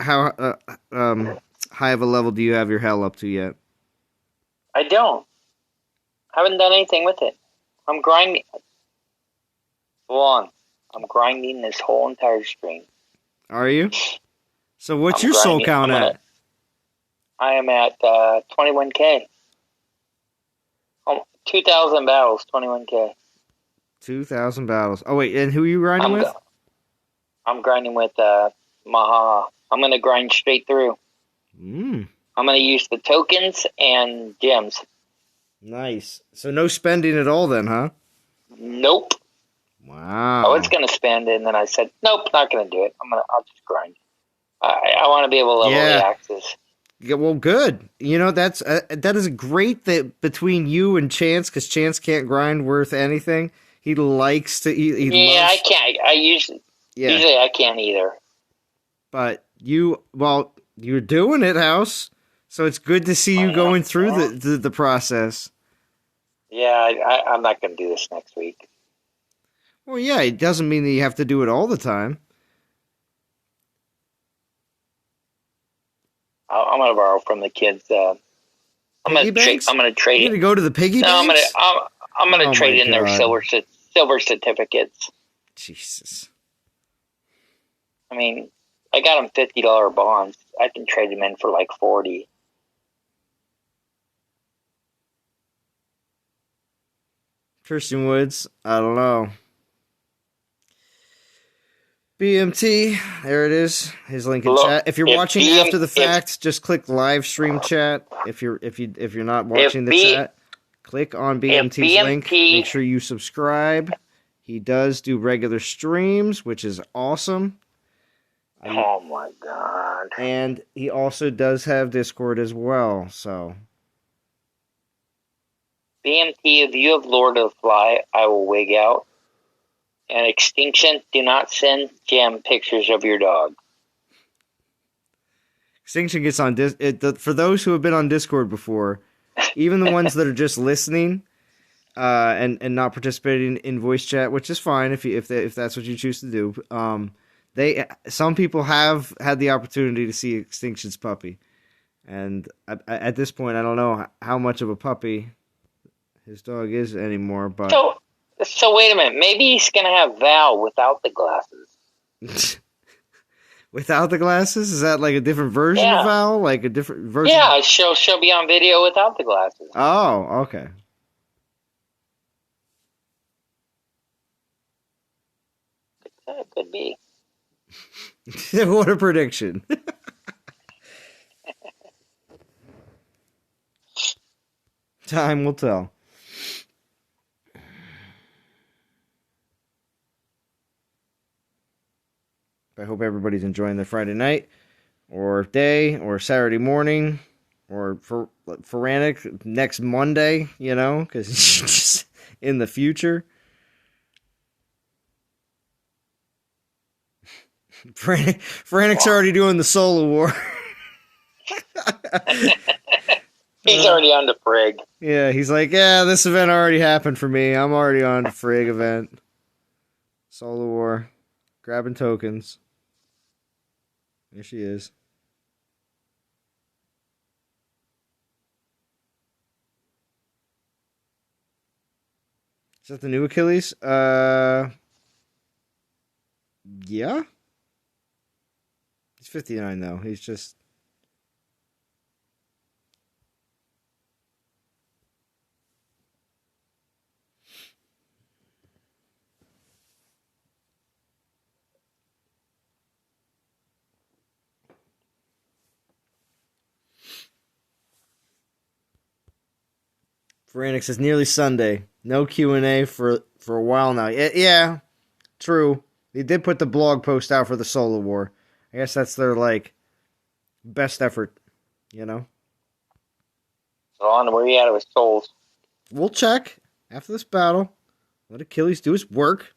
Speaker 1: high of a level do you have your hell up to yet?
Speaker 3: I don't. Haven't done anything with it. I'm grinding. Go on. I'm grinding this whole entire stream.
Speaker 1: Are you? So what's
Speaker 3: I'm
Speaker 1: your soul
Speaker 3: grinding.
Speaker 1: count at?
Speaker 3: I am at 21K. 2,000 battles, 21K.
Speaker 1: 2,000 battles. Oh wait, and who are you grinding with?
Speaker 3: I'm grinding with Maha. I'm gonna grind straight through. I'm gonna use the tokens and gems.
Speaker 1: Nice. So no spending at all then, huh?
Speaker 3: Nope.
Speaker 1: Wow.
Speaker 3: I was gonna spend it, and then I said, nope, not gonna do it. I'll just grind. I want to be able to level the axes.
Speaker 1: Yeah, well, good. You know, that is great that between you and Chance, because Chance can't grind worth anything. He likes to. He loves,
Speaker 3: I can't. Usually I can't either.
Speaker 1: But you're doing it, House. So it's good to see you going through the process.
Speaker 3: Yeah, I'm not going to do this next week.
Speaker 1: Well, yeah, it doesn't mean that you have to do it all the time.
Speaker 3: I'm going to borrow from the kids. I'm going to trade.
Speaker 1: You're going to go to the piggy banks?
Speaker 3: I'm going to trade in their silver certificates.
Speaker 1: Jesus.
Speaker 3: I mean, I got them $50 bonds. I can trade them in for like 40.
Speaker 1: Christian Woods, I don't know. BMT, there it is. His link in chat. If you're watching after the fact, just click live stream chat. If you're not watching the chat, click on BMT's link. Make sure you subscribe. He does do regular streams, which is awesome.
Speaker 3: Oh my god.
Speaker 1: And he also does have Discord as well, so
Speaker 3: BMT, if you have Lord of the Fly, I will wig out. And Extinction, do not send Jam pictures of your dog.
Speaker 1: Extinction gets on for those who have been on Discord before, even the ones that are just listening and not participating in voice chat, which is fine if that's what you choose to do. Some people have had the opportunity to see Extinction's puppy, and at this point, I don't know how much of a puppy his dog is anymore. But
Speaker 3: so wait a minute, maybe he's gonna have Val without the glasses.
Speaker 1: Without the glasses? Is that like a different version of Val? Like a different version?
Speaker 3: Yeah, she'll be on video without the glasses.
Speaker 1: Oh, okay.
Speaker 3: It could be.
Speaker 1: What a prediction. Time will tell. I hope everybody's enjoying their Friday night, or day, or Saturday morning, or for Feranic next Monday, because it's just in the future. Feranic's already doing the solo war.
Speaker 3: He's already on the Frig.
Speaker 1: Yeah, he's like, this event already happened for me. I'm already on the Frig event. Solo war. Grabbing tokens. There she is. Is that the new Achilles? Yeah. He's 59 though. He's just... Feranic says nearly Sunday. No Q&A for a while now. Yeah, true. They did put the blog post out for the solo war. I guess that's their, best effort,
Speaker 3: So on, where are you at with souls?
Speaker 1: We'll check after this battle. Let Achilles do his work.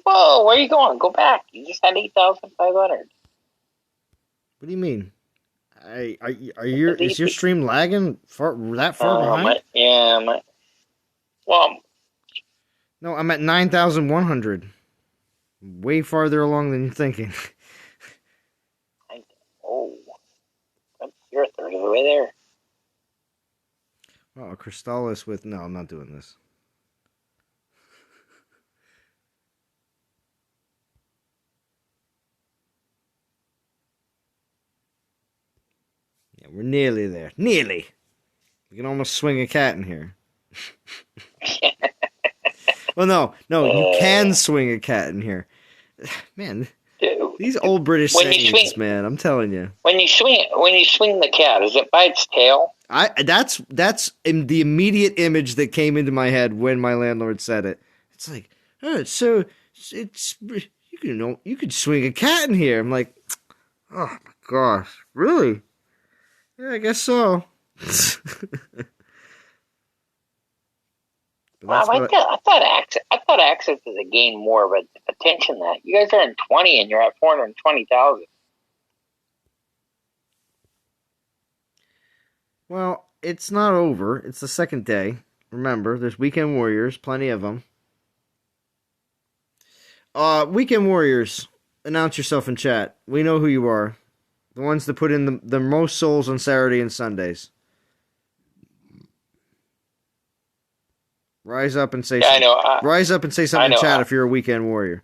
Speaker 3: Whoa, where are you going? Go back. You just had 8,500.
Speaker 1: What do you mean? Is your stream lagging that far behind? No, I'm at 9,100. Way farther along than you're thinking.
Speaker 3: You're a third of the way there.
Speaker 1: Oh, Crystallis with... No, I'm not doing this. we're nearly there. Nearly. We can almost swing a cat in here. Well, no, you can swing a cat in here. Man, these old British sayings, man, I'm telling you.
Speaker 3: When you swing the cat, is it by its tail?
Speaker 1: That's in the immediate image that came into my head when my landlord said it. It's like, oh, so it's you could swing a cat in here. I'm like, oh my gosh, really? Yeah, I guess so.
Speaker 3: Wow, I thought Access is a gain more of attention than that. You guys are in 20 and you're at 420,000.
Speaker 1: Well, it's not over. It's the second day. Remember, there's Weekend Warriors, plenty of them. Weekend Warriors, announce yourself in chat. We know who you are. The ones that put in the most souls on Saturday and Sundays. Rise up and say something. Rise up and say something in chat if you're a Weekend Warrior.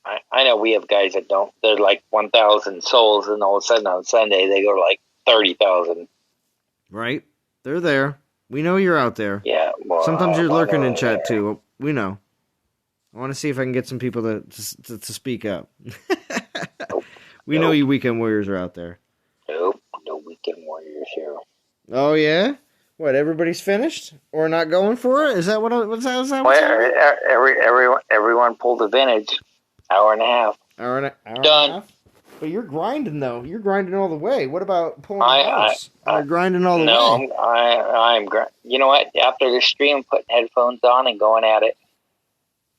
Speaker 3: I know we have guys that don't. They're like 1,000 souls, and all of a sudden on Sunday they go to like 30,000.
Speaker 1: Right? They're there. We know you're out there.
Speaker 3: Yeah. Well,
Speaker 1: sometimes you're lurking in chat too. We know. I want to see if I can get some people to speak up. We know you Weekend Warriors are out there.
Speaker 3: Nope. No Weekend Warriors here.
Speaker 1: Oh, yeah? What, everybody's finished? Or not going for it? Is that what
Speaker 3: everyone pulled a vintage. Hour and a half.
Speaker 1: Hour and
Speaker 3: Done.
Speaker 1: a half? But you're grinding, though. You're grinding all the way. What about pulling the house? You're grinding all the way.
Speaker 3: No, I'm grinding. You know what? After the stream, putting headphones on and going at it.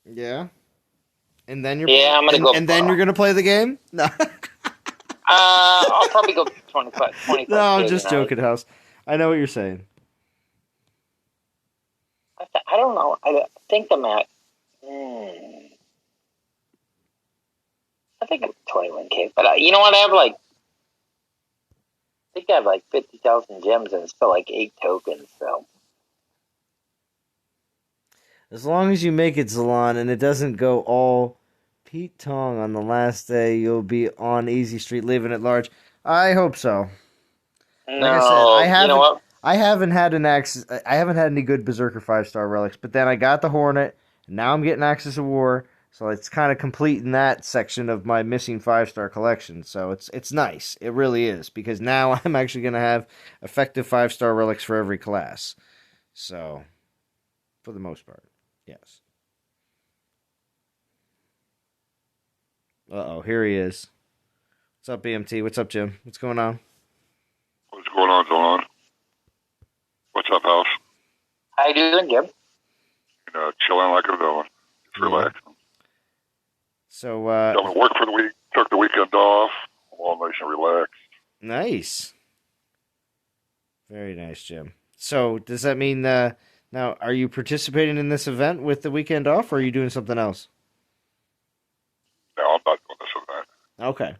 Speaker 1: Yeah? And then you're
Speaker 3: I'm going to go.
Speaker 1: And then you're going to play the game? No.
Speaker 3: I'll probably go 25.
Speaker 1: No, I'm just joking, House. I know what you're saying.
Speaker 3: I don't know. I think I'm at... I think I'm 21K. But you know what? I think I have like 50,000 gems and it's still like 8 tokens. So
Speaker 1: as long as you make it, Zalon, and it doesn't go all Pete Tong on the last day, you'll be on Easy Street living at large. I hope so.
Speaker 3: Like I said, you know what?
Speaker 1: I haven't had any good Berserker 5-star relics, but then I got the Hornet, and now I'm getting Axis of War, so it's kind of completing that section of my missing 5-star collection. So it's nice. It really is, because now I'm actually going to have effective 5-star relics for every class. So, for the most part, yes. Uh-oh, here he is. What's up, BMT? What's up, Jim? What's going on?
Speaker 6: What's going on, John? What's up, House?
Speaker 3: How you doing, Jim?
Speaker 6: Chilling like a villain. Just relaxing.
Speaker 1: So,
Speaker 6: Don't work for the week. Took the weekend off. All nice and relaxed.
Speaker 1: Nice. Very nice, Jim. So, does that mean, now, are you participating in this event with the weekend off, or are you doing something else?
Speaker 6: No, I'm not doing this event.
Speaker 1: Okay.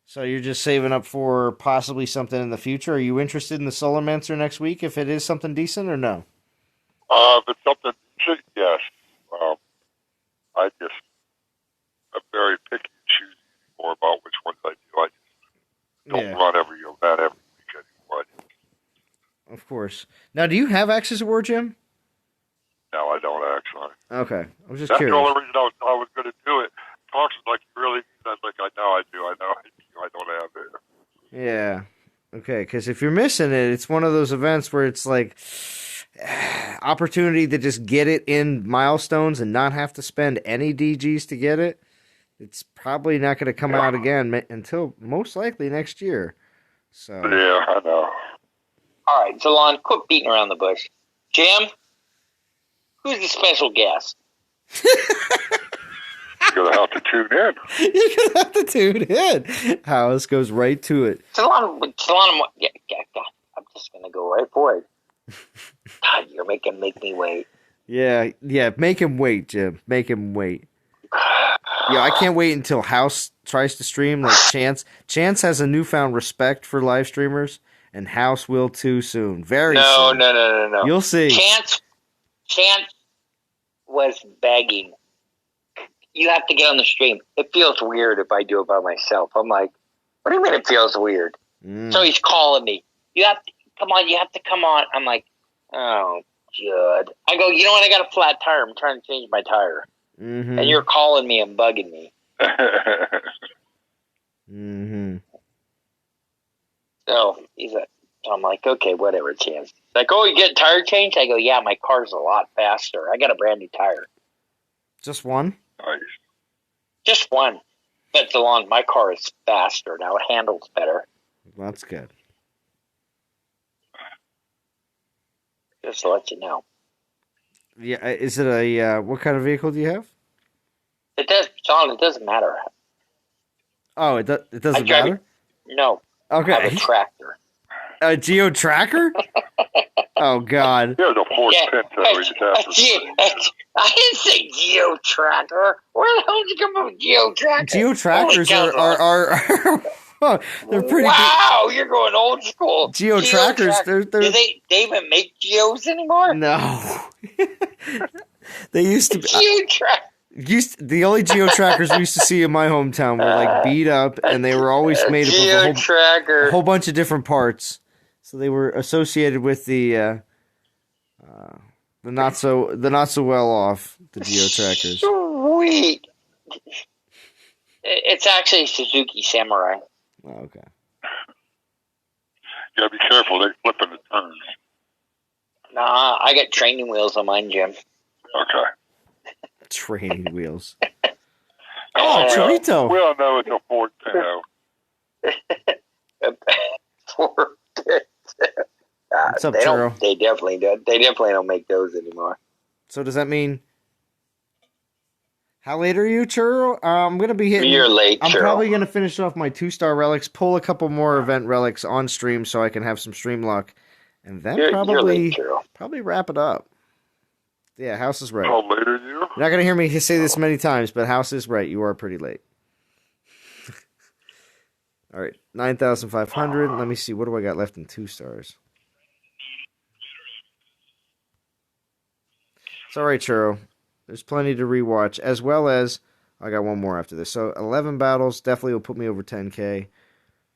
Speaker 1: So you're just saving up for possibly something in the future. Are you interested in the Solarmancer next week if it is something decent or no?
Speaker 6: If it's something, yes. I'm very picky and choosy more about which ones I do. I just don't run every event every week anymore.
Speaker 1: Of course. Now, do you have Axis of War, Jim?
Speaker 6: No, I don't actually.
Speaker 1: Okay. I was just
Speaker 6: That's
Speaker 1: curious.
Speaker 6: the only reason I was going to do it. Talks like you really need that. Like, I know I do. I don't have it.
Speaker 1: Yeah. Okay, because if you're missing it, it's one of those events where it's like opportunity to just get it in milestones and not have to spend any DGs to get it. It's probably not going to come out again until most likely next year. So
Speaker 6: yeah, I know.
Speaker 3: All right, Zalon, quit beating around the bush. Jim, who's the special guest?
Speaker 6: You're going to have to tune in.
Speaker 1: You're going to have to tune in. House goes right to it.
Speaker 3: Zalon, I'm just going to go right for it. God, you're making me wait.
Speaker 1: Yeah, make him wait, Jim. Make him wait. Yeah, I can't wait until House tries to stream. Like Chance has a newfound respect for live streamers, and House will too soon. Very soon.
Speaker 3: No.
Speaker 1: You'll see.
Speaker 3: Chance was begging. You have to get on the stream. It feels weird if I do it by myself. I'm like, what do you mean it feels weird? So he's calling me. You have to come on. You have to come on. I'm like, oh, Judd. I go, you know what? I got a flat tire. I'm trying to change my tire.
Speaker 1: Mm-hmm.
Speaker 3: And you're calling me and bugging me.
Speaker 1: Mm-hmm.
Speaker 3: So I'm like, okay, whatever, Chance. He's like, oh, you get a tire change? I go, yeah, my car's a lot faster. I got a brand new tire.
Speaker 1: Just one?
Speaker 6: Nice.
Speaker 3: Just one. But my car is faster now. It handles better.
Speaker 1: That's good.
Speaker 3: Just to let you know.
Speaker 1: Yeah, is it a what kind of vehicle do you have?
Speaker 3: It does, John. It doesn't matter.
Speaker 1: Oh, it doesn't matter?
Speaker 3: No.
Speaker 1: Okay.
Speaker 3: I have a tractor.
Speaker 1: A Geo Tracker? Oh God.
Speaker 6: He has a Ford Pinto.
Speaker 3: I didn't say Geo Tracker. Where the hell did you come up with Geo Tracker?
Speaker 1: Geo Trackers are they're pretty.
Speaker 3: Wow, you're going old school.
Speaker 1: Geo Trackers. They're.
Speaker 3: Do they even make Geos anymore?
Speaker 1: No. They used to.
Speaker 3: Geo Tracker.
Speaker 1: The only Geo Trackers we used to see in my hometown were like beat up, and they were always made up of a whole bunch of different parts. So they were associated with the not so well off the Geo Trackers.
Speaker 3: Sweet. It's actually Suzuki Samurai.
Speaker 1: Oh, okay.
Speaker 6: You gotta be careful. They flip in the turns.
Speaker 3: Nah, I got training wheels on mine, Jim.
Speaker 6: Okay.
Speaker 1: Training wheels.
Speaker 6: Oh,
Speaker 1: Chorito.
Speaker 6: We all know it's a Ford Pinto.
Speaker 1: What's up, Churro?
Speaker 3: They definitely don't. They definitely don't make those anymore.
Speaker 1: So does that mean? How late are you, Churro? I'm gonna be hitting.
Speaker 3: You're late, Churro.
Speaker 1: I'm probably gonna finish off my 2-star relics, pull a couple more event relics on stream so I can have some stream luck, and then probably wrap it up. Yeah, House is right.
Speaker 6: How late are you?
Speaker 1: You're not gonna hear me say this many times, but House is right. You are pretty late. All right, 9,500. Let me see. What do I got left in 2 stars? It's all right, Churro. There's plenty to rewatch, as well as I got one more after this. So 11 battles definitely will put me over 10K.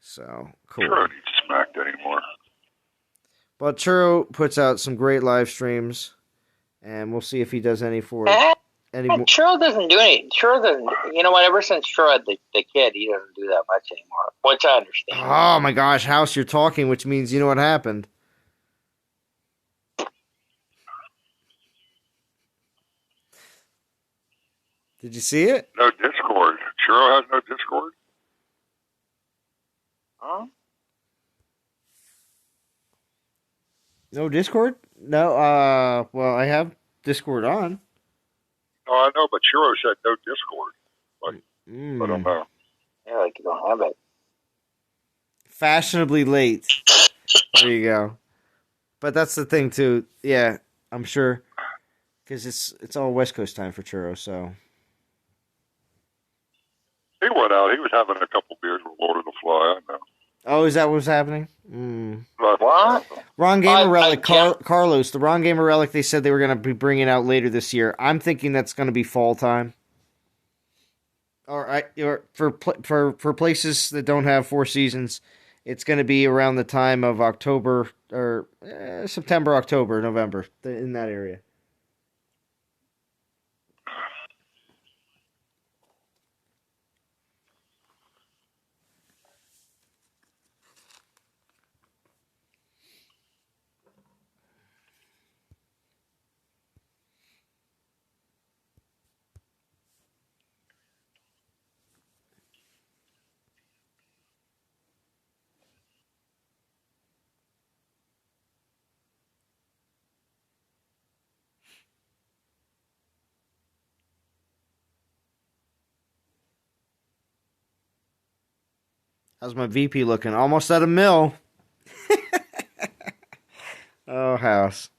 Speaker 1: So cool.
Speaker 6: Churro needs smacked anymore.
Speaker 1: But Churro puts out some great live streams, and we'll see if he does any more.
Speaker 3: Churro doesn't do any. Churro doesn't. You know what? Ever since Churro had the kid, he doesn't do that much anymore. Which I understand.
Speaker 1: Oh my gosh, House, you're talking, which means you know what happened. Did you see it?
Speaker 6: No Discord. Churro has no Discord?
Speaker 3: Huh?
Speaker 1: No Discord? No, well, I have Discord on.
Speaker 6: No, I know, but Churro said no Discord. I don't know.
Speaker 3: Yeah, like you don't have it.
Speaker 1: Fashionably late. There you go. But that's the thing, too. Yeah, I'm sure. Because it's all West Coast time for Churro, so...
Speaker 6: He went out. He was having a couple beers with Lord of the Fly. I know.
Speaker 1: Oh, is that what's happening? Mm.
Speaker 3: What?
Speaker 1: Wrong Gamer Relic. Carlos, the Wrong Gamer Relic, they said they were going to be bringing out later this year. I'm thinking that's going to be fall time. Or for places that don't have 4 seasons, it's going to be around the time of October, or September, October, November, in that area. How's my VP looking? Almost at $1 million. Oh, House.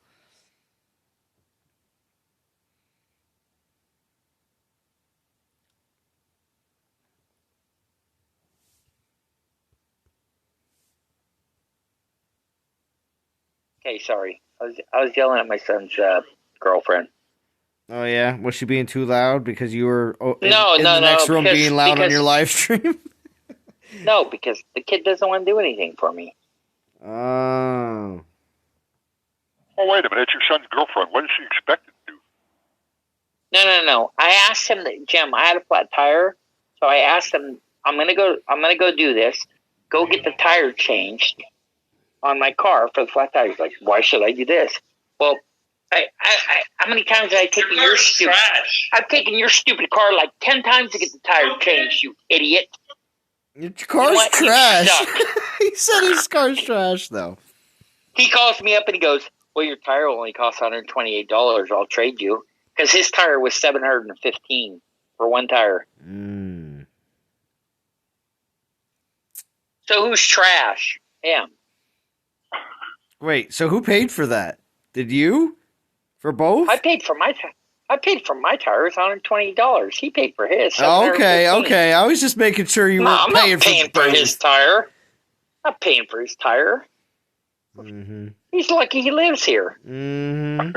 Speaker 3: Okay, sorry. I was yelling at my son's girlfriend.
Speaker 1: Oh yeah, was she being too loud because you were in
Speaker 3: No,
Speaker 1: the next room
Speaker 3: because,
Speaker 1: being loud on your live stream?
Speaker 3: No, because the kid doesn't want to do anything for me.
Speaker 1: Oh.
Speaker 6: Oh, wait a minute. It's your son's girlfriend. What is she expected to do?
Speaker 3: No. I asked him that, Jim, I had a flat tire, so I asked him, I'm gonna go do this. Go get the tire changed on my car for the flat tire. He's like, why should I do this? Well, I how many times have I taken your stupid trash? I've taken your stupid car like 10 times to get the tire changed, you idiot.
Speaker 1: Your car's trash. He said his car's trash, though.
Speaker 3: He calls me up and he goes, well, your tire only costs $128. I'll trade you. Because his tire was $715 for one tire.
Speaker 1: Mm.
Speaker 3: So who's trash? Him.
Speaker 1: Wait, so who paid for that? Did you? For both?
Speaker 3: I paid for my tires $120. He paid for his.
Speaker 1: Okay. I was just making sure you weren't paying
Speaker 3: I'm not paying for his tire. I'm not paying for his tire.
Speaker 1: Mm-hmm.
Speaker 3: He's lucky he lives here.
Speaker 1: Mm-hmm.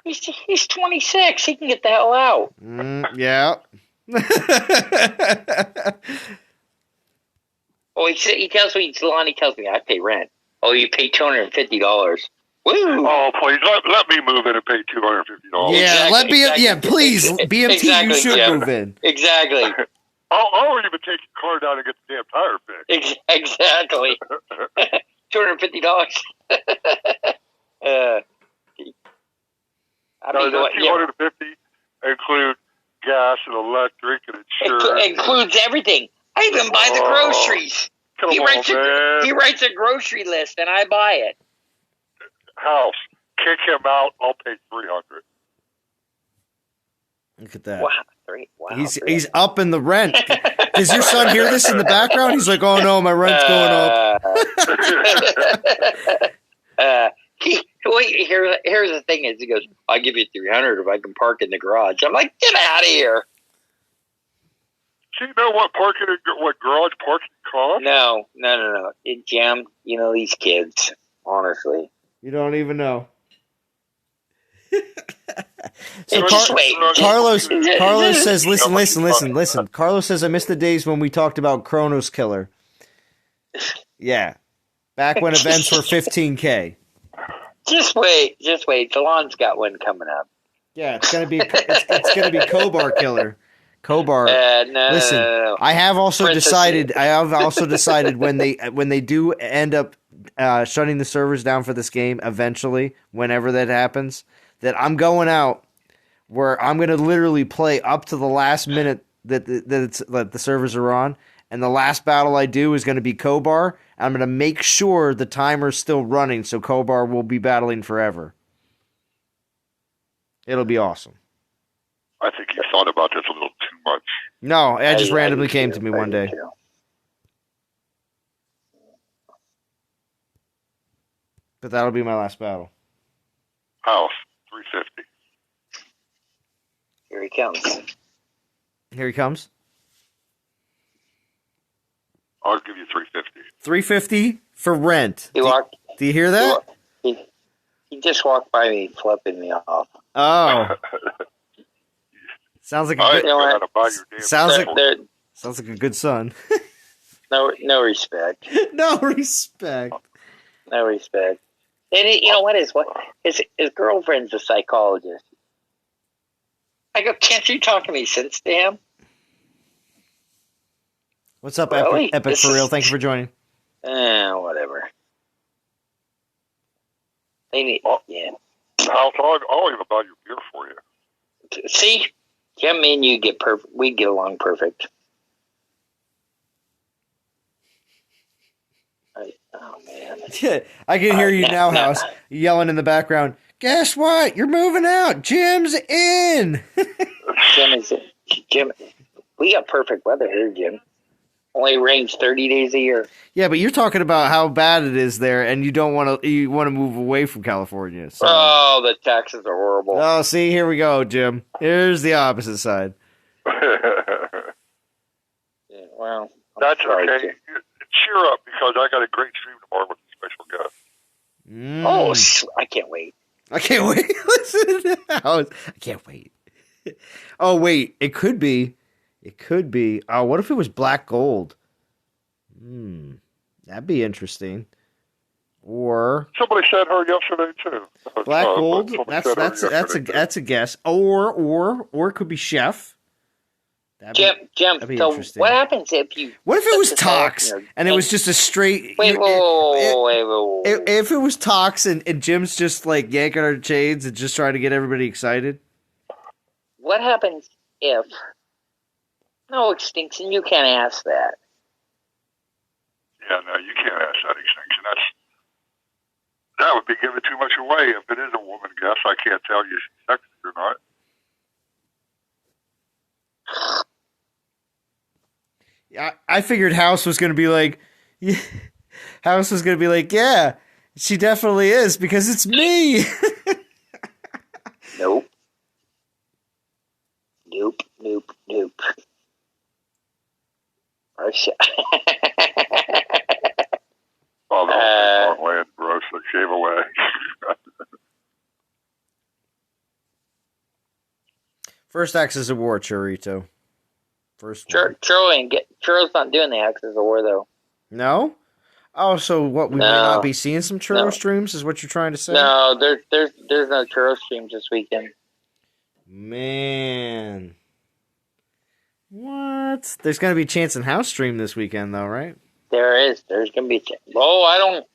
Speaker 3: He's 26. He can get the hell out.
Speaker 1: Yeah.
Speaker 3: Oh, he tells me, Lonnie tells me I pay rent. Oh, you pay $250. Woo!
Speaker 6: Oh, please let me move in and pay $250.
Speaker 1: Yeah, please, BMT,
Speaker 3: exactly,
Speaker 1: you should move in.
Speaker 3: Exactly.
Speaker 6: I'll even take your car down and get the damn tire fixed.
Speaker 3: Exactly. $250.
Speaker 6: Does that $250 include gas and electric and insurance?
Speaker 3: It includes everything. I even buy the groceries. He writes a grocery list and I buy it.
Speaker 6: House, kick him out. I'll pay $300.
Speaker 1: Look at that.
Speaker 3: Wow.
Speaker 1: He's up in the rent. Does your son hear this in the background? He's like, oh no, my rent's going up.
Speaker 3: Here's the thing is, he goes, I'll give you $300 if I can park in the garage. I'm like, get out of here.
Speaker 6: Do you know what garage parking costs?
Speaker 3: No. Jim, you know these kids, honestly.
Speaker 1: You don't even know.
Speaker 3: So
Speaker 1: Carlos says, listen. Carlos says, I miss the days when we talked about Chronos Killer. Yeah. Back when events were $15K.
Speaker 3: Just wait. Talon's got one coming up.
Speaker 1: Yeah, it's gonna be Kobar Killer. Kobar.
Speaker 3: No.
Speaker 1: I have also decided when they do end up shutting the servers down for this game eventually, whenever that happens, that I'm going out where I'm going to literally play up to the last minute that the servers are on, and the last battle I do is going to be Kobar. I'm going to make sure the timer's still running, so Kobar will be battling forever. It'll be awesome.
Speaker 6: I think you thought about this a little too much.
Speaker 1: No, it just randomly came to me one day. But that'll be my last battle.
Speaker 6: House, 350.
Speaker 3: Here he comes.
Speaker 1: Here he comes.
Speaker 6: I'll give you 350.
Speaker 1: 350 for rent. Do you hear that?
Speaker 3: He just walked by me, flipping me off.
Speaker 1: Oh. Sounds like a good. Sounds like a good son.
Speaker 3: No respect.
Speaker 1: No respect.
Speaker 3: No respect. And you know what? His girlfriend's a psychologist. I go, can't you talk to me sense to him?
Speaker 1: What's up,
Speaker 3: really?
Speaker 1: Epic for real? Thank you for joining.
Speaker 3: Whatever. They need, yeah.
Speaker 6: I'll even buy your beer for you.
Speaker 3: See, Jim, me and you get perfect. We get along perfect. Oh man!
Speaker 1: Yeah, I can hear you now, House, yelling in the background. Guess what? You're moving out. Jim's in.
Speaker 3: Jim, we got perfect weather here, Jim. Only rains 30 days a year.
Speaker 1: Yeah, but you're talking about how bad it is there, and you don't want to. You want to move away from California. So.
Speaker 3: Oh, the taxes are horrible.
Speaker 1: Oh, see, here we go, Jim. Here's the opposite side.
Speaker 3: Yeah, well,
Speaker 6: that's okay. Cheer up, because I got a great stream tomorrow with a special guest.
Speaker 3: Oh, I can't wait.
Speaker 1: I can't wait. Listen, I can't wait. Oh, wait. It could be It could be. Oh, what if it was black gold? That'd be interesting. Or
Speaker 6: Somebody said her yesterday too.
Speaker 1: black gold.
Speaker 6: Somebody said her yesterday, too.
Speaker 1: That's a guess. Or it could be chef.
Speaker 3: Jim,
Speaker 1: that'd be
Speaker 3: so
Speaker 1: interesting.
Speaker 3: what happens if you...
Speaker 1: What if it was Tox and it was just a straight...
Speaker 3: Wait.
Speaker 1: If it was Tox and Jim's just like yanking our chains and just trying to get everybody excited?
Speaker 3: What happens if... No, Extinction, you can't ask that.
Speaker 6: Yeah, no, you can't ask that, Extinction. That would be giving too much away. If it is a woman guess, I can't tell you if she's sexy or not.
Speaker 1: Yeah, I figured House was going to be like, yeah, she definitely is because it's me.
Speaker 3: Nope.
Speaker 6: Oh, no, land, bro, so shave away.
Speaker 1: First Axis of War, Chorito. First one.
Speaker 3: Churro's not doing the Axis of War, though.
Speaker 1: No? Oh, so what, we might not be seeing some Churro streams, is what you're trying to say?
Speaker 3: No, there's no Churro streams this weekend.
Speaker 1: Man. What? There's going to be a Chance and House stream this weekend, though, right?
Speaker 3: There is. There's going to be... I don't...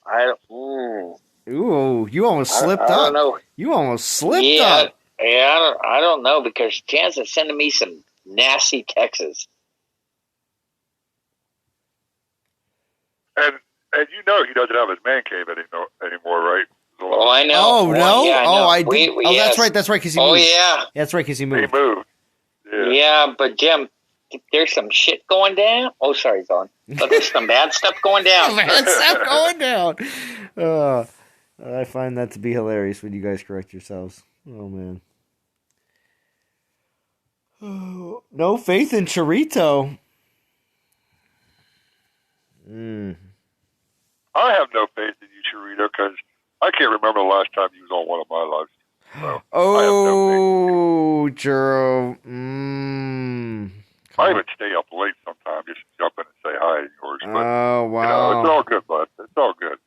Speaker 1: Ooh, you almost slipped up.
Speaker 3: I don't know.
Speaker 1: You almost slipped up.
Speaker 3: Yeah, I don't know, because Chance is sending me some nasty texts.
Speaker 6: And you know he doesn't have his man cave anymore, right?
Speaker 3: Oh, I know.
Speaker 1: Oh, no?
Speaker 3: Yeah,
Speaker 1: I did. Yes. That's right, because he moved.
Speaker 3: Oh, yeah.
Speaker 1: That's right, because he moved.
Speaker 6: He moved.
Speaker 3: Yeah, but Jim, there's some shit going down. Oh, sorry, Don. But there's some bad stuff going down.
Speaker 1: Bad stuff going down. I find that to be hilarious when you guys correct yourselves. Oh, man. Oh, no faith in Chorito.
Speaker 6: I have no faith in you, Chorito, because I can't remember the last time you was on one of my lives. So
Speaker 1: oh, Churro.
Speaker 6: I even stay up late sometimes just to jump in and say hi to yours. But,
Speaker 1: oh, wow.
Speaker 6: You know, it's all good, bud. It's all good.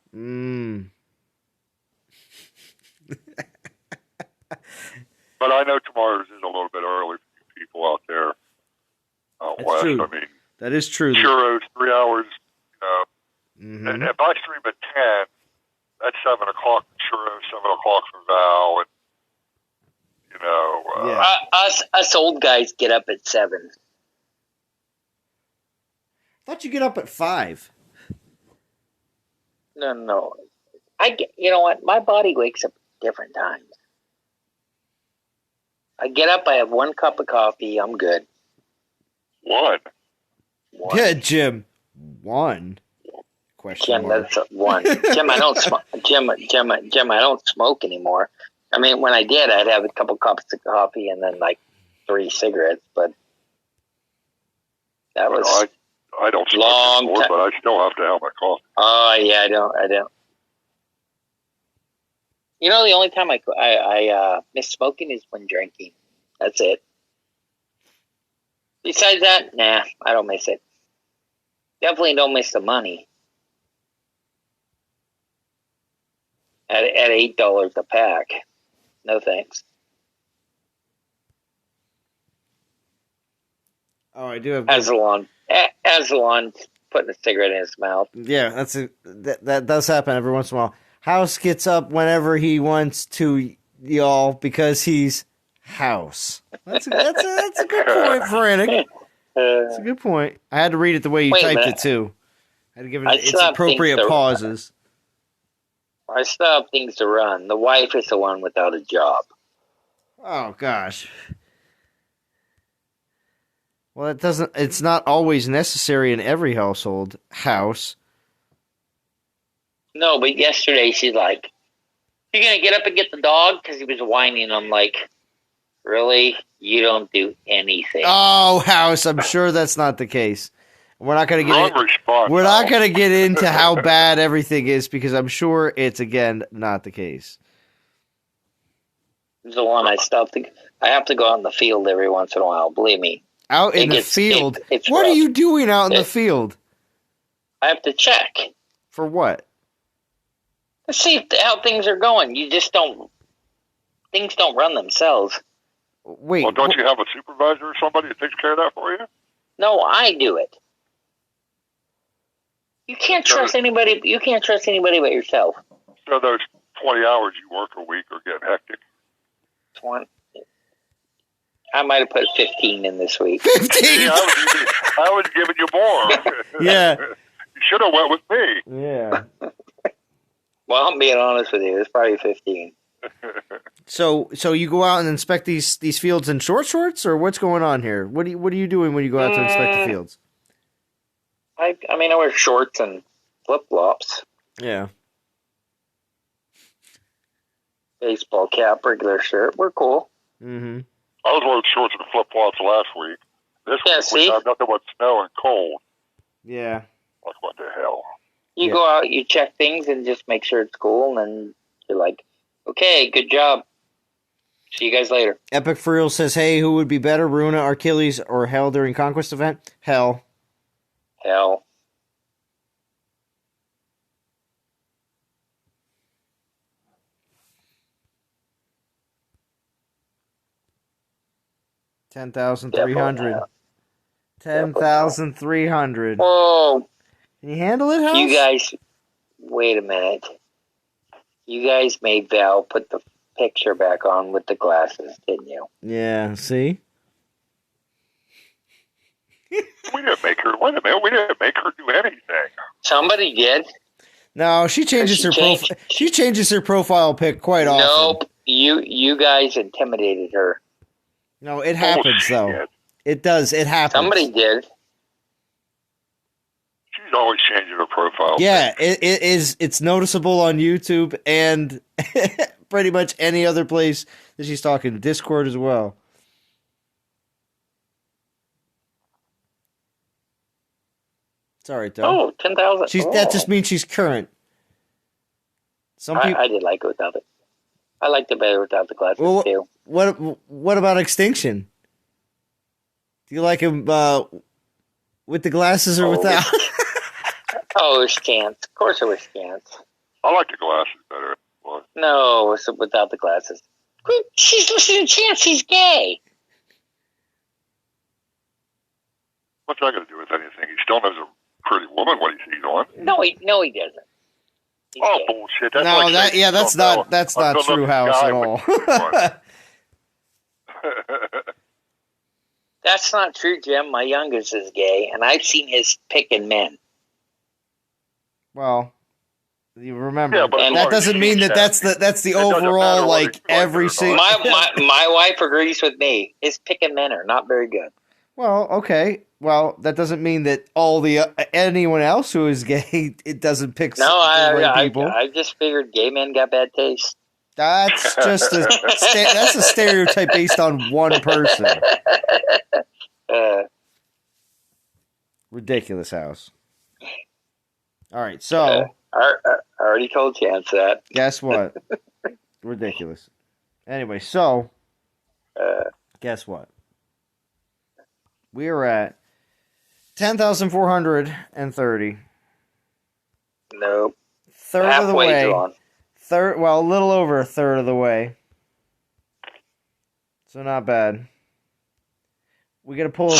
Speaker 6: But I know tomorrow's is a little bit early for you people out there out west.
Speaker 1: True.
Speaker 6: I mean,
Speaker 1: that is true.
Speaker 6: Churros, 3 hours, And if I stream at 10, that's 7 o'clock for Churros, 7 o'clock for Val, and, you know.
Speaker 3: Us old guys get up at 7.
Speaker 1: I thought you get up at 5.
Speaker 3: No. You know what? My body wakes up at different times. I get up, I have 1 cup of coffee, I'm good.
Speaker 6: One.
Speaker 1: Yeah, Jim. 1.
Speaker 3: Jim, that's 1. Jim, I don't smoke. Jim, I don't smoke anymore. I mean, when I did, I'd have a couple cups of coffee and then like 3 cigarettes, but that was
Speaker 6: I don't smoke anymore, but I still have to have my coffee.
Speaker 3: Oh yeah, I don't. You know, the only time I miss smoking is when drinking. That's it. Besides that, nah, I don't miss it. Definitely don't miss the money. At $8 a pack. No thanks.
Speaker 1: Oh, I do have
Speaker 3: Aslan putting a cigarette in his mouth.
Speaker 1: Yeah, that does happen every once in a while. House gets up whenever he wants to, y'all, because he's House. That's a good point, Frantic. That's a good point. I had to read it the way you typed it too. I had to give it its appropriate pauses.
Speaker 3: I still have things to run. The wife is the one without a job.
Speaker 1: Oh gosh. Well, it's not always necessary in every household. House.
Speaker 3: No, but yesterday she's like, "You're gonna get up and get the dog?" Because he was whining. I'm like, "Really? You don't do anything."
Speaker 1: Oh, House. I'm sure that's not the case. We're not going to get into how bad everything is because I'm sure it's again not the case.
Speaker 3: The one I have to go out in the field every once in a while. Believe me,
Speaker 1: Out in the field?
Speaker 3: It's
Speaker 1: what
Speaker 3: rough.
Speaker 1: are you doing out in the field?
Speaker 3: I have to check.
Speaker 1: For what?
Speaker 3: To see how things are going. You just don't... Things don't run themselves.
Speaker 1: Wait.
Speaker 6: Well, don't you have a supervisor or somebody that takes care of that for you?
Speaker 3: No, I do it. You can't trust anybody. You can't trust anybody but yourself.
Speaker 6: So those 20 hours you work a week are getting hectic.
Speaker 3: 20. I might have put 15 in this week.
Speaker 1: 15?
Speaker 6: See, I was giving you more.
Speaker 1: Yeah.
Speaker 6: You should have went with me.
Speaker 1: Yeah.
Speaker 3: Well, I'm being honest with you. It's probably 15.
Speaker 1: So you go out and inspect these fields in shorts, or what's going on here? What are you doing when you go out to inspect the fields?
Speaker 3: I wear shorts and flip-flops.
Speaker 1: Yeah.
Speaker 3: Baseball cap, regular shirt. We're cool.
Speaker 1: Mm-hmm.
Speaker 6: I was wearing shorts and flip-flops last week. This week we have nothing but snow and cold.
Speaker 1: Yeah.
Speaker 6: Like, what the hell?
Speaker 3: You go out, you check things, and just make sure it's cool, and then you're like, okay, good job. See you guys later.
Speaker 1: Epic for Real says, hey, who would be better, Runa, Achilles, or Hell during Conquest event? Hell.
Speaker 3: Hell.
Speaker 1: $10,300. 10,300.
Speaker 3: Oh.
Speaker 1: Can you handle it, House?
Speaker 3: You guys, wait a minute. You guys made Val put the picture back on with the glasses, didn't you?
Speaker 1: Yeah, see?
Speaker 6: We didn't make her. Wait a minute. We didn't make her do anything.
Speaker 3: Somebody did.
Speaker 1: No, she changes her profile. She changes her profile pic quite often.
Speaker 3: Nope. You guys intimidated her.
Speaker 1: No, it happens though. It does. It happens.
Speaker 3: Somebody did.
Speaker 6: She's always changing her profile.
Speaker 1: Yeah, it is. It's noticeable on YouTube and pretty much any other place that she's talking. Discord as well. It's all right though.
Speaker 3: Oh, 10,000.
Speaker 1: That just means she's current. Some people.
Speaker 3: I did like it without it. I liked it better without the glasses too.
Speaker 1: What about Extinction? Do you like him with the glasses or without?
Speaker 3: Oh, it was Chance. Of course it was Chance.
Speaker 6: I like the glasses better.
Speaker 3: No, it was without the glasses. She's listening to Chance. He's gay.
Speaker 6: What's that going to do with anything? He still knows a pretty woman when he sees one.
Speaker 3: No, he doesn't. He's
Speaker 6: oh,
Speaker 3: gay.
Speaker 6: bullshit. That's
Speaker 1: no,
Speaker 6: like
Speaker 1: that's not true, House, at all.
Speaker 3: That's not true, Jim. My youngest is gay, and I've seen his picking men.
Speaker 1: Well, you remember
Speaker 6: that
Speaker 1: doesn't mean that's the overall like every single.
Speaker 3: My wife agrees with me. His picking men are not very good.
Speaker 1: Well, okay. Well, that doesn't mean that anyone else who is gay it doesn't pick.
Speaker 3: No,
Speaker 1: people.
Speaker 3: I just figured gay men got bad taste.
Speaker 1: That's just that's a stereotype based on one person. Ridiculous, House. All right, so
Speaker 3: I already told Chance that.
Speaker 1: Guess what? Ridiculous. Anyway, so guess what? We are at 10,430.
Speaker 3: Nope.
Speaker 1: Third
Speaker 3: halfway
Speaker 1: of the way.
Speaker 3: Drawn.
Speaker 1: A little over a third of the way. So not bad. We gotta pull.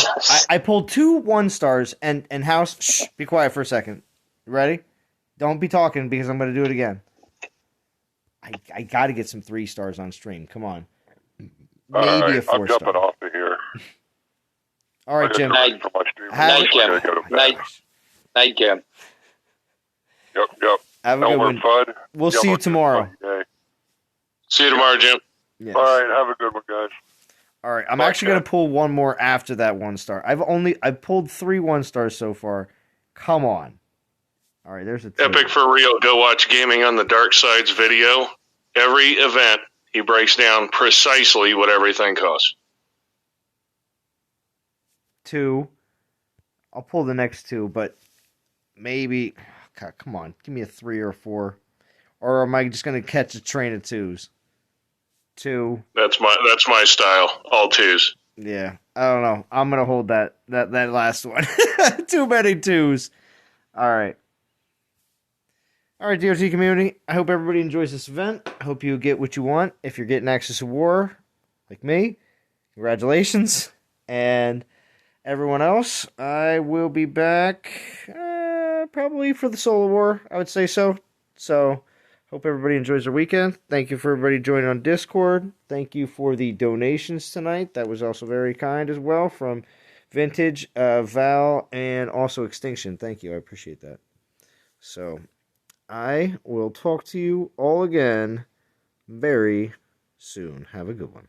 Speaker 1: I pulled 2 1-stars and House. Shh, be quiet for a second. Ready? Don't be talking because I'm gonna do it again. I gotta get some 3-stars on stream. Come on. Maybe a 4-star.
Speaker 6: I'm jumping off of here.
Speaker 1: All right, Jim.
Speaker 3: Night, Jim. Night, Jim.
Speaker 6: Yep.
Speaker 1: Have a good one.
Speaker 6: Fun.
Speaker 1: We'll see you tomorrow.
Speaker 2: See you tomorrow, Jim.
Speaker 1: Yes.
Speaker 6: All right, have a good one, guys.
Speaker 1: All right, I'm actually going to pull one more after that 1-star. I've pulled 3 1-stars so far. Come on. All right, there's a 2.
Speaker 2: Epic for real. Go watch Gaming on the Dark Side's video. Every event, he breaks down precisely what everything costs.
Speaker 1: 2. I'll pull the next 2, but maybe. God, come on, give me a 3 or 4, or am I just going to catch a train of 2s? 2.
Speaker 2: That's my style. All 2s.
Speaker 1: Yeah. I don't know. I'm gonna hold that last one. Too many twos. All right. All right, DOT community. I hope everybody enjoys this event. I hope you get what you want. If you're getting access to war, like me, congratulations. And everyone else, I will be back probably for the solo war. I would say so. So, hope everybody enjoys their weekend. Thank you for everybody joining on Discord. Thank you for the donations tonight. That was also very kind as well from Vintage, Val, and also Extinction. Thank you. I appreciate that. So, I will talk to you all again very soon. Have a good one.